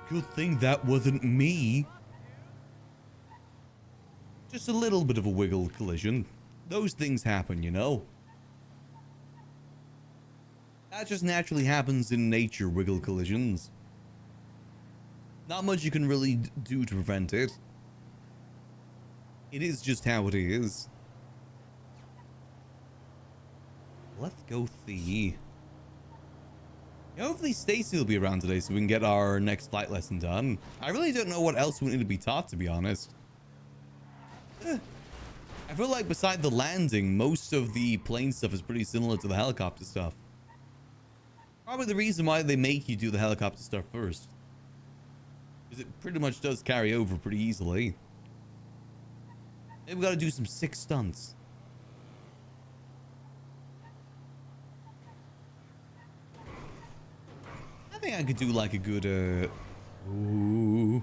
Good thing that wasn't me. Just a little bit of a wiggle collision. Those things happen, you know. That just naturally happens in nature, wiggle collisions. Not much you can really do to prevent it. It is just how it is. Let's go see. Hopefully Stacy will be around today so we can get our next flight lesson done. I really don't know what else we need to be taught, to be honest. I feel like beside the landing, most of the plane stuff is pretty similar to the helicopter stuff. Probably the reason why they make you do the helicopter stuff first. Because it pretty much does carry over pretty easily. Maybe we gotta do some sick stunts. I think I could do like a good, ooh.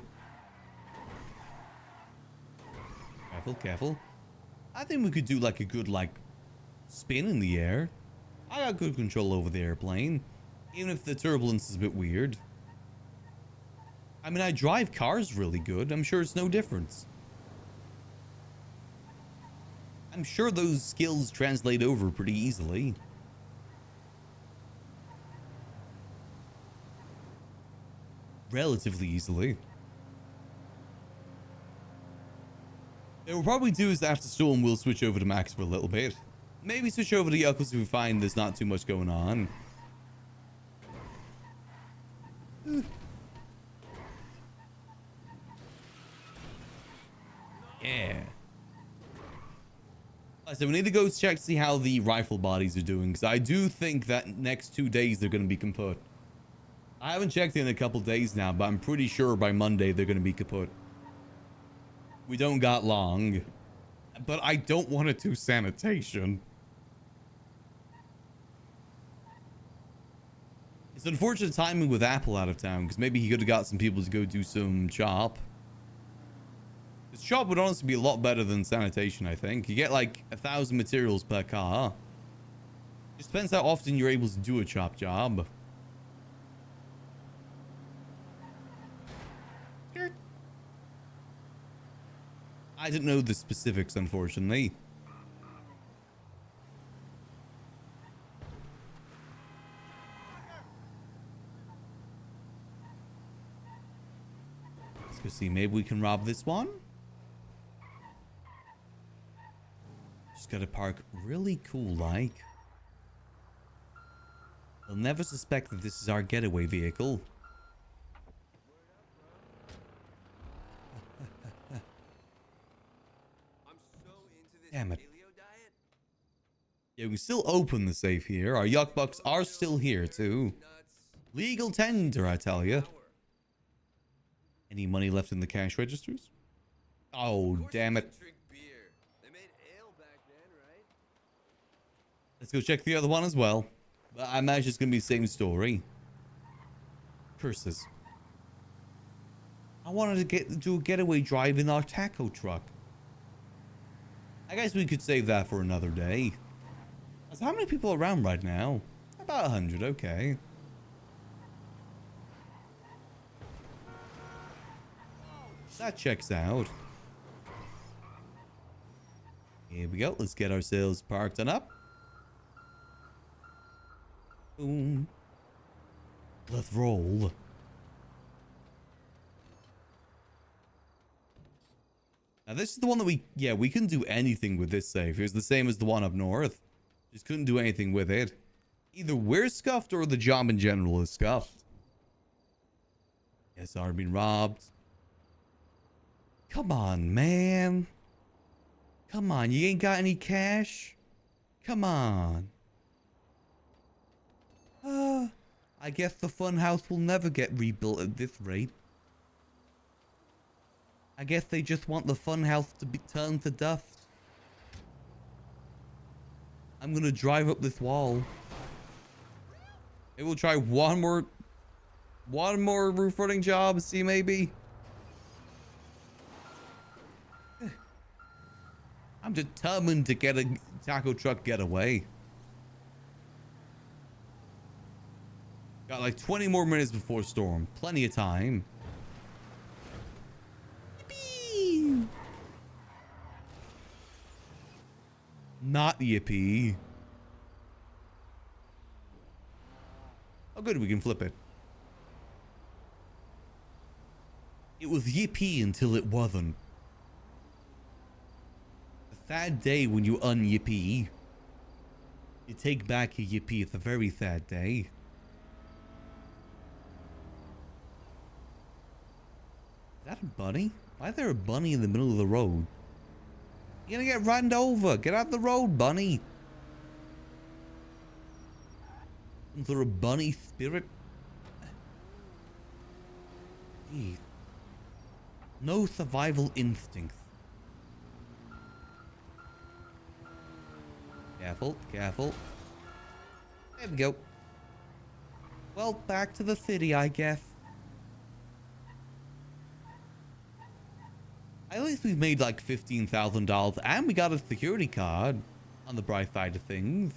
Careful, careful. I think we could do like a good, like, spin in the air. I got good control over the airplane. Even if the turbulence is a bit weird. I mean, I drive cars really good. I'm sure it's no difference. I'm sure those skills translate over pretty easily. Relatively easily. What we'll probably do is after Storm, we'll switch over to Max for a little bit. Maybe switch over to Yuckles if we find there's not too much going on. Yeah. So we need to go check to see how the rifle bodies are doing, because I do think that next 2 days they're going to be kaput. I haven't checked in a couple days now, but I'm pretty sure by Monday they're going to be kaput. We don't got long. But I don't want to do sanitation. It's unfortunate timing with Apple out of town, because maybe he could have got some people to go do some chop. This chop would honestly be a lot better than sanitation, I think. You get like 1,000 materials per car. Just depends how often you're able to do a chop job. I didn't know the specifics, unfortunately. Let's go see. Maybe we can rob this one. Just gotta park really cool, like. They'll never suspect that this is our getaway vehicle. Damn it. Yeah, we can still open the safe here. Our yuck bucks are still here, too. Legal tender, I tell you. Any money left in the cash registers? Oh, damn it. Let's go check the other one as well. But I imagine it's going to be the same story. Curses. I wanted to do a getaway drive in our taco truck. I guess we could save that for another day. So how many people are around right now? About 100, okay. That checks out. Here we go. Let's get ourselves parked on up. Boom. Let's roll. Now this is the one that we couldn't do anything with this save. It was the same as the one up north. Just couldn't do anything with it. Either we're scuffed or the job in general is scuffed. Yes, are being robbed. Come on, man. Come on, you ain't got any cash? Come on. I guess the fun house will never get rebuilt at this rate. I guess they just want the fun house to be turned to dust. I'm gonna drive up this wall. Maybe we'll try one more roof running job, see maybe. I'm determined to get a taco truck getaway. Got like 20 more minutes before storm. Plenty of time. Yippee! Not yippee. Oh good, we can flip it. It was yippee until it wasn't. A sad day when you un-yippee. You take back your yippee, it's a very sad day. Is that a bunny? Why is there a bunny in the middle of the road? You're gonna get run over. Get out the road, bunny. Is there a bunny spirit? Jeez. No survival instincts. Careful, careful. There we go. Well, back to the city, I guess. At least we've made like $15,000 and we got a security card on the bright side of things.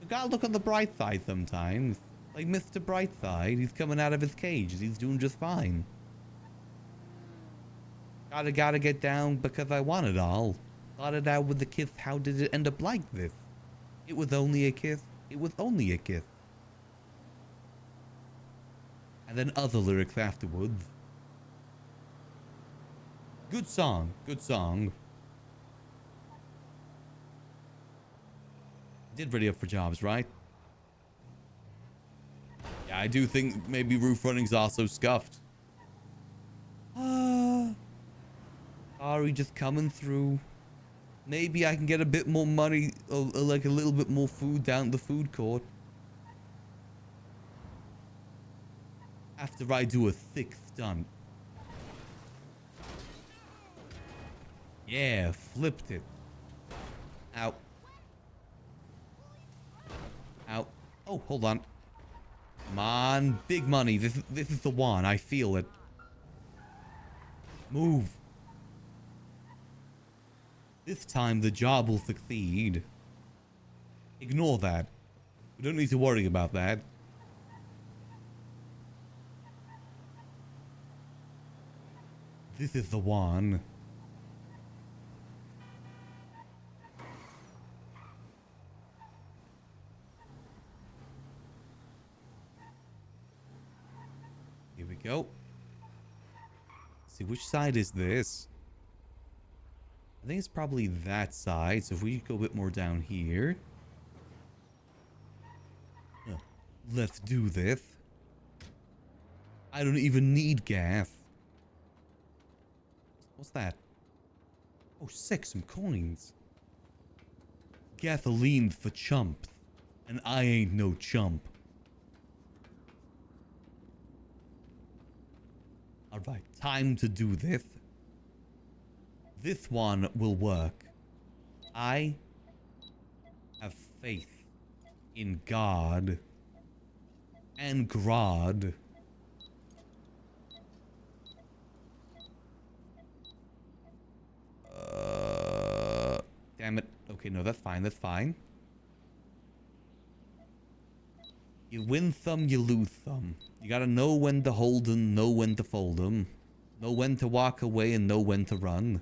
We gotta look on the bright side sometimes. Like Mr. Brightside, he's coming out of his cage. He's doing just fine. Gotta get down because I want it all. Started out with the kiss, how did it end up like this? It was only a kiss. It was only a kiss. And then other lyrics afterwards. Good song. Good song. Did ready up for jobs, right? Yeah, I do think maybe roof running's also scuffed. Sorry, just coming through. Maybe I can get a bit more money, or like a little bit more food down at the food court. After I do a thick stunt. Yeah, flipped it. Ow. Ow. Oh, hold on. Come on, big money. This is the one. I feel it. Move. This time the job will succeed. Ignore that. We don't need to worry about that. This is the one. Here we go. Let's see, which side is this? I think it's probably that side. So if we go a bit more down here. Let's do this. I don't even need gas. What's that? Oh, sick, some coins. Gasoline for chumps. And I ain't no chump. Alright, time to do this. This one will work. I faith in God and Grod. Damn it. Okay, no, that's fine. That's fine. You win some, you lose some. You gotta know when to hold 'em, know when to fold 'em. Know when to walk away and know when to run.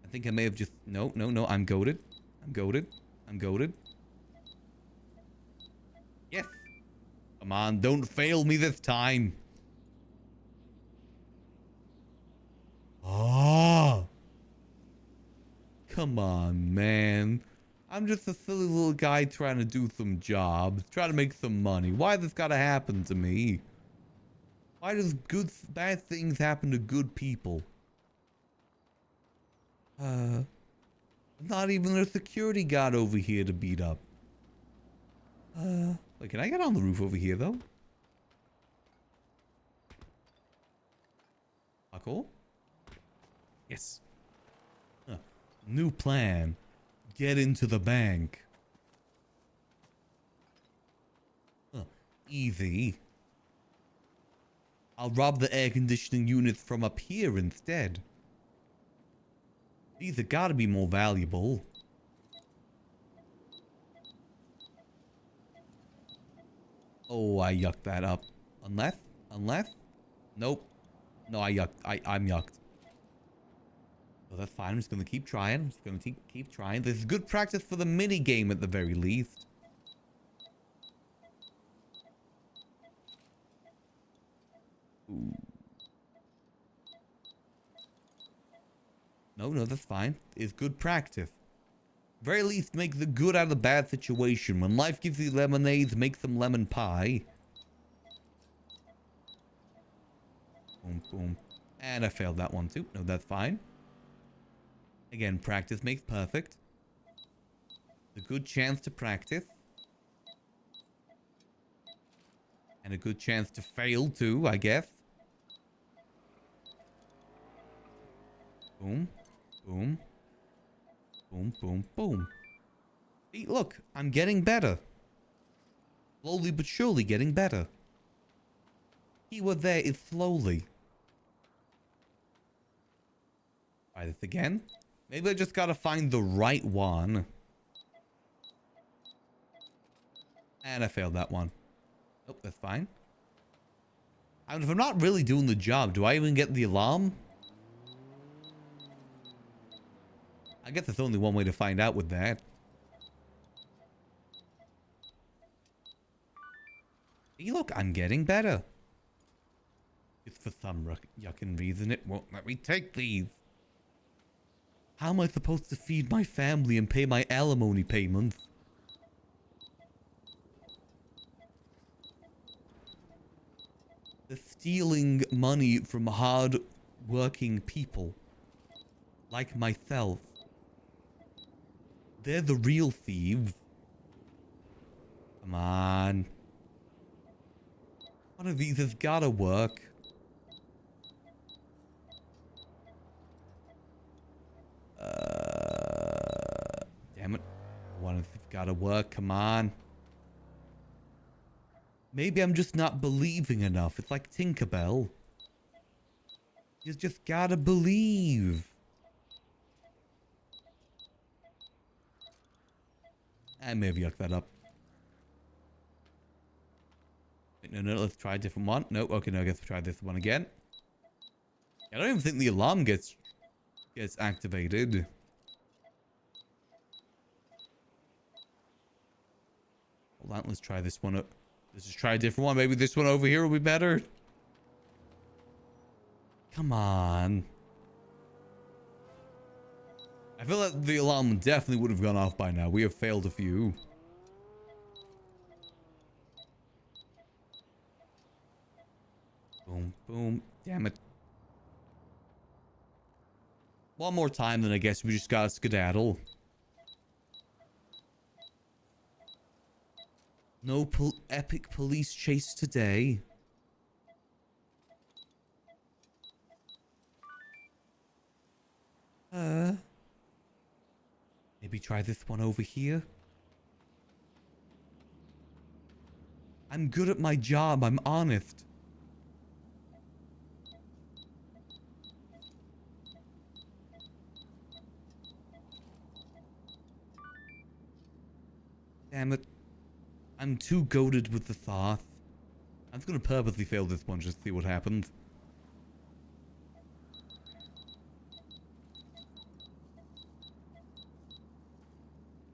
I think I may have just... No, no, no. I'm goated. I'm goated. I'm goated. Yes. Come on, don't fail me this time. Ah. Come on, man. I'm just a silly little guy trying to do some jobs, trying to make some money. Why this gotta happen to me? Why does bad things happen to good people? Not even a security guard over here to beat up. Wait, can I get on the roof over here, though? Cool. Yes. New plan. Get into the bank. Easy. I'll rob the air conditioning units from up here instead. These have got to be more valuable. Oh, I yucked that up. Unless? Nope. No, I'm yucked. So that's fine. I'm just going to keep trying. I'm just going to keep trying. This is good practice for the mini game at the very least. Ooh. No, that's fine. It's good practice. Very least make the good out of the bad situation. When life gives you lemonades, make some lemon pie. Boom, boom. And I failed that one too. No, that's fine. Again, practice makes perfect. A good chance to practice. And a good chance to fail too, I guess. Boom. Boom. Boom, boom, boom. See, look, I'm getting better. Slowly but surely getting better. Keyword there is slowly. Try this again. Maybe I just gotta find the right one. And I failed that one. Nope, that's fine. I mean, if I'm not really doing the job, do I even get the alarm? I guess there's only one way to find out with that. Hey, look, I'm getting better. Just for some yucking reason, it won't let me take these. How am I supposed to feed my family and pay my alimony payments? They're stealing money from hard-working people. Like myself. They're the real thieves. Come on. One of these has gotta work. Damn it. One of these gotta work. Come on. Maybe I'm just not believing enough. It's like Tinkerbell. You just gotta believe. I may have yucked that up. Wait, no, let's try a different one. No, okay, no, I guess we'll try this one again. I don't even think the alarm gets activated. Hold on, let's try this one. Let's just try a different one. Maybe this one over here will be better. Come on. I feel like the alarm definitely would have gone off by now. We have failed a few. Boom, boom. Damn it. One more time, then I guess we just gotta skedaddle. No epic police chase today. Maybe try this one over here. I'm good at my job, I'm honest. Damn it. I'm too goated with the thought. I'm just gonna purposely fail this one just to see what happens.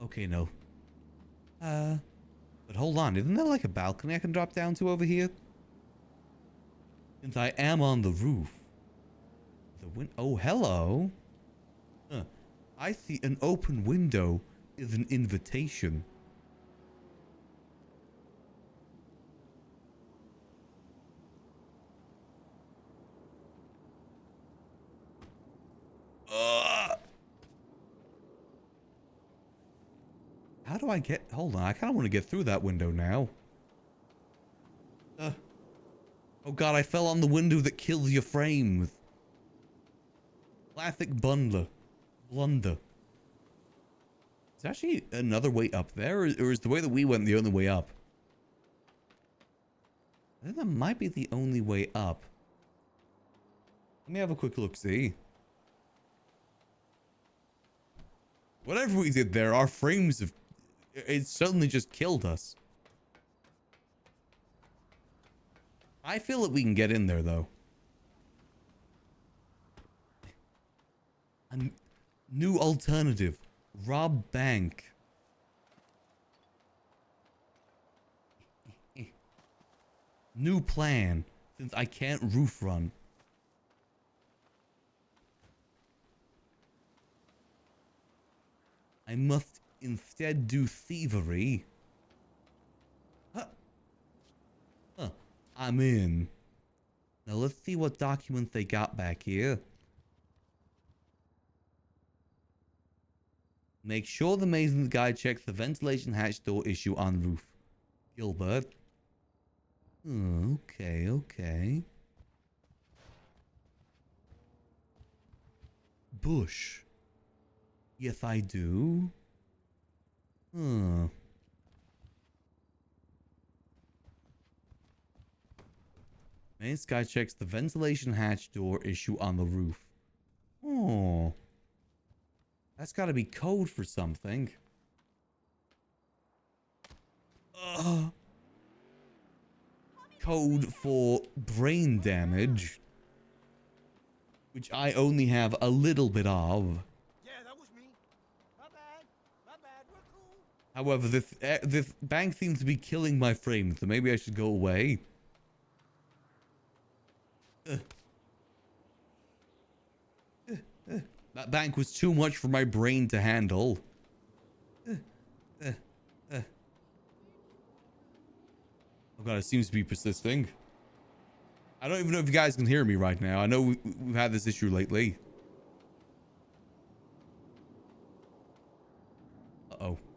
Okay, no. But hold on, isn't there like a balcony I can drop down to over here? Since I am on the roof. Oh, hello. I see an open window is an invitation. How do I get... Hold on, I kind of want to get through that window now. Oh god, I fell on the window that kills your frames. Classic blunder. Is actually another way up there, or is the way that we went the only way up? I think that might be the only way up. Let me have a quick look, see. Whatever we did there, our frames have... It suddenly just killed us. I feel that we can get in there, though. A new alternative. Rob bank. New plan. Since I can't roof run. I must instead do thievery. Huh. I'm in. Now let's see what documents they got back here. Make sure the mason's guide checks the ventilation hatch door issue on roof. Gilbert. Okay. Bush. Yes, I do. Main guy checks the ventilation hatch door issue on the roof. Oh. That's gotta be code for something. Code for brain damage. Which I only have a little bit of. Yeah, that was me. My bad, we're cool. However, this bank seems to be killing my frame, so maybe I should go away. That bank was too much for my brain to handle. Oh god, it seems to be persisting. I don't even know if you guys can hear me right now. I know we've had this issue lately. Uh-oh.